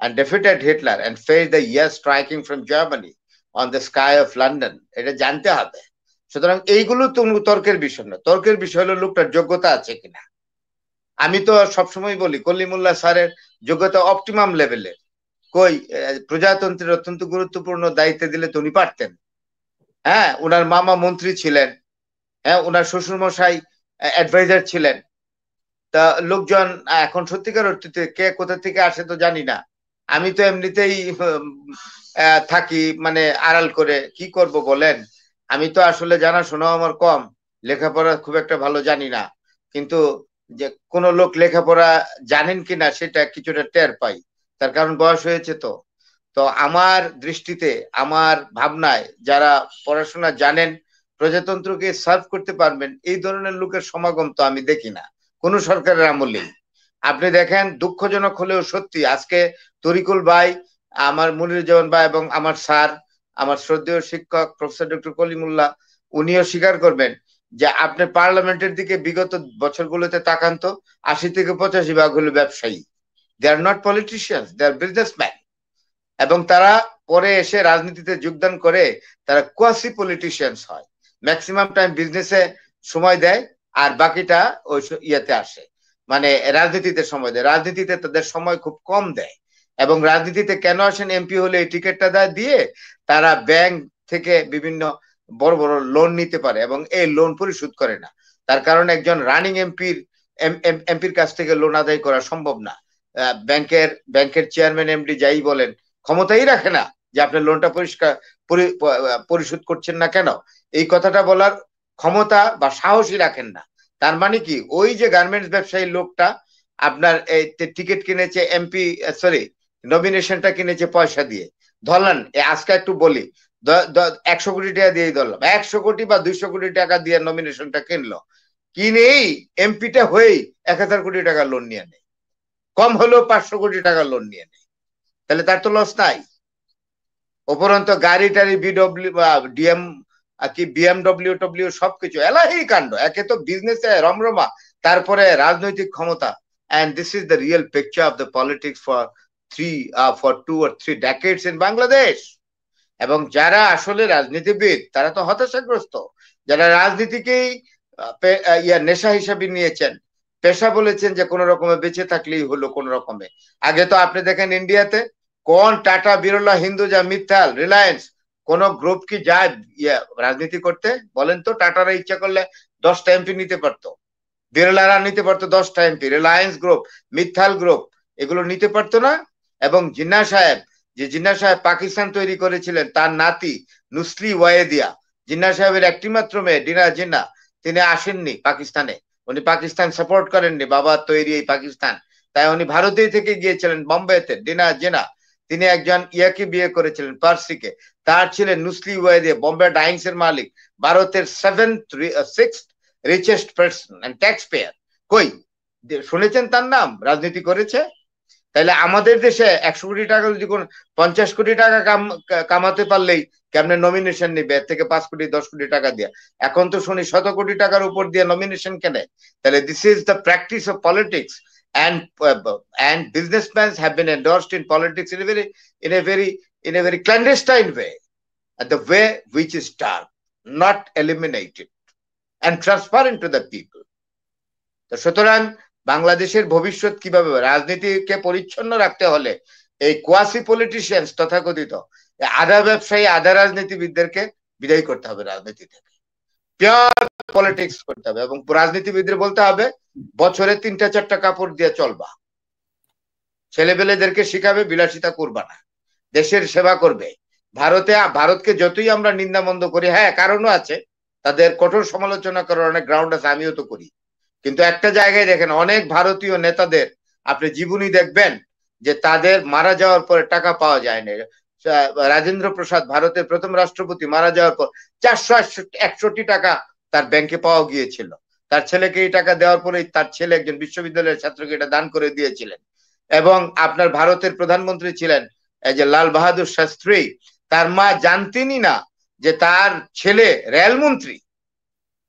and defeated Hitler and faced the yes striking from Germany on the sky of London. এটা জানতে হবে। সুতরাং এইগুলো তর্কের বিষয় না, তর্কের বিষয় হলো লোকটার যোগ্যতা আছে কিনা। আমি তো সবসময় বলি কলিমুল্লাহ স্যারের যোগ্যতা অপটিমাম লেভেলের। কই, প্রজাতন্ত্রের অত্যন্ত গুরুত্বপূর্ণ দায়িত্বে দিলে তো উনি পারতেন। হ্যাঁ, ওনার মামা মন্ত্রী ছিলেন, হ্যাঁ, ওনার শ্বশুরমশাই অ্যাডভাইজার ছিলেন। তা লোকজন এখন সত্যিকার অর্থে কে কোথা থেকে আসে তো জানি না। আমি তো এমনিতেই থাকি মানে আড়াল করে, কি করব বলেন। আমি তো আসলে জানাশোনাও আমার কম, লেখাপড়া খুব একটা ভালো জানি না, কিন্তু যে কোন লোক লেখাপড়া জানেন কিনা সেটা কিছুটা টের পাই, তার কারণ বয়স হয়েছে। তো আমার দৃষ্টিতে, আমার ভাবনায়, যারা পড়াশোনা জানেন, প্রজাতন্ত্রকে সার্ভ করতে পারবেন, এই ধরনের লোকের সমাগম তো আমি দেখি না কোন সরকারের আমলেই। আপনি দেখেন, দুঃখজনক হলেও সত্যি, আজকে তরিকুল ভাই, আমার মনিরুজ্জামান ভাই এবং আমার স্যার, আমার শ্রদ্ধেয় শিক্ষক প্রফেসর ডক্টর কলিমুল্লাহ, উনিও স্বীকার করবেন যে আপনি পার্লামেন্টের দিকে বিগত বছরগুলোতে তাকান তো, 80 থেকে 85% হলো ব্যবসায়ী। They are not politicians, they are businessman. এবং তারা পরে এসে রাজনীতিতে যোগদান করে তারা কোয়াসি পলিটিশিয়ানস হয়, ম্যাক্সিমাম টাইম বিজনেসে সময় দেয় আর বাকিটা ওই ইয়েতে আসে, মানে রাজনীতিতে সময় দেয়। রাজনীতিতে তাদের সময় খুব কম দেয়। এবং রাজনীতিতে কেন আসেন? এমপি হলে এই টিকিটটা দিয়ে তারা ব্যাংক থেকে বিভিন্ন বড় বড় লোন নিতে পারে এবং এই লোন পরিশোধ করে না। তার কারণ একজন রানিং এমপির কাছ থেকে লোন আদায় করা সম্ভব না। ব্যাংকের চেয়ারম্যান এমডি যাই বলেন, ক্ষমতাই রাখে না যে আপনার লোনটা পরিশোধ করছেন না কেন, এই কথাটা বলার ক্ষমতা বা সাহসই রাখেন না। তার মানে কি, ওই যে গার্মেন্টস ব্যবসায়ী লোকটা আপনার এই টিকিট কিনেছে, নমিনেশনটা কিনেছে পয়সা দিয়ে, ধরলেন আজকে একটু বলি 100 কোটি টাকা দিয়েই ধরলাম, 100 কোটি বা 200 কোটি টাকা দিয়ে নমিনেশনটা কিনলো, কিনেই এমপিটা হয়েই 1000 কোটি টাকা লোন নিয়ে নেয়, কম হলেও 500 কোটি টাকা লোন নিয়ে নেয়। তাহলে তার তো লস নাই। উপরন্ত গাড়ি টাড়ি বিএমডব্লিউ সবকিছু এলাহি কাণ্ড। একে তো বিজনেসে রমরমা, তারপরে রাজনৈতিক ক্ষমতা। And this is the real picture of the politics for 2 or 3 decades in Bangladesh. এবং যারা আসলে রাজনীতিবিদ তারা তো হতাশাগ্রস্ত, যারা রাজনীতিকেই নেশা হিসাবে নিয়েছেন, পেশা বলেছেন যে কোন রকমে বেঁচে থাকলেই হলো কোন রকমে। আগে তো আপনি দেখেন ইন্ডিয়াতে কোন টাটা, বিরলা, হিন্দুজা, মিত্তাল, রিলায়েন্স, কোন গ্রুপ কি যায় রাজনীতি করতে? বলেন তো। টাটারা ইচ্ছা করলে 10টা এমপি নিতে পারতো, বিরলারা নিতে পারতো 10টা MP, Reliance group, Mittal group এগুলো নিতে পারতো না। এবং জিন্নাহ সাহেব পাকিস্তান তৈরি করেছিলেন, তার নাতি নুসলি ওয়াহেদিয়া, জিন্নাহ সাহেবের একটি মাত্র মেয়ে ডিনা জিন্নাহ, তিনি আসেননি পাকিস্তানে, উনি পাকিস্তান সাপোর্ট করেননি, বাবা তৈরি এই পাকিস্তান, তাই উনি ভারতে থেকে গিয়েছিলেন বোম্বেতে। ডিনা জিন্নাহ তিনি একজন ইয়াকে বিয়ে করেছিলেন, পার্সিকে, তার ছিলেন নুসলি ওয়াহেদিয়া, বোম্বে ডাইংস এর মালিক, ভারতের 6th richest person and taxpayer। কই শুনেছেন তার নাম? রাজনীতি করেছে? তাহলে আমাদের দেশে 100 কোটি টাকা যদি 50 কোটি টাকা কামাতে পারলেই কেমনে নমিনেশন নিবে? এর থেকে 5 কোটি 10 কোটি টাকা দিয়ে। এখন তো শুনি 100 কোটি টাকার উপর দিয়ে নমিনেশন কেনে। তাহলে this is the practice of politics, and businessmen have been endorsed in politics in a very clandestine way, and the way which is dark, not eliminated and transparent to the people. তো সুতরাং বাংলাদেশের ভবিষ্যৎ কিভাবে? রাজনীতিকে পরিচ্ছন্ন রাখতে হলে এই কোয়াসি পলিটিশিয়ানস তথাকথিত আধা ব্যবসায়ী আধা রাজনীতিবিদদেরকে বিদায় করতে হবে রাজনীতি থেকে, পিওর পলিটিক্স করতে হবে। এবং রাজনীতিবিদদের বলতে হবে বছরে 3টা-4টা কাপড় দিয়ে চলবা, ছেলেপেলেদেরকে শিখাবে বিলাসিতা করবা না, দেশের সেবা করবে। ভারতকে যতই আমরা নিন্দামন্দ করি, হ্যাঁ কারণও আছে, তাদের কঠোর সমালোচনা করার অনেক গ্রাউন্ড আছে, আমিও তো করি, কিন্তু একটা জায়গায় দেখেন অনেক ভারতীয় নেতাদের আপনি জীবনী দেখবেন যে তাদের মারা যাওয়ার পরে টাকা পাওয়া যায় না। রাজেন্দ্র প্রসাদ, ভারতের প্রথম রাষ্ট্রপতি, মারা যাওয়ার পর 461 টাকা তার ব্যাংকে পাওয়া গিয়েছিল। তার ছেলেকে এই টাকা দেওয়ার পরে তার ছেলে একজন বিশ্ববিদ্যালয়ের ছাত্রকে এটা দান করে দিয়েছিলেন। এবং আপনার ভারতের প্রধানমন্ত্রী ছিলেন এই যে লাল বাহাদুর শাস্ত্রী, তার মা জানতেনই না যে তার ছেলে রেলমন্ত্রী,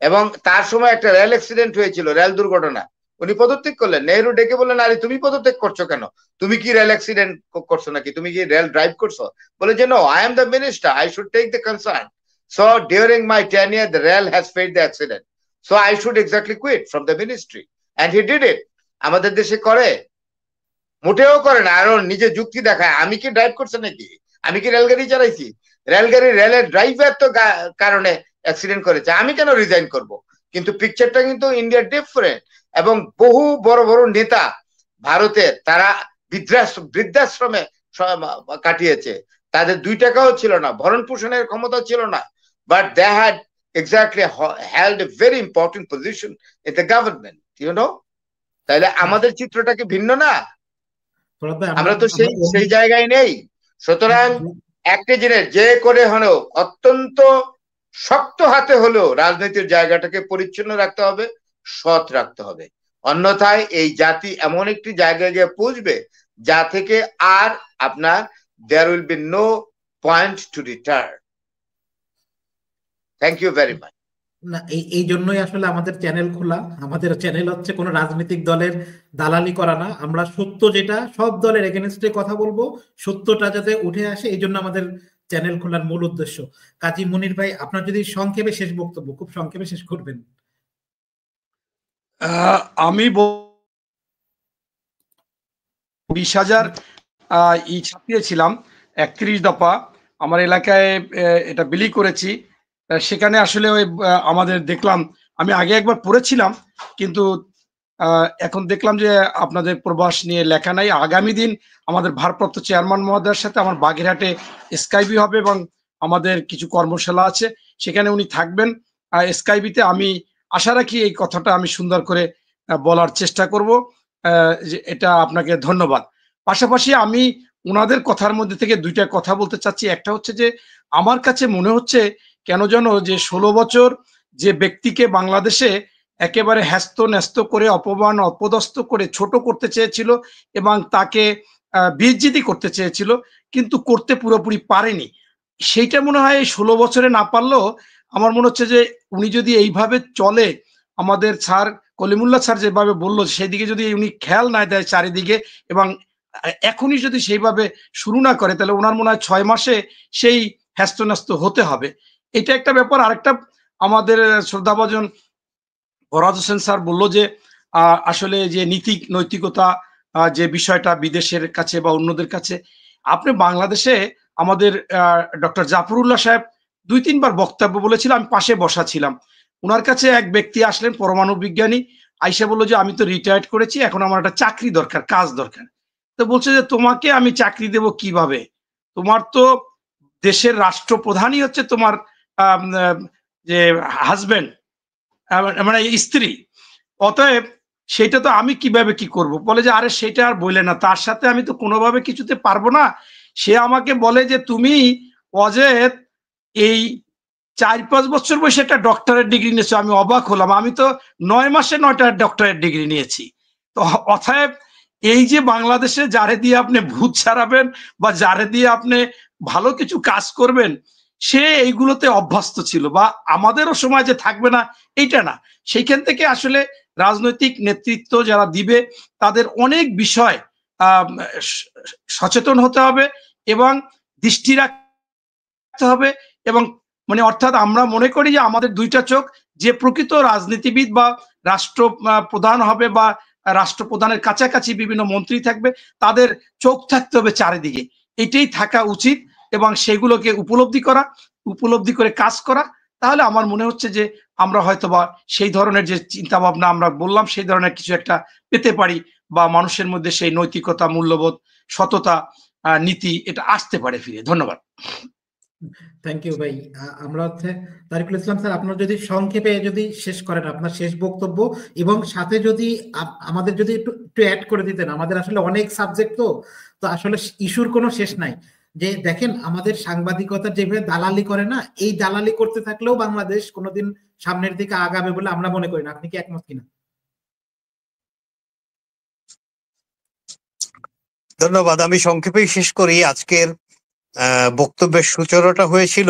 এবং তার সময় একটা রেল অ্যাক্সিডেন্ট হয়েছিল, রেল দুর্ঘটনা, উনি পদত্যাগ করলেন। নেহরু ডেকে বললেন, আরে তুমি পদত্যাগ করছো কেন? তুমি কি রেল অ্যাক্সিডেন্ট করছো নাকি? তুমি কি রেল ড্রাইভ করছো? বলে যে no, I am the minister, I should take the concern, so during my tenure the rail has fed the accident, so I should exactly quit from the ministry, and he did it. আমাদের দেশে করে? মোটেও করে না। আরো নিজে যুক্তি দেখায়, আমি কি ড্রাইভ করছি নাকি, আমি কি রেলগাড়ি চালাইছি? রেলের ড্রাইভার তো কারণে অ্যাক্সিডেন্ট করেছে, আমি কেন রিজাইন করব? কিন্তু পিকচারটা কিন্তু ইন্ডিয়া ডিফারেন্ট। এবং বহু বড় বড় নেতা ভারতের, তারা বৃদ্ধাশ্রমে কাটিয়েছে, তাদের 2 টাকাও ছিল না, ভরণ পোষণের ক্ষমতা ছিল না, but they had exactly held a very important position in the government, you know. তাহলে আমাদের চিত্রটা কি ভিন্ন না? আমরা তো সেই জায়গায় নেই। সুতরাং একটা জিনিস যে করে হলেও অত্যন্ত শক্ত হাতে হলেও রাজনীতির জায়গাটাকে পরিচ্ছন্ন রাখতে হবে, সৎ রাখতে হবে। অন্যথায় এই জাতি এমন একটি জায়গায় গিয়ে পৌঁছবে যা থেকে আর আপনার there will be no point to return. Thank you very much. না, এই জন্যই আসলে আমাদের চ্যানেল খোলা। আমাদের চ্যানেল হচ্ছে কোনো রাজনৈতিক দলের দালালি করা না। আমরা সত্য যেটা, সব দলের এগেনস্টে কথা বলবো, সত্যটা যাতে উঠে আসে, এই জন্য আমাদের চ্যানেল খোলার মূল উদ্দেশ্য। কাজী মনির ভাই, আপনার যদি সংক্ষেপে শেষ বক্তব্য, খুব সংক্ষেপে শেষ করবেন। আমি 20,000 ছাপিয়েছিলাম 31 দফা আমার এলাকায়, এটা বিলি করেছি। সেখানে আসলে ওই আমাদের দেখলাম, আমি আগে একবার পড়েছিলাম কিন্তু এখন দেখলাম যে আপনাদের প্রবাস নিয়ে লেখা নাই। আগামী দিন আমাদের ভারপ্রাপ্ত চেয়ারম্যান মহোদয়ের সাথে আমার বাগেরহাটে স্কাইবি হবে এবং আমাদের কিছু কর্মশালা আছে, সেখানে উনি থাকবেন স্কাইবিতে। আমি আশা রাখি এই কথাটা আমি সুন্দর করে বলার চেষ্টা করব। এটা আপনাকে ধন্যবাদ। পাশাপাশি আমি ওনাদের কথার মধ্যে থেকে দুইটা কথা বলতে চাচ্ছি। একটা হচ্ছে যে আমার কাছে মনে হচ্ছে কেন যেন যে 16 বছর যে ব্যক্তিকে বাংলাদেশে একেবারে হ্যাস্ত ন্যস্ত করে, অপমান অপদস্থ করে ছোট করতে চেয়েছিল এবং তাকে বেইজ্জতি করতে চেয়েছিল, কিন্তু করতে পুরোপুরি পারেনি। সেইটা মনে হয় 16 বছরে না পারলেও আমার মনে হচ্ছে যে উনি যদি এইভাবে চলে, আমাদের স্যার কলিমুল্লাহ স্যার যেভাবে বললো সেদিকে যদি উনি খেয়াল না দেয় চারিদিকে এবং এখনই যদি সেইভাবে শুরু না করে, তাহলে ওনার মনে হয় 6 মাসে সেই হ্যাস্তন্যস্ত হতে হবে। এটা একটা ব্যাপার। আরেকটা, আমাদের শ্রদ্ধাভাজন ফরহাদ হোসেন স্যার বললো যে আসলে যে নৈতিকতা যে বিষয়টা বিদেশের কাছে বা অন্যদের কাছে, আপনি বাংলাদেশে আমাদের ডক্টর জাফরুল্লাহ সাহেব 2-3 বার বক্তব্য বলেছিল, আমি পাশে বসা ছিলাম। ওনার কাছে এক ব্যক্তি আসলেন, পরমাণু বিজ্ঞানী, আইসা বললো যে আমি তো রিটায়ার্ড করেছি, এখন আমার একটা চাকরি দরকার, কাজ দরকার। তো বলছে যে তোমাকে আমি চাকরি দেব কিভাবে, তোমার তো দেশের রাষ্ট্রপ্রধানই হচ্ছে তোমার যে হাজবেন্ড, মানে স্ত্রী, অতএব সেটা তো আমি কিভাবে কি করব। বলে যে আরে সেটা আর বললে না, তার সাথে আমি তো কোনোভাবে কিছুতে পারবো না। সে আমাকে বলে যে তুমি অজেত এই 4-5 বছর বয়সে একটা ডক্টরেট ডিগ্রি নিয়েছো। আমি অবাক হলাম, আমি তো 9 মাসে 9টা ডক্টরেট ডিগ্রি নিয়েছি। তো অতএব এই যে বাংলাদেশে যারে দিয়ে আপনি ভূত ছাড়াবেন বা যারে দিয়ে আপনি ভালো কিছু কাজ করবেন, সে এইগুলোতে অভ্যস্ত ছিল, বা আমাদেরও সময় যে থাকবে না এইটা না। সেইখান থেকে আসলে রাজনৈতিক নেতৃত্ব যারা দিবে তাদের অনেক বিষয় সচেতন হতে হবে এবং দৃষ্টি রাখতে হবে। এবং মানে অর্থাৎ আমরা মনে করি যে আমাদের দুইটা চোখ, যে প্রকৃত রাজনীতিবিদ বা রাষ্ট্র প্রধান হবে বা রাষ্ট্রপ্রধানের কাছাকাছি বিভিন্ন মন্ত্রী থাকবে, তাদের চোখ থাকতে হবে চারিদিকে। এটাই থাকা উচিত এবং সেগুলোকে উপলব্ধি করে কাজ করা। তাহলে আমার মনে হচ্ছে যে আমরা হয়তোবা সেই ধরনের যে চিন্তা ভাবনা আমরা বললাম, সেই ধরনের কিছু একটা পেতে পারি, বা মানুষের মধ্যে সেই নৈতিকতা, মূল্যবোধ, সততা, নীতি এটা আসতে পারে ফিরে। ধন্যবাদ। থ্যাংক ইউ ভাই। আমরা হচ্ছে তারিকুল ইসলাম স্যার, আপনার যদি সংক্ষেপে যদি শেষ করেন আপনার শেষ বক্তব্য, এবং সাথে যদি আমাদের যদি একটু অ্যাড করে দিতেন। আমাদের আসলে অনেক সাবজেক্ট, তো আসলে ইস্যুর কোনো শেষ নাই। যে দেখেন, আমাদের সাংবাদিকতা যেভাবে দালালি করে না, এই দালালি করতে থাকলেও বাংলাদেশ কোনোদিন সামনের দিকে আগাবে বলে আমরা মনে করি না। আপনি কি একমত কিনা? ধন্যবাদ। আমি সংক্ষেপেই শেষ করি। আজকের বক্তব্যের সূচনাটা হয়েছিল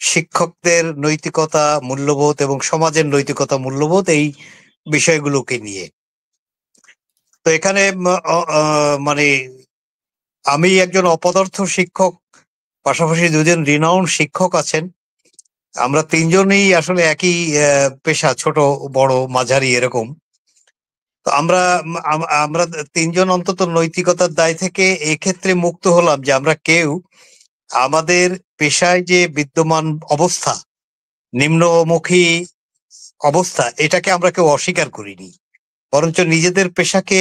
শিক্ষকদের নৈতিকতা, মূল্যবোধ এবং সমাজের নৈতিকতা, মূল্যবোধ, এই বিষয়গুলোকে নিয়ে। তো এখানে মানে আমি একজন অপদার্থ শিক্ষক, পাশাপাশি দুজন রিনাউন্ড শিক্ষক আছেন। আমরা তিনজনই আসলে একই পেশা, ছোট বড় মাঝারি এরকম। তো আমরা তিনজন অন্তত নৈতিকতার দায় থেকে এক্ষেত্রে মুক্ত হলাম যে আমরা কেউ আমাদের পেশায় যে বিদ্যমান অবস্থা, নিম্নমুখী অবস্থা, এটাকে আমরা কেউ অস্বীকার করিনি, বরঞ্চ নিজেদের পেশাকে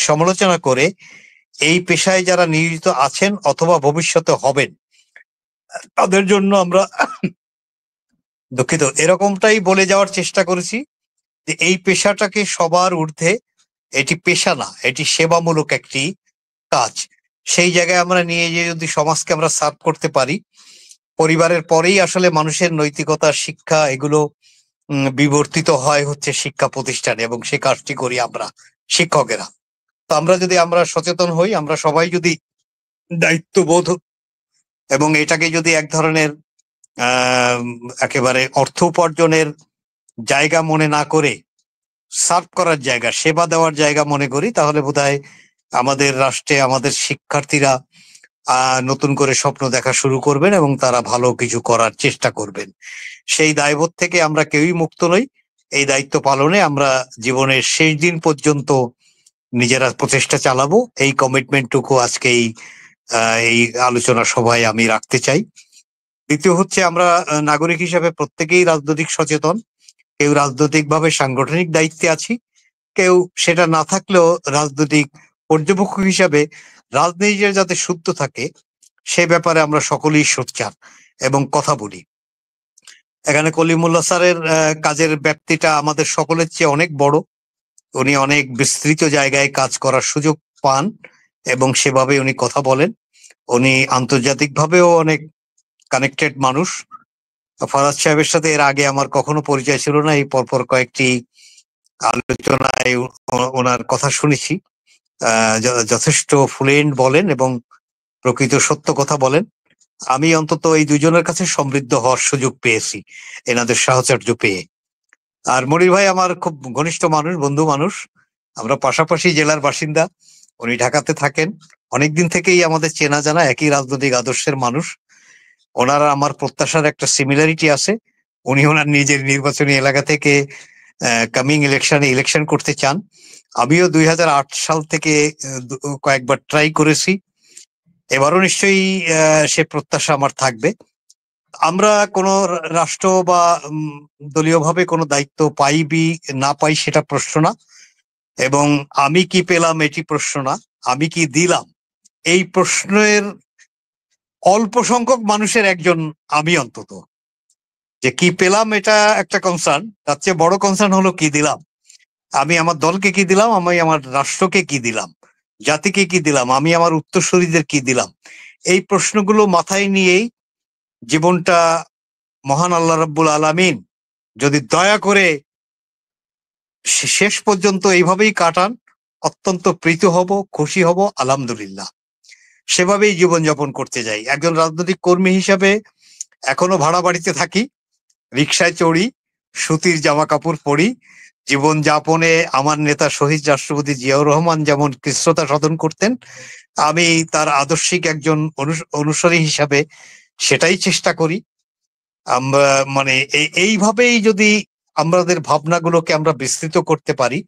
সমালোচনা করে এই পেশায় যারা নিয়োজিত আছেন অথবা ভবিষ্যতে হবেন তাদের জন্য আমরা দুঃখিত এরকমটাই বলে যাওয়ার চেষ্টা করেছি যে এই পেশাটাকে সবার ঊর্ধ্বে, এটি পেশা না, এটি সেবামূলক একটি কাজ। সেই জায়গায় আমরা নিয়ে যে যদি সমাজকে আমরা সার্ভ করতে পারি, পরিবারের পরেই আসলে মানুষের নৈতিকতা, শিক্ষা এগুলো বিবর্তিত হয় হচ্ছে শিক্ষা প্রতিষ্ঠানে, এবং সে কাজটি করি আমরা শিক্ষকেরা। তো আমরা সচেতন হই, আমরা সবাই যদি দায়িত্ববোধ এবং এটাকে যদি এক ধরনের একেবারে অর্থ উপার্জনের জায়গা মনে না করে সার্ভ করার জায়গা, সেবা দেওয়ার জায়গা মনে করি, তাহলে বোধহয় আমাদের রাষ্ট্রে আমাদের শিক্ষার্থীরা নতুন করে স্বপ্ন দেখা শুরু করবেন এবং তারা ভালো কিছু করার চেষ্টা করবেন। সেই দায়বোধ থেকে আমরা কেউই মুক্ত নই। এই দায়িত্ব পালনে আমরা জীবনের শেষ দিন পর্যন্ত নিজেরা প্রচেষ্টা চালাবো, এই কমিটমেন্টটুকু আজকে এই আলোচনা সভায় আমি রাখতে চাই। দ্বিতীয় হচ্ছে, আমরা নাগরিক হিসাবে প্রত্যেকেই রাজনৈতিক সচেতন, কেউ রাজনৈতিকভাবে সাংগঠনিক দায়িত্বে আছি, কেউ সেটা না থাকলেও রাজনৈতিক পর্যবেক্ষক হিসাবে রাজনীতিটা যাতে শুদ্ধ থাকে সে ব্যাপারে আমরা সকলেই সোচ্চার এবং কথা বলি। এখানে কলিমুল্লাহ স্যারের কাজের ব্যাপ্তিটা আমাদের সকলের চেয়ে অনেক বড়। উনি অনেক বিস্তৃত জায়গায় কাজ করার সুযোগ পান এবং সেভাবে উনি কথা বলেন। উনি আন্তর্জাতিকভাবেও অনেক কানেক্টেড মানুষ। ফরাজ সাহেবের সাথে এর আগে আমার কখনো পরিচয় ছিল না, এই পরপর কয়েকটি আলোচনায় ওনার কথা শুনেছি। যথেষ্ট ফ্লুয়েন্ট বলেন এবং প্রকৃত সত্য কথা বলেন। আমি অন্তত এই দুজনের কাছে সমৃদ্ধ হওয়ার সুযোগ পেয়েছি এনাদের সাহচর্য পেয়ে। আর মনির ভাই আমার খুব ঘনিষ্ঠ মানুষ, বন্ধু মানুষ, আমরা পাশাপাশি জেলার বাসিন্দা। উনি ঢাকাতে থাকেন, অনেকদিন থেকেই আমাদের চেনা জানা, একই রাজনৈতিক আদর্শের মানুষ। ওনারা আমার প্রত্যাশার একটা সিমিলারিটি আছে। উনি ওনার নিজের নির্বাচনী এলাকা থেকে কামিং ইলেকশন করতে চান। আমিও 2008 সাল থেকে কয়েকবার ট্রাই করেছি। এবারও নিশ্চয়ই সে প্রত্যাশা আমার থাকবে। আমরা কোনো রাষ্ট্র বা দলীয়ভাবে কোনো দায়িত্ব পাইবি না পাই সেটা প্রশ্ন না, এবং আমি কি পেলাম এটি প্রশ্ন না, আমি কি দিলাম এই প্রশ্নের অল্প সংখ্যক মানুষের একজন আমি। অন্তত যে কি পেলাম এটা একটা কনসার্ন, তার চেয়ে বড় কনসার্ন হলো কি দিলাম। আমি আমার দলকে কি দিলাম, আমি আমার রাষ্ট্রকে কি দিলাম, জাতিকে কি দিলাম, আমি আমার উত্তরসূরিদের কি দিলাম। এই প্রশ্নগুলো মাথায় নিয়েই জীবনটা মহান আল্লাহ রাব্বুল আলামিন যদি দয়া করে শেষ পর্যন্ত এইভাবেই কাটান, অত্যন্ত প্রীত হব, খুশি হব, আলহামদুলিল্লাহ। সেভাবেই জীবনযাপন করতে যাই। একজন রাজনৈতিক কর্মী হিসাবে এখনো ভাড়া বাড়িতে থাকি, রিক্সায় চড়ি, সুতির জামা কাপড় পরি। জীবন যাপনে আমার নেতা শহীদ রাষ্ট্রপতি জিয়াউর রহমান যেমন কৃষ্ণতা সাধন করতেন, আমি তার আদর্শিক একজন অনুসারী হিসাবে সেটাই চেষ্টা করি। আমরা মানে এইভাবেই যদি আমাদের ভাবনাগুলোকে আমরা বিস্তৃত করতে পারি,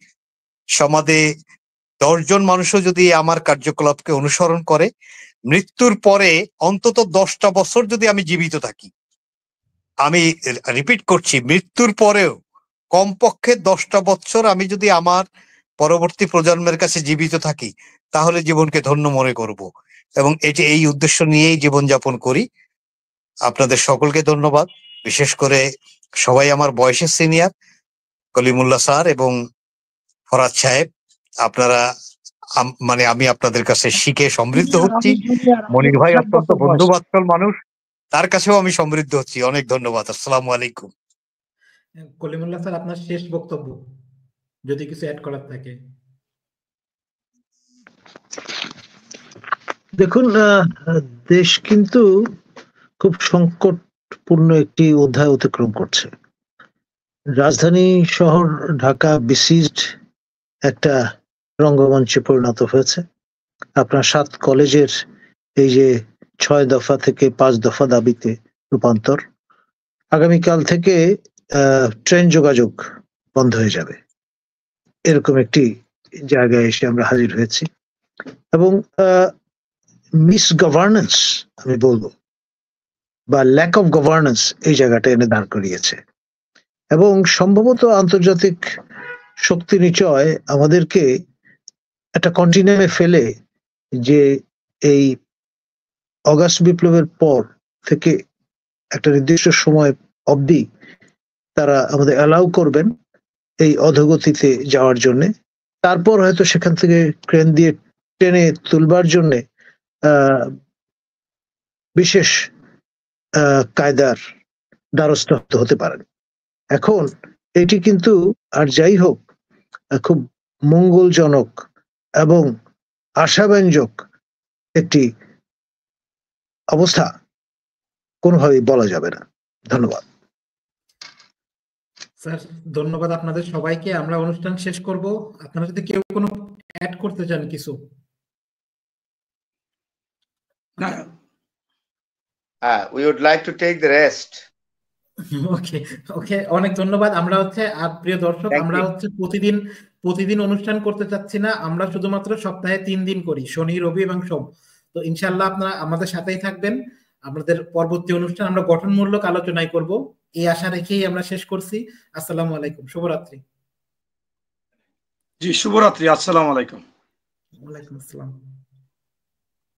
সমাজে 10 জন মানুষও যদি আমার কার্যকলাপকে অনুসরণ করে, মৃত্যুর পরে অন্তত 10টা বছর যদি আমি জীবিত থাকি, আমি রিপিট করছি, মৃত্যুর পরেও কমপক্ষে 10টা বছর আমি যদি আমার পরবর্তী প্রজন্মের কাছে জীবিত থাকি, তাহলে জীবনকে ধন্য মনে করব, এবং এই উদ্দেশ্য নিয়েই জীবনযাপন করি। আপনাদের সকলকে ধন্যবাদ, বিশেষ করে সবাই আমার বয়সের সিনিয়র, কলিমুল্লাহ স্যার এবং ফরাজ সাহেব। আপনারা মানে আমি আপনাদের কাছে শিখে সমৃদ্ধ হচ্ছি। মনির ভাই অত্যন্ত বন্ধুবান্ধব মানুষ, তার কাছেও আমি সমৃদ্ধ হচ্ছি। অনেক ধন্যবাদ। আসসালামু আলাইকুম। কলিমুল্লাহ স্যার, আপনার শেষ বক্তব্য যদি কিছু অ্যাড করার থাকে। দেখুন, দেশ কিন্তু খুব সংকটপূর্ণ একটি অধ্যায় অতিক্রম করছে। রাজধানী শহর ঢাকা বিসিজড একটা রঙ্গমঞ্চে পরিণত হয়েছে। আপনার 7 কলেজের এই যে 6 দফা থেকে 5 দফা দাবিতে রূপান্তর, আগামীকাল থেকে ট্রেন যোগাযোগ বন্ধ হয়ে যাবে, এরকম একটি জায়গায় এসে আমরা হাজির হয়েছি। এবং মিস গভর্নেন্স আমি বলবো, বা ল্যাক অফ গভর্নেন্স এই জায়গাটা এনে দাঁড় করিয়েছে। এবং সম্ভবত আন্তর্জাতিক শক্তি নিচয় আমাদেরকে একটা কন্টিনিউমে ফেলে, যে এই অগাস্ট বিপ্লবের পর থেকে একটা নির্দিষ্ট সময় অবধি তারা আমাদের অ্যালাউ করবেন এই অধোগতিতে যাওয়ার জন্যে। তারপর হয়তো সেখান থেকে ক্রেন দিয়ে টেনে তুলবার জন্যে বিশেষ কায়দার দ্বারস্থ হতে পারেন। এখন এটি কিন্তু আর যাই হোক খুব মঙ্গলজনক এবং আশাব্যঞ্জক একটি অবস্থা কোনোভাবেই বলা যাবে না। ধন্যবাদ স্যার, ধন্যবাদ আপনাদের সবাইকে। আমরা অনুষ্ঠান শেষ করব। আপনারা যদি কেউ কোনো অ্যাড করতে চান কিছু। We would like to take the rest. ওকে ওকে, অনেক ধন্যবাদ। আমরা আর প্রিয় দর্শক, আমরা প্রতিদিন অনুষ্ঠান করতে চাচ্ছি না, আমরা শুধুমাত্র সপ্তাহে 3 দিন করি, শনি, রবি এবং সোম। তো ইনশাআল্লাহ আপনারা আমাদের সাথেই থাকবেন। আমাদের পরবর্তী অনুষ্ঠান আমরা গঠনমূলক আলোচনায় করব, এই আশা রেখেই আমরা শেষ করছি। আসসালামু আলাইকুম, শুভরাত্রি। জি, শুভরাত্রি, আসসালামু আলাইকুম। ওয়ালাইকুম আসসালাম।